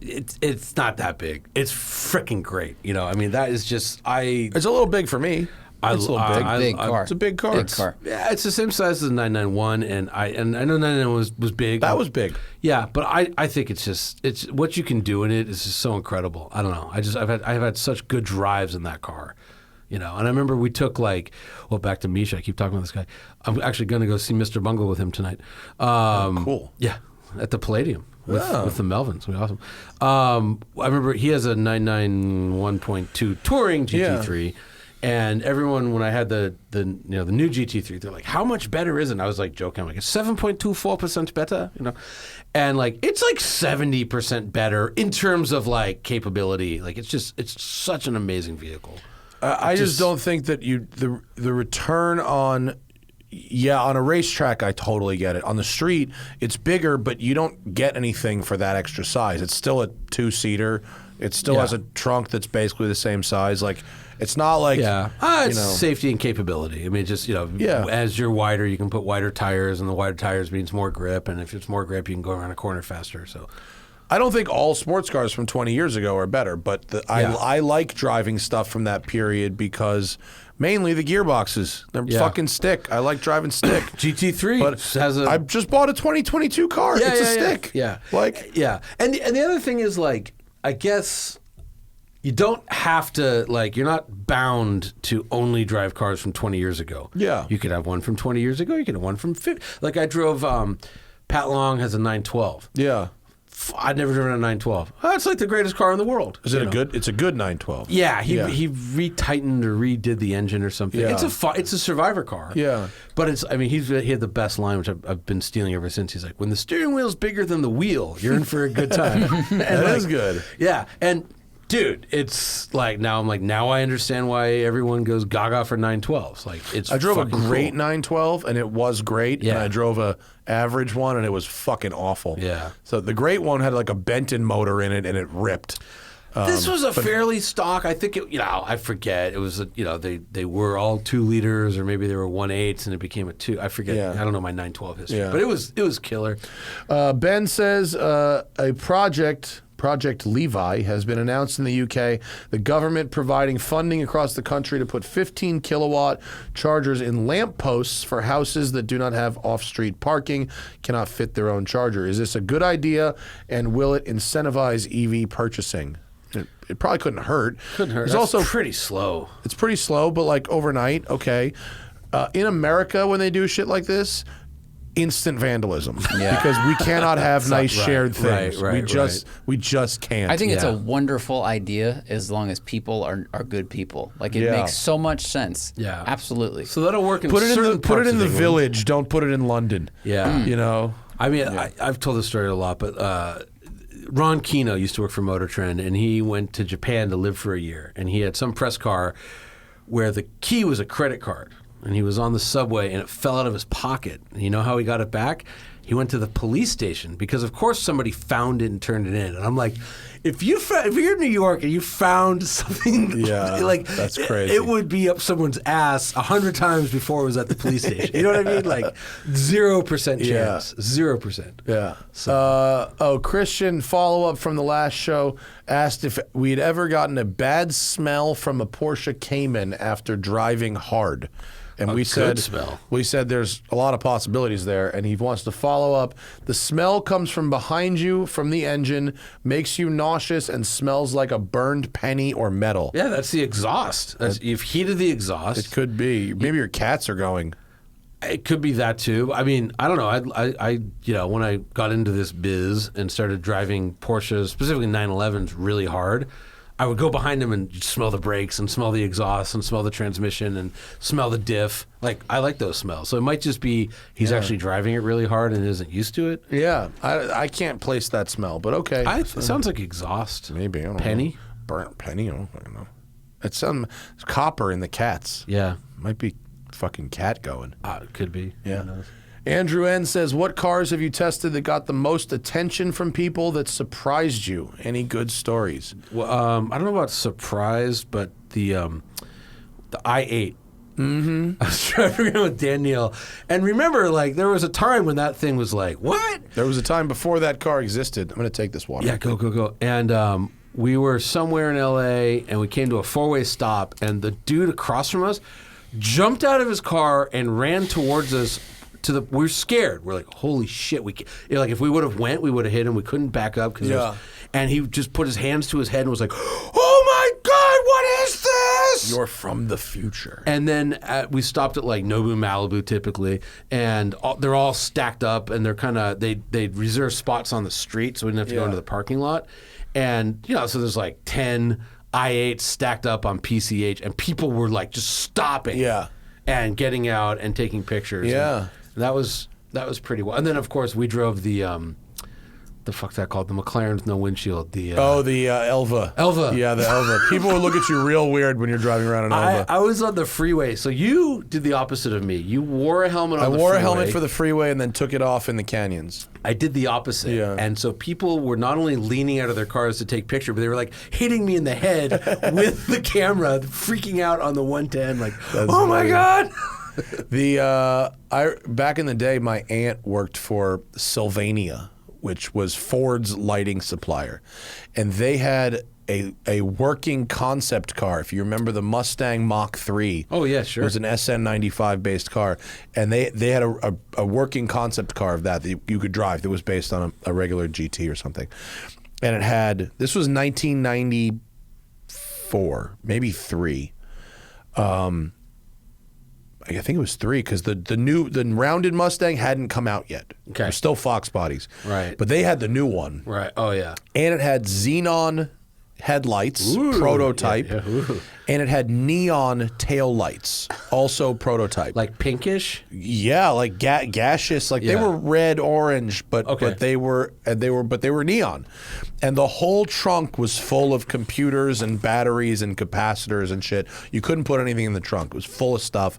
it's not that big. It's freaking great. I mean, that is just It's a little big for me. It's a little big car. It's a big car. Big car. Yeah, it's the same size as the 991, and I know 991 was big. That was big. Yeah, but I think it's what you can do in it is just so incredible. I don't know. I've had such good drives in that car. And I remember we took back to Misha. I keep talking about this guy. I'm actually going to go see Mr. Bungle with him tonight. Cool. Yeah, at the Palladium. With the Melvins. It'll be awesome. I remember he has a 991.2 Touring GT3, and everyone, when I had the new GT3, they're like, "How much better is it?" And I was like joking, I'm like, "It's 7.24% better," and like it's like 70% better in terms of like capability. Like it's such an amazing vehicle. I just don't think that the return on. Yeah, on a racetrack, I totally get it. On the street, it's bigger, but you don't get anything for that extra size. It's still a two-seater. It still has a trunk that's basically the same size. Like, it's not like it's safety and capability. I mean, just as you're wider, you can put wider tires, and the wider tires means more grip. And if it's more grip, you can go around a corner faster. So. I don't think all sports cars from 20 years ago are better, but I like driving stuff from that period because mainly the gearboxes. They're fucking stick. I like driving stick. GT3 has I just bought a 2022 car. It's a stick. Yeah. And the other thing is, like, I guess you don't have to, like, you're not bound to only drive cars from 20 years ago. Yeah. You could have one from 20 years ago. You could have one from 50. Like, I drove, Pat Long has a 912. Yeah. I'd never driven a 912. Oh, it's like the greatest car in the world. Is it a good? It's a good 912. Yeah, he retightened or redid the engine or something. Yeah. It's a survivor car. Yeah, but he had the best line, which I've been stealing ever since. He's like, "When the steering wheel's bigger than the wheel, you're in for a good time." That is good. Yeah, and dude, it's like now I understand why everyone goes gaga for 912s. Like I drove a great 912 and it was great. Yeah. And I drove a average one and it was fucking awful. Yeah. So the great one had like a Benton motor in it and it ripped. This was a fairly stock. I think I forget. It was they were all 2 liters or maybe they were 1.8 and it became a 2. I forget. Yeah. I don't know my 912 history, but it was killer. Ben says a Project Levi has been announced in the UK. The government providing funding across the country to put 15 kilowatt chargers in lamp posts for houses that do not have off-street parking, cannot fit their own charger. Is this a good idea, and will it incentivize EV purchasing? It probably couldn't hurt. Couldn't hurt. It's That's also pretty slow. It's pretty slow, but like overnight, okay. In America, when they do shit like this, instant vandalism because we cannot have nice shared things. We just can't. I think it's a wonderful idea as long as people are good people. Like it makes so much sense. Yeah, absolutely. So that'll work in put it in the England. village. Don't put it in London. Yeah, I mean, I've told this story a lot, but Ron Kino used to work for MotorTrend, and he went to Japan to live for a year, and he had some press car where the key was a credit card. And he was on the subway, and it fell out of his pocket. And you know how he got it back? He went to the police station because, of course, somebody found it and turned it in. And I'm like, if you're in New York and you found something, like that's crazy. It would be up someone's ass 100 times before it was at the police station. You know what I mean? Like 0% chance, 0%. Yeah. So. Christian, follow up from the last show, asked if we'd ever gotten a bad smell from a Porsche Cayman after driving hard. And good smell. We said there's a lot of possibilities there, and he wants to follow up. The smell comes from behind you, from the engine, makes you nauseous, and smells like a burned penny or metal. Yeah, that's the exhaust. You've heated the exhaust. It could be. Maybe your cats are going. It could be that too. I mean, I don't know. I when I got into this biz and started driving Porsches, specifically 911s, really hard, I would go behind him and smell the brakes and smell the exhaust and smell the transmission and smell the diff. Like, I like those smells. So it might just be he's actually driving it really hard and isn't used to it. Yeah, I can't place that smell, but okay. It sounds like exhaust. Maybe. I don't Penny? know. Burnt penny? I don't know. It's some copper in the cats. Yeah. Might be fucking cat going. It could be. Yeah. Who knows? Andrew N. says, what cars have you tested that got the most attention from people that surprised you? Any good stories? Well, I don't know about surprised, but the i8. Mm-hmm. I was driving around with Danielle, and remember, like, there was a time when that thing was like, what? There was a time before that car existed. I'm going to take this water. Yeah, go. And we were somewhere in L.A., and we came to a four-way stop, and the dude across from us jumped out of his car and ran towards us. We're scared. We're like, holy shit! Like, if we would have went, we would have hit him. We couldn't back up and he just put his hands to his head and was like, "Oh my God, what is this?" You're from the future. And then we stopped at like Nobu Malibu typically, and they're all stacked up, and they're kind of they reserve spots on the street, so we didn't have to go into the parking lot. And so there's like 10 i8s stacked up on PCH, and people were like just stopping, and getting out and taking pictures. Yeah. And that was pretty well. And then of course we drove the fuck's that called? The McLaren with no windshield. The Elva. Elva. Yeah, the Elva. People will look at you real weird when you're driving around an Elva. I was on the freeway, so you did the opposite of me. You wore a helmet on the freeway. I wore a helmet for the freeway and then took it off in the canyons. I did the opposite. Yeah. And so people were not only leaning out of their cars to take pictures, but they were like hitting me in the head with the camera, freaking out on the 110, like, oh my God. Back in the day, my aunt worked for Sylvania, which was Ford's lighting supplier, and they had a working concept car. If you remember the Mustang Mach 3. Oh yeah, sure. It was an SN95 based car, and they had a working concept car of that you could drive that was based on a regular GT or something, and it had, this was 1994, maybe 3. I think it was 3 because the rounded Mustang hadn't come out yet. Okay. It was still Fox bodies. Right. But they had the new one. Right. Oh yeah. And it had xenon headlights, prototype. Yeah. And it had neon tail lights, also prototype. Like pinkish? Yeah, like gaseous. Like they were red, orange, but they were neon. And the whole trunk was full of computers and batteries and capacitors and shit. You couldn't put anything in the trunk. It was full of stuff.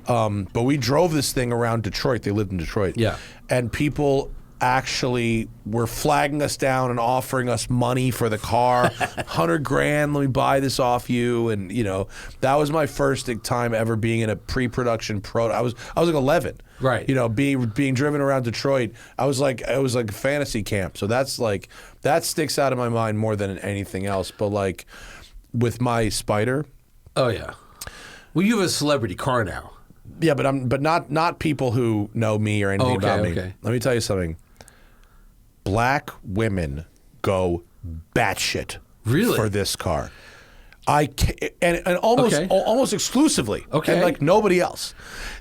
But we drove this thing around Detroit. They lived in Detroit. Yeah. And people actually were flagging us down and offering us money for the car. $100,000, let me buy this off you. And that was my first time ever being in a pre-production I was like 11. Right. Being driven around Detroit. It was like a fantasy camp. So that sticks out of my mind more than anything else. But like with my Spyder. Oh yeah. Well, you have a celebrity car now. Yeah, but not people who know me or anything about me. Okay. Let me tell you something. Black women go batshit for this car. And almost exclusively. Okay. And like nobody else.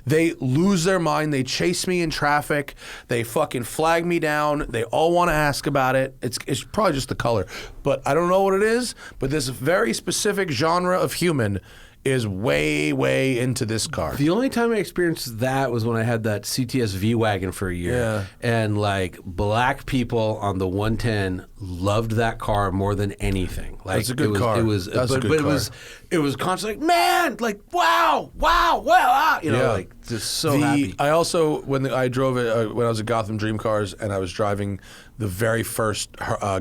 They lose their mind. They chase me in traffic. They fucking flag me down. They all want to ask about it. It's probably just the color. But I don't know what it is. But this very specific genre of human is way, way into this car. The only time I experienced that was when I had that CTS V-Wagon for a year. Yeah. And like black people on the 110 loved that car more than anything. Like, That's a good car. It was constantly like, man, like, wow, like just so happy. I also, when I drove it, when I was at Gotham Dream Cars and I was driving the very first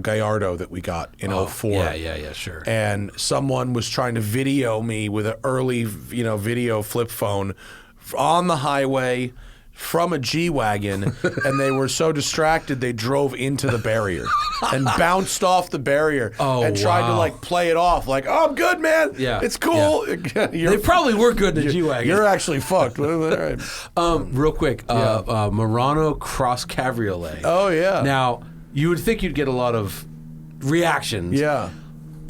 Gallardo that we got in 04. Yeah, sure. And someone was trying to video me with an early, video flip phone on the highway, from a G-Wagon, and they were so distracted they drove into the barrier and bounced off the barrier and tried to like play it off like, oh, I'm good, man. Yeah. It's cool. Yeah. They probably were good in the G-Wagon. You're actually fucked. All right. Real quick, Murano Cross Cabriolet. Oh, yeah. Now, you would think you'd get a lot of reactions. Yeah.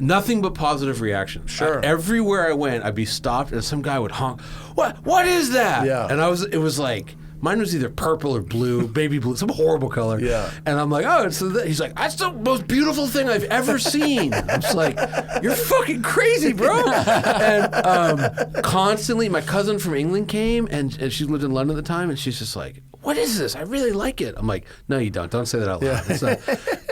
Nothing but positive reactions. Sure. Everywhere I went, I'd be stopped and some guy would honk. What is that? Yeah. And it was like, mine was either purple or blue, baby blue, some horrible color. Yeah. And I'm like, oh, he's like, that's the most beautiful thing I've ever seen. I'm just like, you're fucking crazy, bro. And constantly, my cousin from England came, and she lived in London at the time, and she's just like, what is this? I really like it. I'm like, no, you don't. Don't say that out loud. It's not.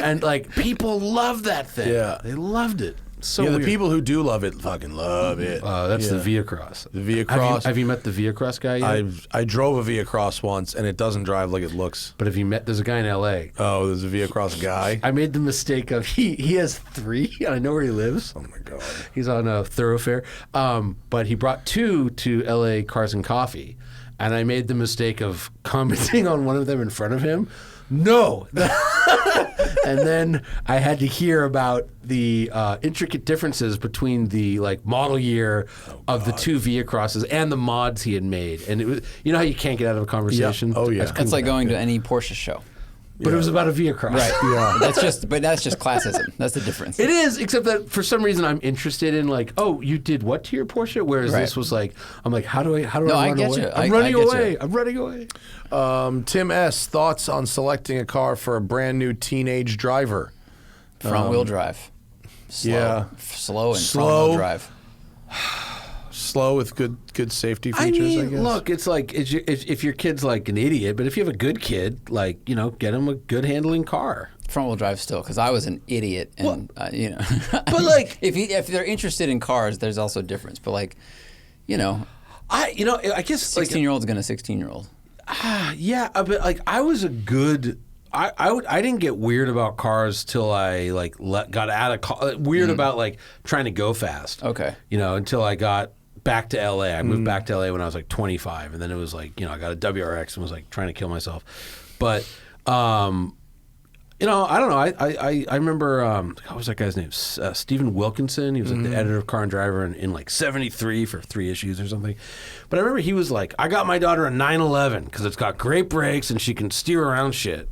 And like, people love that thing. Yeah. They loved it. So the weird. people who do love it fucking love it. That's the Via Cross. The Via Cross. Have you met the Via Cross guy yet? I drove a Via Cross once, and it doesn't drive like it looks. But have you met? There's a guy in L.A. Oh, there's a Via Cross guy. I made the mistake of he has 3, and I know where he lives. Oh my god. He's on a thoroughfare. But he brought 2 to L.A. Cars and Coffee, and I made the mistake of commenting on one of them in front of him. No. And then I had to hear about the intricate differences between the like model year of the 2 Via Crosses and the mods he had made. And it was, you know how you can't get out of a conversation? Yeah. Oh, yeah. It's like going to any Porsche show. But it was about a Via Cross. Right. Yeah. That's just classism. That's the difference. It is, except that for some reason I'm interested in like, oh, you did what to your Porsche? Whereas this was like, I'm like, how do I run get away? you. I'm running away. I'm running away. Tim S. Thoughts on selecting a car for a brand new teenage driver? Front wheel drive. Slow. Yeah. Slow and Slow. front wheel drive. Slow with good safety features, I guess. Look, it's like if your kid's like an idiot, but if you have a good kid, like, you know, get him a good handling car. Front wheel drive still, because I was an idiot, and you know. But like, if they're interested in cars, there's also a difference. But like, you know, I guess 16-year-old's gonna 16-year-old. Yeah, but like I was a good. I didn't get weird about cars till I like got out of weird about like trying to go fast. Okay. You know, until I got back to LA. I moved back to LA when I was like 25, and then it was like, you know, I got a WRX and was like trying to kill myself. But you know, I don't know. I remember what was that guy's name? Stephen Wilkinson. He was like the editor of Car and Driver in like '73 for 3 issues or something. But I remember he was like, I got my daughter a 911 because it's got great brakes and she can steer around shit.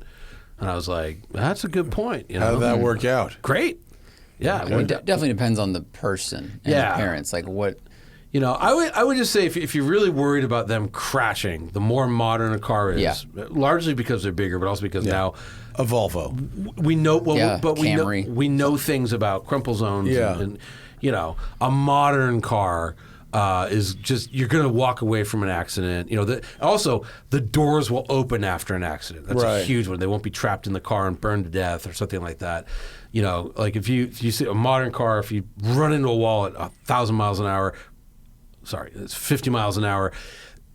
And I was like, that's a good point. You know? How did that work out? Great. Yeah. It definitely depends on the person and the parents. Like what. You know, I would just say if you're really worried about them crashing, the more modern a car is, largely because they're bigger, but also because now a Volvo. We know, Camry. we know things about crumple zones. Yeah. And you know, a modern car is just, you're going to walk away from an accident. You know, also the doors will open after an accident. That's a huge one. They won't be trapped in the car and burned to death or something like that. You know, like if you see a modern car, if you run into a wall at 1,000 miles an hour. Sorry, it's 50 miles an hour.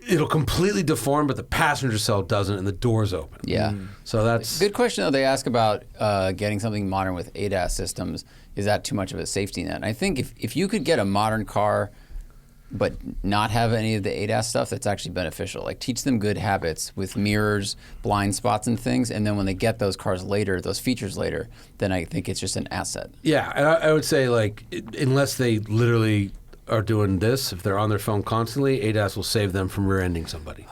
It'll completely deform, but the passenger cell doesn't, and the door's open. Yeah. So that's good question. Though they ask about getting something modern with ADAS systems. Is that too much of a safety net? And I think if you could get a modern car, but not have any of the ADAS stuff, that's actually beneficial. Like teach them good habits with mirrors, blind spots, and things. And then when they get those cars later, those features later, then I think it's just an asset. Yeah, and I would say like unless they literally are doing this, if they're on their phone constantly, ADAS will save them from rear-ending somebody.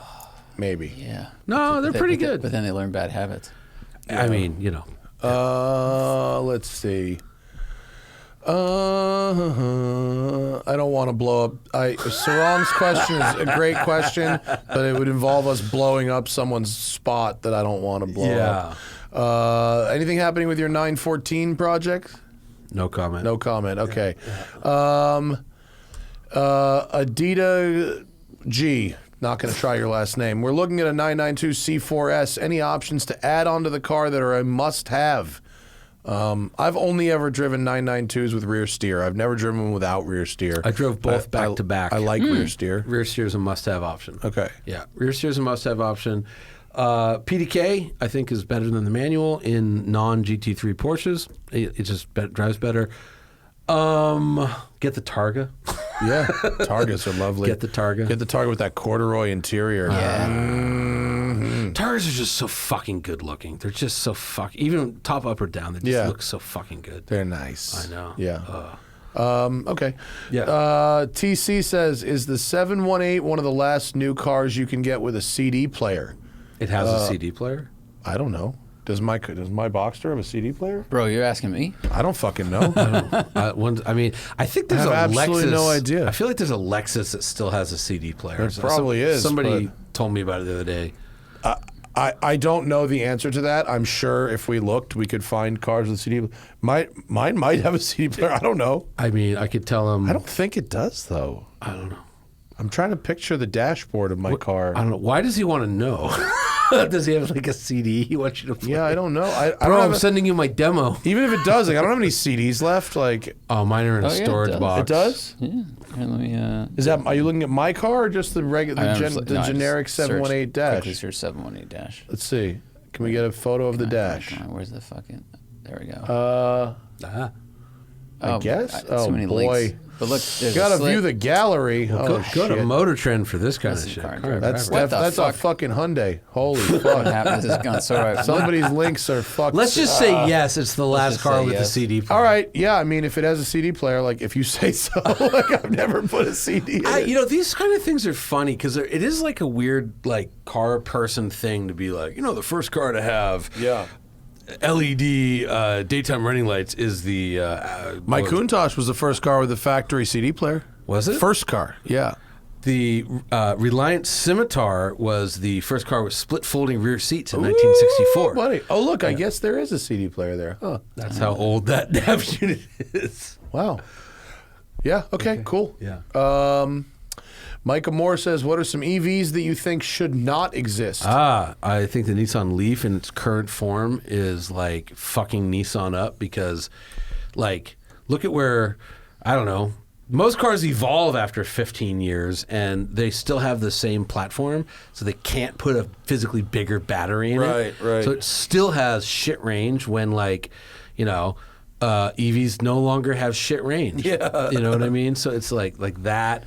Maybe. Yeah. No, they're pretty good. But then they learn bad habits. I mean, you know. Let's see. I don't want to blow up. Saram's question is a great question, but it would involve us blowing up someone's spot that I don't want to blow up. Anything happening with your 914 project? No comment. No comment. Okay. Adita G. Not going to try your last name. We're looking at a 992 C4S. Any options to add onto the car that are a must-have? I've only ever driven 992s with rear steer. I've never driven them without rear steer. I drove both back to back. I like rear steer. Rear steer is a must-have option. Okay. Yeah, rear steer is a must-have option. PDK, I think, is better than the manual in non-GT3 Porsches. It just drives better. Get the Targa. Yeah, Targas are lovely. Get the Targa. Get the Targa with that corduroy interior. Yeah. cars are just so fucking good looking. They're just so even top, up, or down. They just look so fucking good. They're nice. I know. Yeah. Okay. Yeah. TC says, is the 718 one of the last new cars you can get with a CD player? It has a CD player? I don't know. Does my Boxster have a CD player? Bro, you're asking me? I don't fucking know. I think there's I have a Lexus. absolutely no idea. I feel like there's a Lexus that still has a CD player. There probably is. Somebody told me about it the other day. I don't know the answer to that. I'm sure if we looked, we could find cars with CD. Mine might have a CD player. I don't know. I mean, I could tell him. I don't think it does, though. I don't know. I'm trying to picture the dashboard of my car. I don't know. Why does he want to know? Does he have like a CD he wants you to play? Yeah, I don't know. I Bro, don't I'm sending you my demo. even if it does, like, I don't have any CDs left. Like, Oh, mine are in a yeah, it storage does. box. it does. Yeah. Here, let me. Is that? Are you looking at my car or just the regular, I'm just- no, I just generic searched 718 quickly dash? search 718 dash. Let's see. Can we get a photo of the dash? Come on, where's the fucking? There we go. I guess. Too Oh many boy. links. But look, there's Gotta a slit. view the gallery. Go to shit. MotorTrend for this kind of This is shit. car Car That's What the that's fuck? a fucking Hyundai. Holy What fuck! happened? This has gone so right. Somebody's links are fucked. Let's just say yes. It's the last just car say with the yes. CD player. All right. Yeah. I mean, if it has a CD player, like if you say so, like I've never put a CD in it. You know, these kind of things are funny because it is like a weird like car person thing to be like, the first car to have Yeah. LED daytime running lights is the My Countach was the first car with a factory CD player. Was it? First car. Yeah. The Reliant Scimitar was the first car with split folding rear seats in 1964. Ooh, buddy. Oh, look. I guess there is a CD player there. Huh. That's how old that nav unit is. Wow. Yeah. Okay. Cool. Yeah. Micah Moore says, what are some EVs that you think should not exist? I think the Nissan Leaf in its current form is like fucking Nissan up because, like, look at where, I don't know, most cars evolve after 15 years and they still have the same platform, so they can't put a physically bigger battery in it. Right. So it still has shit range when, like, EVs no longer have shit range. Yeah. You know what I mean? So it's like that.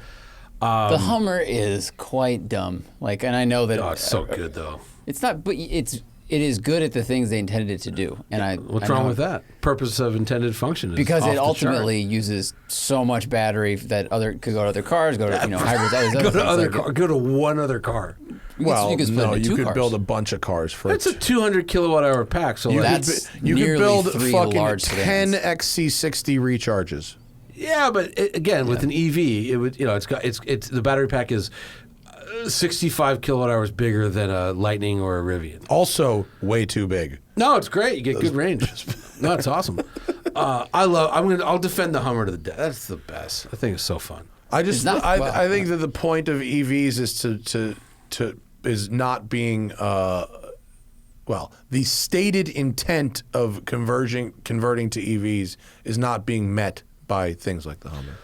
The Hummer is quite dumb. Like, and I know that Oh, it's so good though. it's not, but it is good at the things they intended it to do. And What's I wrong know- with that? Purpose of intended function is Because off it the chart. ultimately uses so much battery that could go to other cars, go to hybrids. Go to one other car. Well, you could split no, into you two could cars. build a bunch of cars for That's a 200 kilowatt hour pack. So You like, That's you could nearly build 3 fucking large 10 sedans. XC60 recharges. yeah, but again, with an EV, it would it's the battery pack is 65 kilowatt hours bigger than a Lightning or a Rivian. Also, way too big. No, it's great. You get good range. No, it's awesome. I'll defend the Hummer to the death. That's the best. I think it's so fun. I just, It's not- well, I think that the point of EVs is is not being, the stated intent of converting to EVs is not being met by things like the Hummer.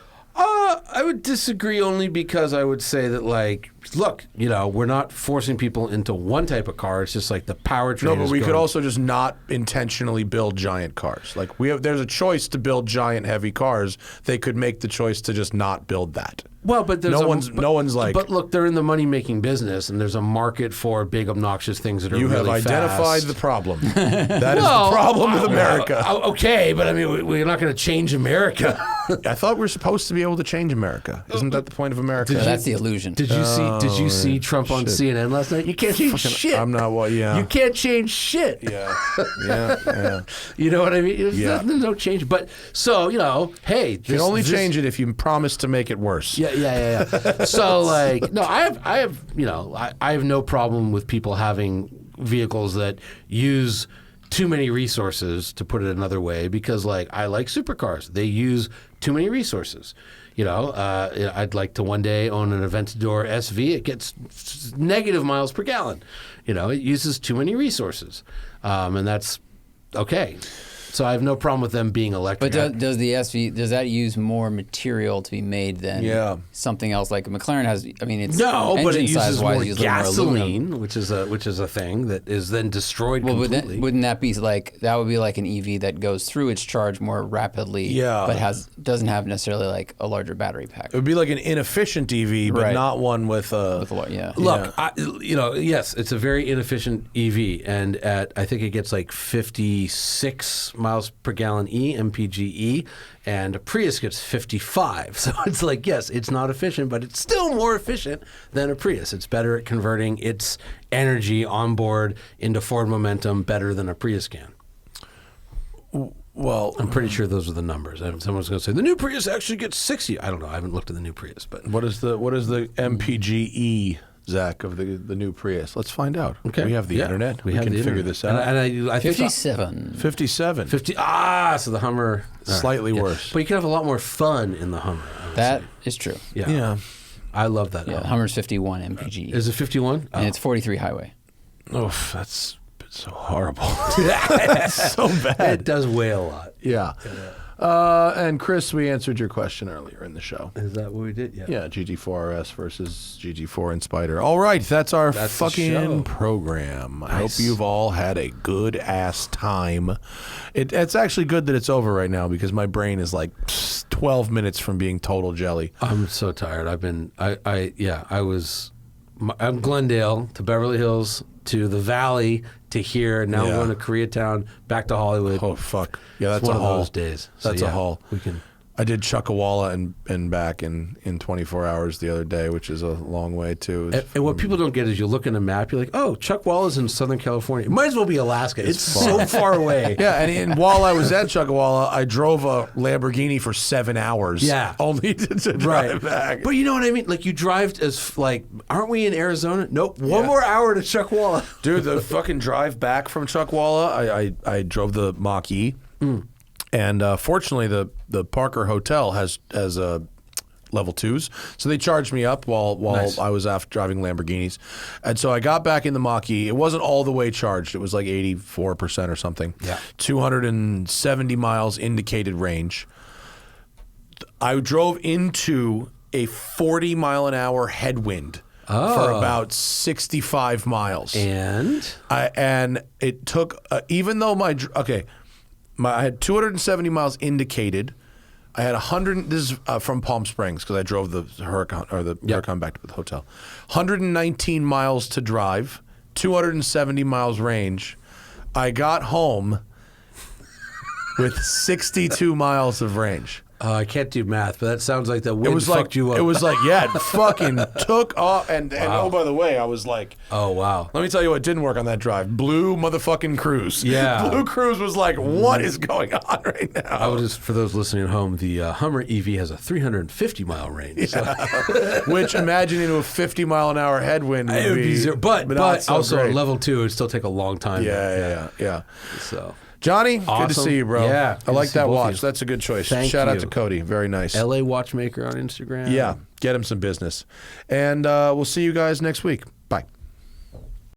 I would disagree only because I would say that, like, look, we're not forcing people into one type of car. It's just like the powertrain. No, but is we could going- also just not intentionally build giant cars. Like there's a choice to build giant heavy cars. They could make the choice to just not build that. Well, but there's No one's like. But look, they're in the money-making business, and there's a market for big, obnoxious things that are You have really identified fast. the problem. That is the problem with America. Okay, but I mean, we're not going to change America. I thought we were supposed to be able to change America. Isn't that the point of America? That's the illusion. Did you see Trump on CNN last night? You can't change shit. I'm not. Well, yeah. You can't change shit. Yeah. You know what I mean? Yeah. There's no change. But so hey, You can only change it if you promise to make it worse. Yeah. So like, no, I have no problem with people having vehicles that use too many resources, to put it another way, because like I like supercars. They use too many resources. I'd like to one day own an Aventador SV. It gets negative miles per gallon. It uses too many resources, and that's okay. So I have no problem with them being electric. But does the SV, does that use more material to be made than something else? Like a McLaren has, I mean, it's but it uses more uses gasoline, which is a thing that is then destroyed completely. Wouldn't that be like, that would be like an EV that goes through its charge more rapidly, but doesn't have necessarily like a larger battery pack? It would be like an inefficient EV, but not one with a... Look, yes, it's a very inefficient EV, and I think it gets like 56 miles per gallon MPGe, and a Prius gets 55. So it's like, yes, it's not efficient, but it's still more efficient than a Prius. It's better at converting its energy on board into forward momentum better than a Prius can. Well, I'm pretty sure those are the numbers. Someone's going to say the new Prius actually gets 60. I don't know. I haven't looked at the new Prius, but what is the MPGe, Zach, of the new Prius? Let's find out. Okay, we have the internet. We can figure this out. And I think 57. 57. 50. So the Hummer slightly worse. But you can have a lot more fun in the Hummer. That is true. Yeah. I love that. Yeah, Hummer's 51 MPG. Is it 51? And it's 43 highway. Oh, that's so horrible. That's so bad. It does weigh a lot. Yeah. And Chris, we answered your question earlier in the show. Is that what we did? Yeah. Yeah, GT4 RS versus GT4 and Spyder. All right, that's our fucking program. Nice. I hope you've all had a good ass time. It's actually good that it's over right now because my brain is like 12 minutes from being total jelly. I'm so tired. I'm Glendale to Beverly Hills to the Valley to here. Now I'm going to Koreatown, back to Hollywood. Oh, fuck. Yeah, that's one a haul. Of those days. That's a haul. I did Chuckawalla and back in 24 hours the other day, which is a long way, too. And what people don't get is you look in a map, you're like, oh, Chuckawalla's in Southern California. It might as well be Alaska. It's so far away. Yeah, and while I was at Chuckawalla, I drove a Lamborghini for 7 hours. Yeah. Only to drive back. But you know what I mean? Like, you drive aren't we in Arizona? Nope. One more hour to Chuckawalla. Dude, the fucking drive back from Chuckawalla, I drove the Mach-E. And fortunately, the Parker Hotel has level 2s, so they charged me up while Nice. I was driving Lamborghinis, and so I got back in the Mach-E. It wasn't all the way charged; it was like 84% or something. Yeah, 270 miles indicated range. I drove into a 40-mile-an-hour headwind. For about 65 miles, and it took even though I had 270 miles indicated. I had 100. This is from Palm Springs because I drove the Huracan back to the hotel. 119 miles to drive, 270 miles range. I got home with 62 miles of range. I can't do math, but that sounds like the wind fucked you up. It was like, it fucking took off. And oh, by the way, I was like, oh, wow. Let me tell you what didn't work on that drive. Blue motherfucking Cruise. Yeah. Blue Cruise was like, what is going on right now? For those listening at home, the Hummer EV has a 350-mile range. Yeah. Which, imagine into a 50-mile-an-hour headwind would be zero. But also great. level 2, it would still take a long time. Yeah. So... Johnny, awesome. Good to see you, bro. Yeah, I like that watch. That's a good choice. Shout out to Cody. Very nice. LA Watchmaker on Instagram. Yeah, get him some business. And we'll see you guys next week. Bye.